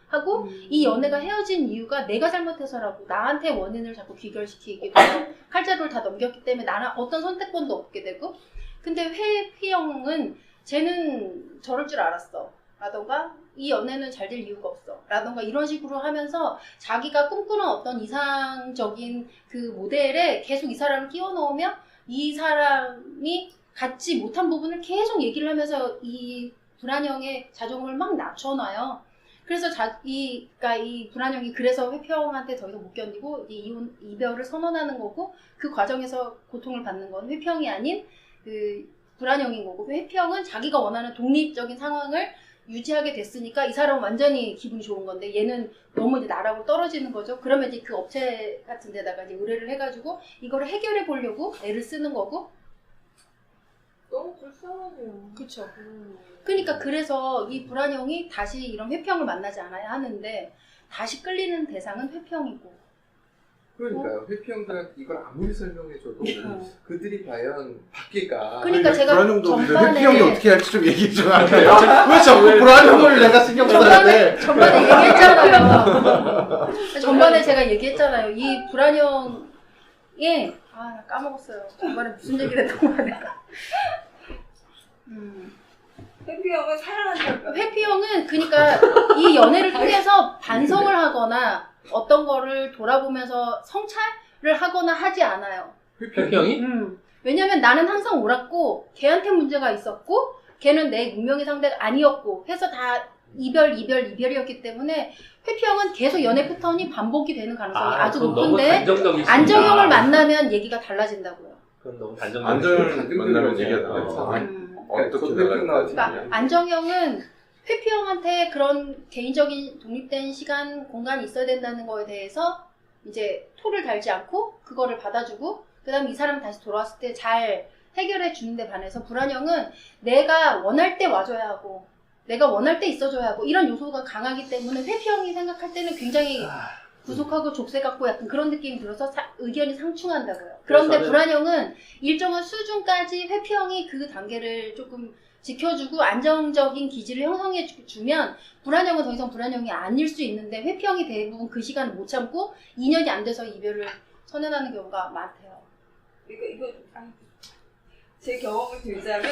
하고 이 연애가 헤어진 이유가 내가 잘못해서라고 나한테 원인을 자꾸 귀결시키게 되고 칼자루를 다 넘겼기 때문에 나는 어떤 선택권도 없게 되고, 근데 회피형은 쟤는 저럴 줄 알았어 라던가 이 연애는 잘 될 이유가 없어 라던가 이런 식으로 하면서 자기가 꿈꾸는 어떤 이상적인 그 모델에 계속 이 사람을 끼워 넣으면 이 사람이 갖지 못한 부분을 계속 얘기를 하면서 이 불안형의 자존감을 막 낮춰놔요. 그래서 이 불안형이 그래서 회피형한테 더 이상 못 견디고 이별을 선언하는 거고, 그 과정에서 고통을 받는 건 회피형이 아닌 그 불안형인 거고, 회피형은 자기가 원하는 독립적인 상황을 유지하게 됐으니까 이 사람은 완전히 기분이 좋은 건데 얘는 너무 이제 나라고 떨어지는 거죠. 그러면 이제 그 업체 같은 데다가 이제 의뢰를 해가지고 이거를 해결해 보려고 애를 쓰는 거고. 너무 불쌍하네요. 그렇죠. 그러니까 그래서 이 불안형이 다시 이런 회피형을 만나지 않아야 하는데 다시 끌리는 대상은 회피형이고. 그러니까요. 회피형들한테 이걸 아무리 설명해줘도 그들이 과연 바뀔까. 그러니까 제가 불안형도 전반에 회피형이 어떻게 할지 좀 얘기 좀 할까요? 왜 자꾸 불안형을 내가 신경 써야 돼? 전반에 얘기했잖아요. 전반에 제가 얘기했잖아요. 이 불안형에 나 까먹었어요. 전반에 무슨 얘기를 했던 거야 내가. 회피형은 사랑한다. 회피형은 그러니까 이 연애를 통해서 반성을 하거나 어떤 거를 돌아보면서 성찰을 하거나 하지 않아요. 회피형이? 왜냐면 나는 항상 옳았고 걔한테 문제가 있었고 걔는 내 운명의 상대가 아니었고 해서 다 이별이었기 때문에 회피형은 계속 연애 패턴이 반복이 되는 가능성이 아주 그건 너무 높은데 단정적이시다. 안정형을 만나면 얘기가 달라진다고요. 그건 너무 단정적. 안정을 만나면 얘기가 달라져. 어떻게 달라질까? 그러니까 안정형은 회피형한테 그런 개인적인 독립된 시간, 공간이 있어야 된다는 거에 대해서 이제 토를 달지 않고 그거를 받아주고 그 다음에 이 사람 다시 돌아왔을 때 잘 해결해 주는데 반해서 불안형은 내가 원할 때 와줘야 하고 내가 원할 때 있어줘야 하고 이런 요소가 강하기 때문에 회피형이 생각할 때는 굉장히 구속하고 족쇄 같고 약간 그런 느낌이 들어서 의견이 상충한다고요. 그런데 저는... 불안형은 일정한 수준까지 회피형이 그 단계를 조금 지켜주고 안정적인 기질을 형성해 주면 불안형은 더 이상 불안형이 아닐 수 있는데 회피형이 대부분 그 시간을 못 참고 2년이 안 돼서 이별을 선언하는 경우가 많대요. 이거 제 경험을 들자면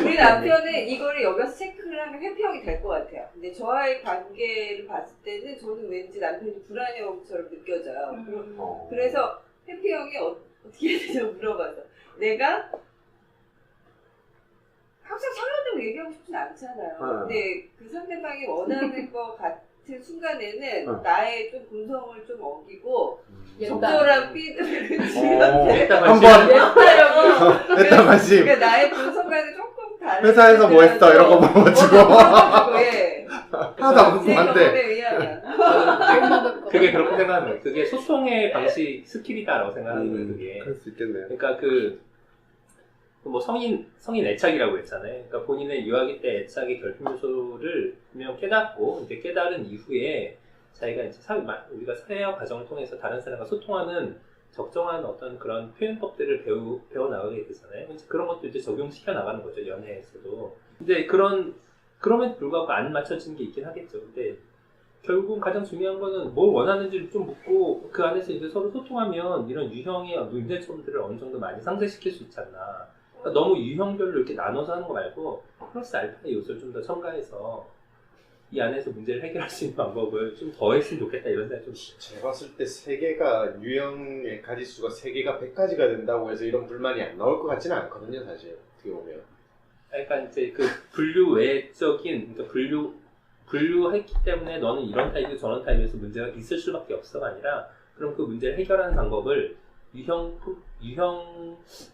우리 남편은 이거를 여기서 체크를 하면 회피형이 될 것 같아요. 근데 저와의 관계를 봤을 때는 저는 왠지 남편이 불안형처럼 느껴져요. 그래서 회피형이 어떻게 해야 되냐고 물어봐서 내가 항상 상관되고 얘기하고 싶진 않잖아요. 근데 그 상대방이 원하는 것 같은 순간에는 나의 좀 본성을 좀 어기고 적절한 피드백을 주면 한번 냈다 관심. 그러니까 나의 본성과는 조금 다른 회사에서 뭐 했어 이런 거 물어보지고 예. 하나도 안 궁금한데. 제 경험에 의하면 그게 그렇게 생각하는 거예요. 그게 소통의 방식 스킬이다라고 생각하는 거예요. 그게. 그럴 수 있겠네요. 그러니까 뭐 성인 애착이라고 했잖아요. 그러니까 본인의 유아기 때 애착의 결핍 요소를 분명 깨닫고 이제 깨달은 이후에 자기가 이제 우리가 사회화 과정을 통해서 다른 사람과 소통하는 적정한 어떤 그런 표현법들을 배워 나가게 되잖아요. 이제 그런 것도 이제 적용시켜 나가는 거죠, 연애에서도. 근데 그럼에도 불구하고 안 맞춰지는 게 있긴 하겠죠. 근데 결국은 가장 중요한 거는 뭘 원하는지를 좀 묻고 그 안에서 이제 서로 소통하면 이런 유형의 문제점들을 어느 정도 많이 상쇄시킬 수 있지 않나. 그러니까 너무 유형별로 이렇게 나눠서 하는 거 말고 플러스 알파의 요소를 좀 더 첨가해서 이 안에서 문제를 해결할 수 있는 방법을 좀 더 했으면 좋겠다 이런 생각이 좀. 제가 봤을 때 세계가 유형의 가지수가 세계가 100가지가 된다고 해서 이런 불만이 안 나올 것 같지는 않거든요, 사실. 어떻게 보면. 그러니까 이제 그 분류 외적인, 그러니까 분류했기 때문에 너는 이런 타입이고 저런 타입에서 문제가 있을 수밖에 없어가 아니라 그럼 그 문제를 해결하는 방법을 유형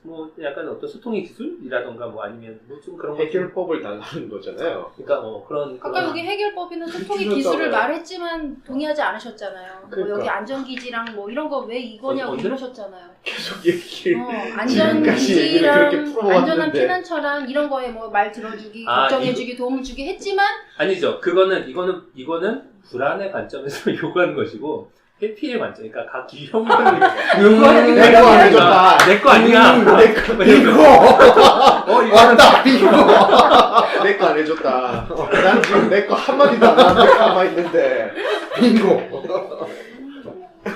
뭐 약간 어떤 소통의 기술이라던가 뭐 아니면 뭐 좀 그런 해결법을 달라는 거잖아요. 그러니까 그런 아까 여기 해결법이나 소통의 기술을 기술을 따라요. 말했지만 동의하지 않으셨잖아요. 그러니까. 뭐 여기 안전기지랑 뭐 이런 거 왜 이거냐고 언제? 이러셨잖아요. 계속 얘기를 안전기지랑 그렇게 풀어왔는데. 안전한 피난처랑 이런 거에 뭐 말 들어주기, 걱정해주기, 도움을 주기 했지만 아니죠. 이거는 불안의 관점에서 요구하는 것이고 회피의 관점. 그러니까 각 유형별로 요구하는 게 내거 안 해줬다. 내 거 아니야. 빙고! 왔다 빙고! 내 거 안 해줬다. 난 지금 내 거 한마디도 안 하는데 가만히 있는데. 빙고!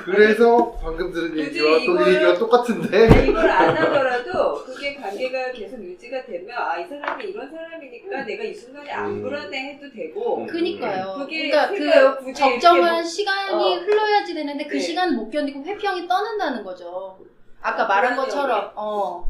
그래서 방금 들은 얘기와 또 얘기가 똑같은데 이걸 안 하더라도 그게 관계가 계속 유지가 되면 이 사람이 이런 사람이니까 내가 이 순간에 안 불안해 해도 되고 그니까요. 그게 그러니까 굳이 적정한 이렇게 시간이 흘러야지 되는데 그 네. 시간을 못 견디고 회피형이 떠난다는 거죠. 아까 말한 것처럼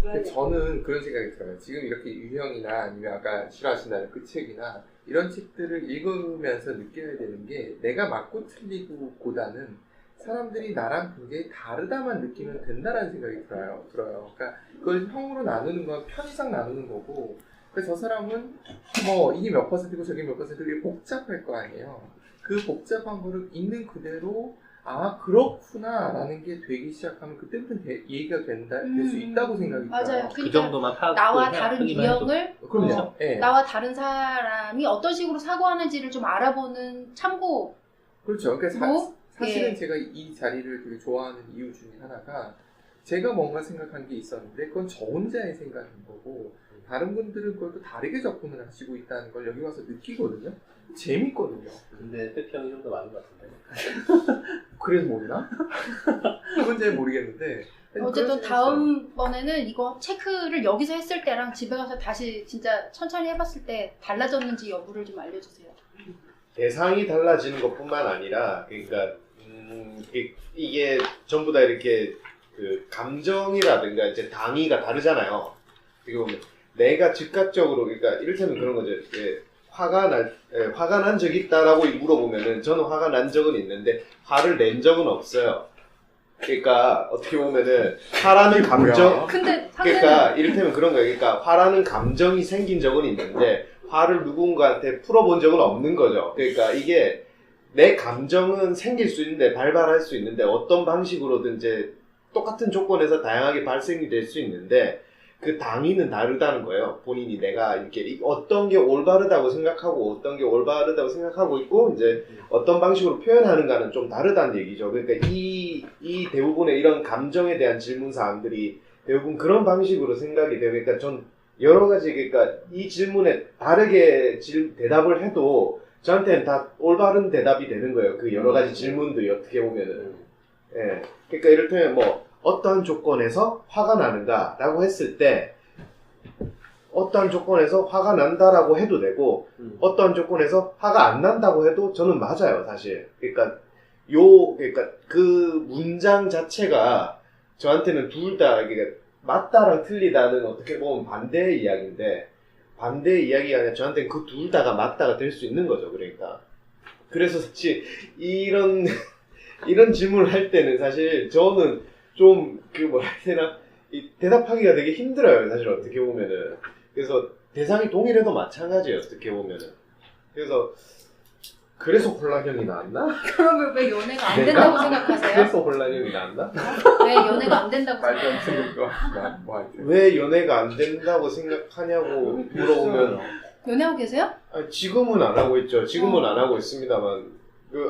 근데 저는 그런 생각이 들어요. 지금 이렇게 유형이나 아니면 아까 싫어하신다는 그 책이나 이런 책들을 읽으면서 느껴야 되는 게 내가 맞고 틀리고보다는 사람들이 나랑 굉장히 다르다만 느끼면 된다라는 생각이 들어요. 그러니까 그걸 형으로 나누는 건 편의상 나누는 거고 그래서 저 사람은 뭐 이게 몇 퍼센트고 저게 몇 퍼센트고 이게 복잡할 거 아니에요. 그 복잡한 거를 있는 그대로 그렇구나 라는 게 되기 시작하면 그때부터 얘기가 될 수 있다고 생각이 맞아요. 들어요. 그 정도만 파악을 나와 다른 유형을 그럼요. 네. 나와 다른 사람이 어떤 식으로 사고하는지를 좀 알아보는 참고. 그렇죠. 그러니까 사실은 예. 제가 이 자리를 되게 좋아하는 이유 중에 하나가 제가 뭔가 생각한 게 있었는데 그건 저 혼자의 생각인 거고 다른 분들은 그걸 또 다르게 접근을 하시고 있다는 걸 여기 와서 느끼거든요. 재밌거든요. 근데 회피형이 좀 더 많은 것 같은데. 그래서 모르나? 그건 잘 모르겠는데 어쨌든 다음번에는 이거 체크를 여기서 했을 때랑 집에 가서 다시 진짜 천천히 해봤을 때 달라졌는지 여부를 좀 알려주세요. 대상이 달라지는 것뿐만 아니라 그러니까 이게 전부 다 이렇게 그 감정이라든가 이제 당위가 다르잖아요. 그리고 내가 즉각적으로 그러니까 이를테면 그런 거죠. 화가 난 적이 있다라고 물어보면은 저는 화가 난 적은 있는데 화를 낸 적은 없어요. 그러니까 어떻게 보면은 화라는 감정 근데 그러니까 이를테면 그런 거예요. 그러니까 화라는 감정이 생긴 적은 있는데 화를 누군가한테 풀어본 적은 없는 거죠. 그러니까 이게 내 감정은 생길 수 있는데 발발할 수 있는데 어떤 방식으로든 이제 똑같은 조건에서 다양하게 발생이 될 수 있는데 그 당위는 다르다는 거예요. 본인이 내가 이렇게 어떤 게 올바르다고 생각하고 어떤 게 올바르다고 생각하고 있고 이제 어떤 방식으로 표현하는가는 좀 다르다는 얘기죠. 그러니까 이 대부분의 이런 감정에 대한 질문 사항들이 대부분 그런 방식으로 생각이 돼요. 그러니까 전 여러 가지 그러니까 이 질문에 다르게 대답을 해도 저한테는 다 올바른 대답이 되는 거예요. 그 여러 가지 질문들이 어떻게 보면은. 예. 그러니까 이를테면 뭐 어떠한 조건에서 화가 나는가라고 했을 때 어떠한 조건에서 화가 난다라고 해도 되고 어떠한 조건에서 화가 안 난다고 해도 저는 맞아요, 사실. 그러니까 그 문장 자체가 저한테는 둘 다 이게 맞다랑 틀리다는 어떻게 보면 반대의 이야기인데 반대의 이야기가 아니라 저한테는 그 둘 다가 맞다가 될 수 있는 거죠. 그러니까 그래서 사실 이런 질문을 할 때는 사실 저는 좀 뭐라 해야 되나 대답하기가 되게 힘들어요. 사실 어떻게 보면은. 그래서 대상이 동일해도 마찬가지예요. 어떻게 보면은. 그래서 혼란형이 나왔나? 그러면 왜 연애가 안 된다고 생각하세요? 그래서 혼란형이 나왔나? 왜 연애가 안 된다고 말도 안 생각하세요? 되는 거. 왜 연애가 안 된다고 생각하냐고 물어보면 연애하고 계세요? 아니, 지금은 안 하고 있죠. 지금은 안 하고 있습니다만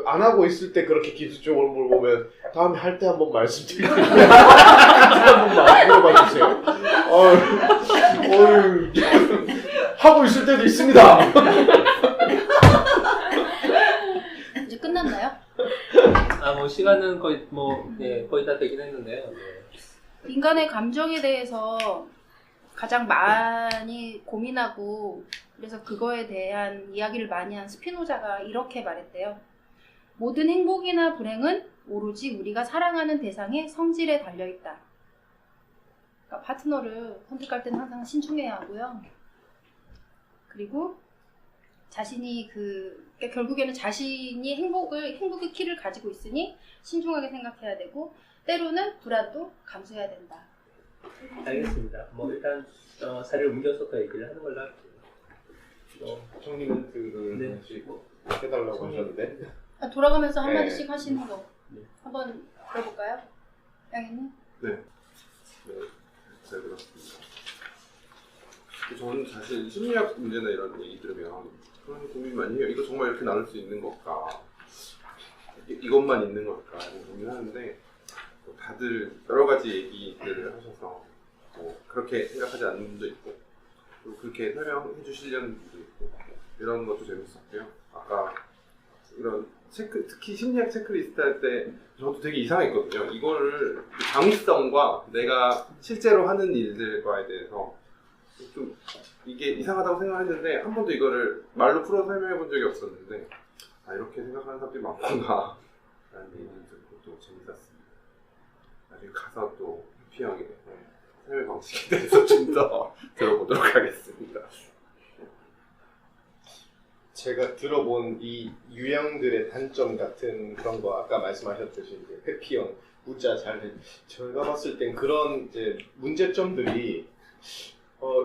안 하고 있을 때 그렇게 기술적으로 물어보면 다음에 할 때 한번 말씀드릴게요. 한번 물어봐 주세요. 하고 있을 때도 있습니다. 이제 끝났나요? 뭐 시간은 거의 거의 다 되긴 했는데요. 네. 인간의 감정에 대해서 가장 많이 고민하고 그래서 그거에 대한 이야기를 많이 한 스피노자가 이렇게 말했대요. 모든 행복이나 불행은 오로지 우리가 사랑하는 대상의 성질에 달려있다. 그러니까 파트너를 선택할 때는 항상 신중해야 하고요. 그리고 자신이 그러니까 결국에는 자신이 행복의 키를 가지고 있으니 신중하게 생각해야 되고 때로는 불안도 감수해야 된다. 알겠습니다. 일단 자리를 옮겨서 더 얘기를 하는 걸로 할게요. 정리 멘트를 네. 다시 해달라고 하셨는데 돌아가면서 네. 한마디씩 하시는 거 네. 한번 들어볼까요? 양현님? 네, 잘 들었습니다. 저는 사실 심리학 문제나 이런 얘기 들으면 그런 고민 많이 해요. 이거 정말 이렇게 나눌 수 있는 걸까? 이것만 있는 걸까? 이런 고민하는데 다들 여러 가지 얘기들을 하셔서 그렇게 생각하지 않는 분도 있고 또 그렇게 설명해 주시려는 분도 있고 이런 것도 재밌었고요. 아까 이런 특히 심리학 체크리스트 할 때 저도 되게 이상했거든요. 이거를 당위성과 내가 실제로 하는 일들과에 대해서 좀 이게 이상하다고 생각했는데 한 번도 이거를 말로 풀어 설명해 본 적이 없었는데 이렇게 생각하는 사람들이 많구나 라는 얘기를 듣고 또 재밌었습니다. 나중에 가서 또 해피형의 설명 방식에 대해서 좀 더 들어보도록 하겠습니다. 제가 들어본 이 유형들의 단점 같은 그런 거 아까 말씀하셨듯이 이제 회피형, 무자 잘해 제가 봤을 땐 그런 이제 문제점들이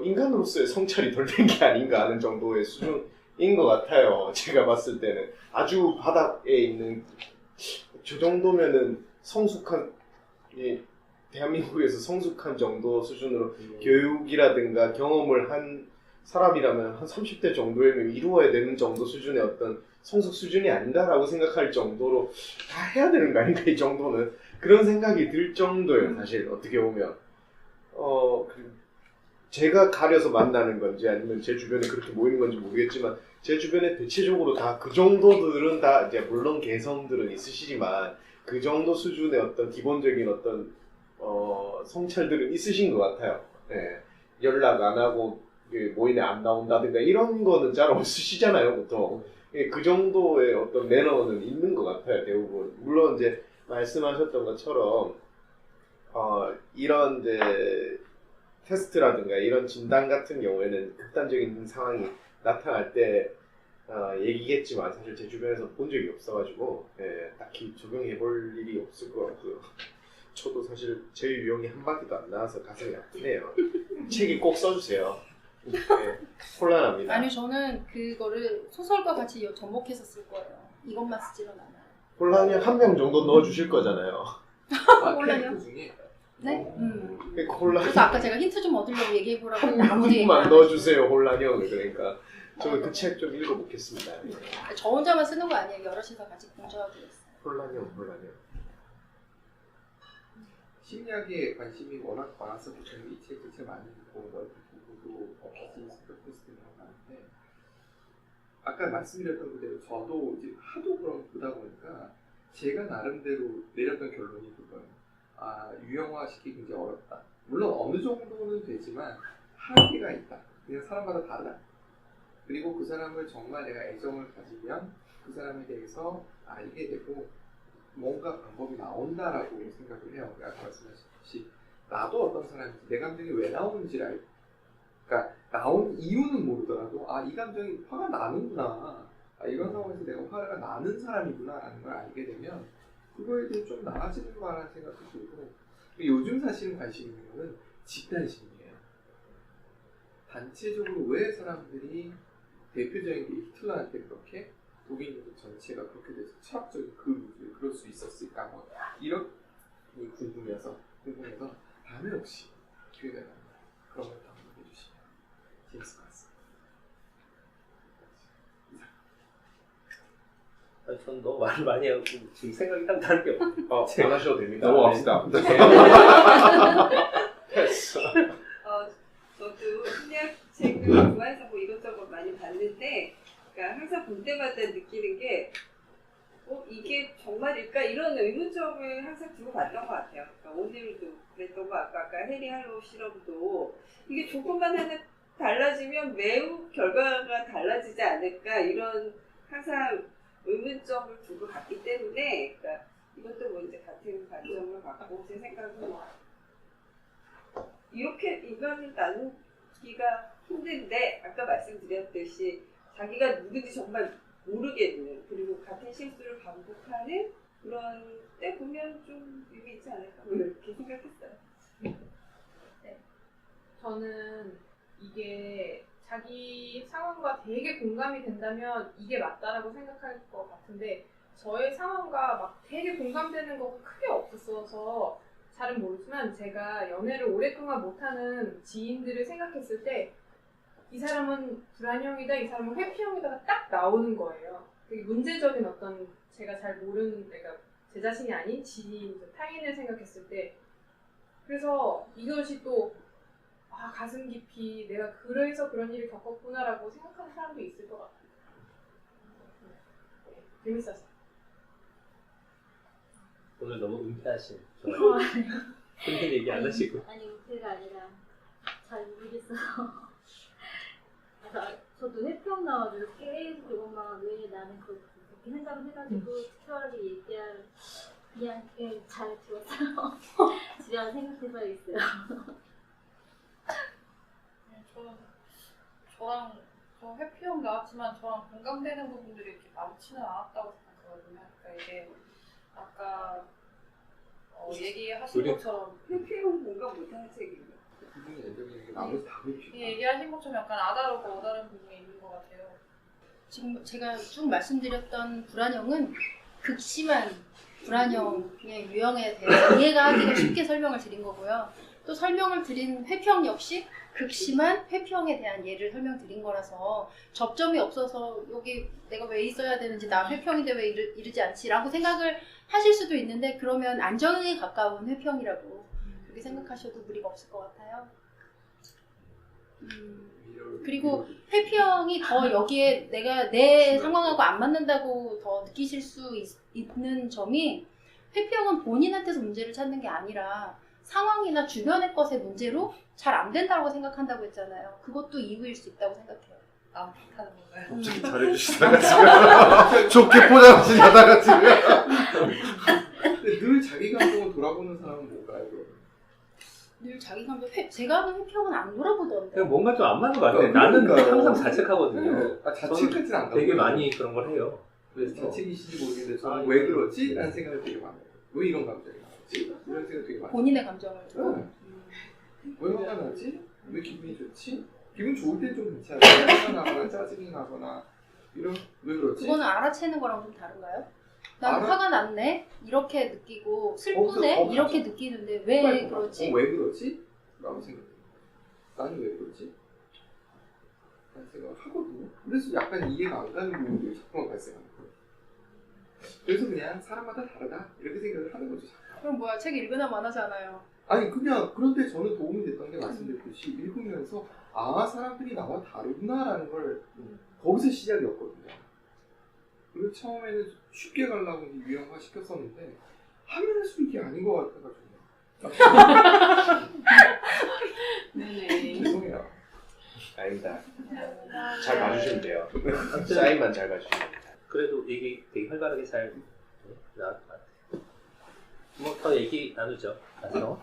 인간으로서의 성찰이 덜 된 게 아닌가 하는 정도의 수준인 것 같아요. 제가 봤을 때는 아주 바닥에 있는 저 정도면은 성숙한 대한민국에서 성숙한 정도 수준으로 교육이라든가 경험을 한 사람이라면 한 30대 정도에는 이루어야 되는 정도 수준의 어떤 성숙 수준이 아닌가라고 생각할 정도로 다 해야 되는 거 아닌가 이 정도는 그런 생각이 들 정도예요. 사실 어떻게 보면 제가 가려서 만나는 건지 아니면 제 주변에 그렇게 모이는 건지 모르겠지만 제 주변에 대체적으로 다 그 정도들은 다 이제 물론 개성들은 있으시지만 그 정도 수준의 어떤 기본적인 어떤 성찰들은 있으신 것 같아요. 예. 연락 안 하고 모임에 안 나온다든가 이런 거는 잘 없으시잖아요, 보통. 예, 그 정도의 어떤 매너는 있는 것 같아요, 대부분. 물론 이제 말씀하셨던 것처럼 이런 이제 테스트라든가 이런 진단 같은 경우에는 극단적인 상황이 나타날 때 얘기겠지만 사실 제 주변에서 본 적이 없어가지고 딱히 적용해 볼 일이 없을 것 같고요. 저도 사실 제 유형이 한 바퀴도 안 나와서 가슴이 아프네요. 책이 꼭 써주세요. 혼란합니다. 아니요, 저는 그거를 소설과 같이 접목해서 쓸 거예요. 이것만 쓰지는 않아요. 혼란이 한 명 정도 넣어주실 거잖아요. 혼란이요? 중에 네? 혼란 그래서 아까 제가 힌트 좀 얻으려고 얘기해보라고 했는데 아무도 얘기 한분만 안 넣어주세요, 혼란이 형을. 그러니까 저 그 책 좀 읽어보겠습니다. 하시죠. 저 혼자만 쓰는 거 아니에요. 여럿이서 같이 공조하기로 했어요. 혼란이 형, 혼란이 형. 심리학에 관심이 워낙 많아서 이 책을 제일 많이 읽고 넓히고 비즈니스 테스트 이런 거 많은데 아까 말씀드렸던 그대로 저도 이제 하도 그런 보다 보니까 제가 나름대로 내렸던 결론이 그거예요. 유형화시키기 굉장히 어렵다. 물론 어느 정도는 되지만 한계가 있다. 그냥 사람마다 다르다. 그리고 그 사람을 정말 내가 애정을 가지면 그 사람에 대해서 알게 되고 뭔가 방법이 나온다라고 생각을 해요. 아까 말씀하셨듯이 나도 어떤 사람인지 내 감정이 왜 나오는지를 알고, 그러니까 나온 이유는 모르더라도 이 감정이 화가 나는구나, 이런 상황에서 내가 화가 나는 사람이구나 라는 걸 알게 되면 그거에 대해 좀 나아지는 거라는 생각도 들고, 요즘 사실은 관심 있는 거는 집단심리예요. 단체적으로 왜 사람들이 대표적인 게 히틀러한테 그렇게 독일인들 전체가 그렇게 돼서 철학적인 그 그럴 수 있었을까, 뭐 이런 궁금해서 다음에 혹시 기회가 나면 그런 걸 한번 해주시면 재밌을 것 같습니다. 전 너무 말을 많이 하고 지금 생각이 딱 다른 게 없어요. 안 하셔도 됩니다. 넘어갑시다. 저도 심리학 책을 좋아해서 뭐 이것저것 많이 봤는데, 그러니까 항상 볼 때마다 느끼는 게 이게 정말일까? 이런 의문점을 항상 두고 봤던 것 같아요. 그러니까 오늘도 그랬던 거, 아까 해리 할로우 실험도 이게 조금만 하나 달라지면 매우 결과가 달라지지 않을까, 이런 항상 의문점을 두고 갔기 때문에, 그러니까 이것도 뭐 이제 같은 관점을 갖고 제 생각은 이렇게 인간을 나누기가 힘든데, 아까 말씀드렸듯이 자기가 누군지 정말 모르겠는, 그리고 같은 실수를 반복하는 그런 때 보면 좀 의미 있지 않을까, 이렇게 생각했어요. 네. 저는 이게 자기 상황과 되게 공감이 된다면 이게 맞다라고 생각할 것 같은데, 저의 상황과 막 되게 공감되는 거가 크게 없었어서 잘은 모르지만, 제가 연애를 오랫동안 못하는 지인들을 생각했을 때 이 사람은 불안형이다, 이 사람은 회피형이다가 딱 나오는 거예요. 되게 문제적인 어떤 제가 잘 모르는, 그러니까 제 자신이 아닌 지인, 타인을 생각했을 때, 그래서 이것이 또 가슴 깊이 내가 그래서 그런 일을 겪었구나라고 생각하는 사람도 있을 것 같아요. 네, 재밌었어요. 오늘 너무 은폐하신 본인 얘기 안 하시고. 아니, 은폐가 아니라 잘 모르겠어서. 그래서 저도 회평 나와서 계속 그것만 왜 나는 그렇게 생각을 해가지고 특별하게 얘기할 그냥 잘 들었어요. 집에 와서 생각해봐야겠어요. 저 회피형 나왔지만 저랑 공감되는 부분들이 이렇게 많지는 않았다고 생각하거든요. 그러니까 이게 아까 얘기하신 것처럼 회피형 공감 못하는 책이에요. 부분이 애정이 나머지 다 회피. 얘기하신 것처럼 약간 아다르고 어다른 부분이 있는 것 같아요. 지금 제가 쭉 말씀드렸던 불안형은 극심한 불안형의 유형에 대해서 이해가 하기가 쉽게 설명을 드린 거고요. 또 설명을 드린 회피형 역시 극심한 회피형에 대한 예를 설명드린 거라서 접점이 없어서 여기 내가 왜 있어야 되는지, 나 회피형인데 왜 이러지 않지? 라고 생각을 하실 수도 있는데 그러면 안정에 가까운 회평이라고 그렇게 생각하셔도 무리가 없을 것 같아요. 그리고 회평이 더 여기에 내가 내 상황하고 안 맞는다고 더 느끼실 수 있는 점이 회평은 본인한테서 문제를 찾는 게 아니라 상황이나 주변의 것의 문제로 잘 안 된다고 생각한다고 했잖아요. 그것도 이유일 수 있다고 생각해요. 남 탓하는 건가요? 갑자기 잘해주시다가 지금 좋게 포장하시다가 지금 근데 늘 자기 감정을 돌아보는 사람은 뭘까요? 늘 자기 감정 제가 하는 회평은 안 돌아보던데. 그냥 뭔가 좀 안 맞는 것 같아요. 나는 그러니까요. 항상 자책하거든요. 자책하진 않고 되게 많이 그런 걸 해요. 그래서 자책이신지 모르겠는데 저는 아, 왜 그러지? 라는 생각이 되게 많아요. 왜 이런 감정이 나지? 이런 생각이 되게 많아요. 본인의 감정을. 왜 화가 나지? 왜 기분이 좋지? 기분 좋을 땐 좀 괜찮아요. 화가 나거나 짜증이 나거나 이런 왜 그러지? 그거는 알아채는 거랑 좀 다른가요? 난 화가 났네 이렇게 느끼고 슬프네 이렇게 느끼는데 왜 그러지? 왜 그러지? 라고 생각해요. 나는 왜 그러지? 라는 생각을 하거든요. 그래서 약간 이해가 안 가는 부분들이 자꾸만 발생하는 거예요. 그래서 그냥 사람마다 다르다 이렇게 생각을 하는 거죠. 그럼 뭐야 책 읽으나 마나잖아요. 아니 그냥 그런데 저는 도움이 됐던 게 말씀드렸듯이 읽으면서 아 사람들이 나와 다르구나라는 걸 거기서 시작이었거든요. 그리고 처음에는 쉽게 가려고 유형화 시켰었는데 하면 할수록 이게 아닌 것 같아가지고 네네. 죄송해요. 아닙니다. 잘 봐주시면 돼요. 사인만 잘 봐주시면 돼요. 그래도 얘기 되게 활발하게 잘 나왔던 것 같아요. 뭐 더 얘기 나누죠. 가서.